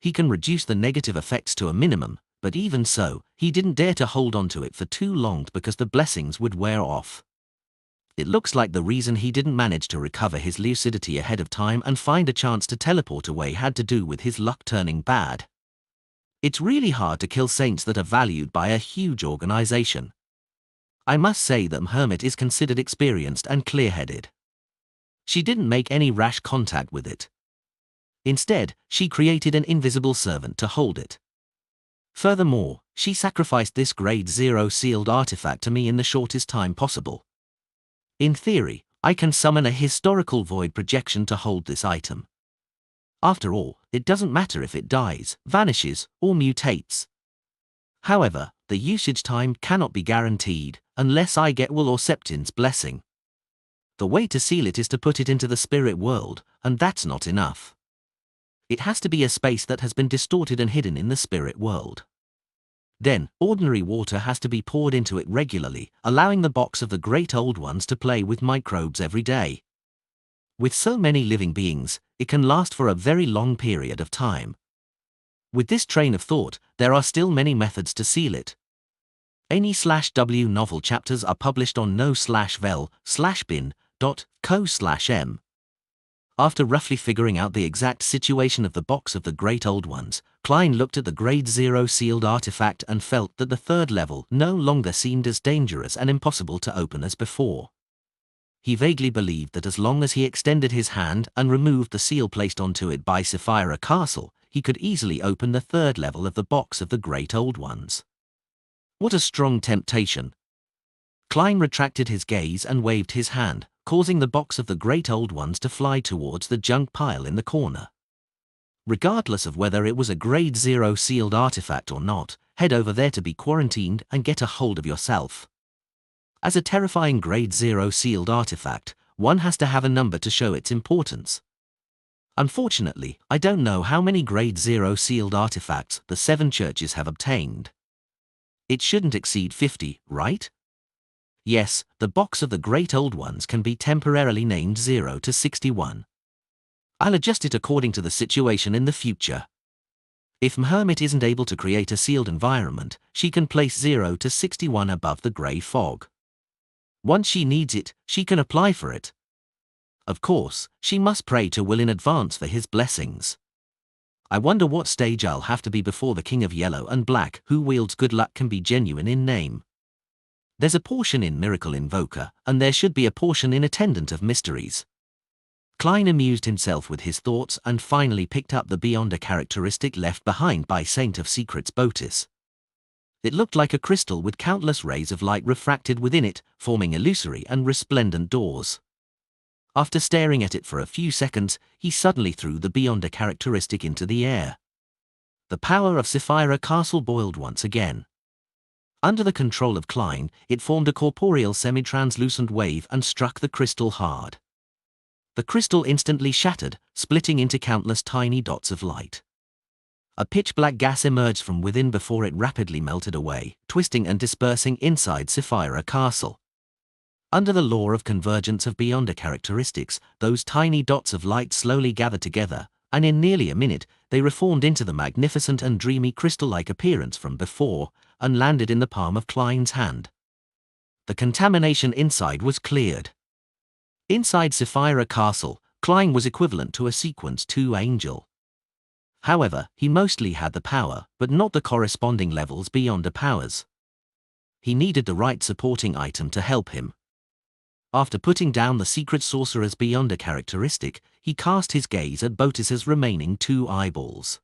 A: He can reduce the negative effects to a minimum, but even so, he didn't dare to hold on to it for too long because the blessings would wear off. It looks like the reason he didn't manage to recover his lucidity ahead of time and find a chance to teleport away had to do with his luck turning bad. It's really hard to kill saints that are valued by a huge organization. I must say that Hermit is considered experienced and clear-headed. She didn't make any rash contact with it. Instead, she created an invisible servant to hold it. Furthermore, she sacrificed this grade 0 sealed artifact to me in the shortest time possible. In theory, I can summon a historical void projection to hold this item. After all, it doesn't matter if it dies, vanishes, or mutates. However, the usage time cannot be guaranteed, unless I get Will or Septin's blessing. The way to seal it is to put it into the spirit world, and that's not enough. It has to be a space that has been distorted and hidden in the spirit world. Then, ordinary water has to be poured into it regularly, allowing the box of the Great Old Ones to play with microbes every day. With so many living beings, it can last for a very long period of time. With this train of thought, there are still many methods to seal it. Any/W novel chapters are published on no/vel/bin.co/m. After roughly figuring out the exact situation of the box of the Great Old Ones, Klein looked at the Grade 0 sealed artifact and felt that the third level no longer seemed as dangerous and impossible to open as before. He vaguely believed that as long as he extended his hand and removed the seal placed onto it by Sapphira Castle, he could easily open the third level of the box of the Great Old Ones. What a strong temptation! Klein retracted his gaze and waved his hand, causing the box of the Great Old Ones to fly towards the junk pile in the corner. Regardless of whether it was a Grade 0 sealed artifact or not, head over there to be quarantined and get a hold of yourself. As a terrifying Grade 0 sealed artifact, one has to have a number to show its importance. Unfortunately, I don't know how many Grade 0 sealed artifacts the 7 churches have obtained. It shouldn't exceed 50, right? Yes, the box of the Great Old Ones can be temporarily named 0 to 61. I'll adjust it according to the situation in the future. If Hermit isn't able to create a sealed environment, she can place 0 to 61 above the grey fog. Once she needs it, she can apply for it. Of course, she must pray to Will in advance for his blessings. I wonder what stage I'll have to be before the King of Yellow and Black, who wields good luck, can be genuine in name. There's a portion in Miracle Invoker, and there should be a portion in Attendant of Mysteries. Klein amused himself with his thoughts and finally picked up the Beyonder characteristic left behind by Saint of Secrets Botis. It looked like a crystal with countless rays of light refracted within it, forming illusory and resplendent doors. After staring at it for a few seconds, he suddenly threw the Beyonder characteristic into the air. The power of Sapphira Castle boiled once again. Under the control of Klein, it formed a corporeal semi-translucent wave and struck the crystal hard. The crystal instantly shattered, splitting into countless tiny dots of light. A pitch-black gas emerged from within before it rapidly melted away, twisting and dispersing inside Sapphira Castle. Under the law of convergence of Beyonder characteristics, those tiny dots of light slowly gathered together, and in nearly a minute, they reformed into the magnificent and dreamy crystal-like appearance from before, and landed in the palm of Klein's hand. The contamination inside was cleared. Inside Sapphira Castle, Klein was equivalent to a Sequence 2 angel. However, he mostly had the power, but not the corresponding levels Beyonder powers. He needed the right supporting item to help him. After putting down the Secret Sorcerer's Beyonder characteristic, he cast his gaze at Botis's remaining 2 eyeballs.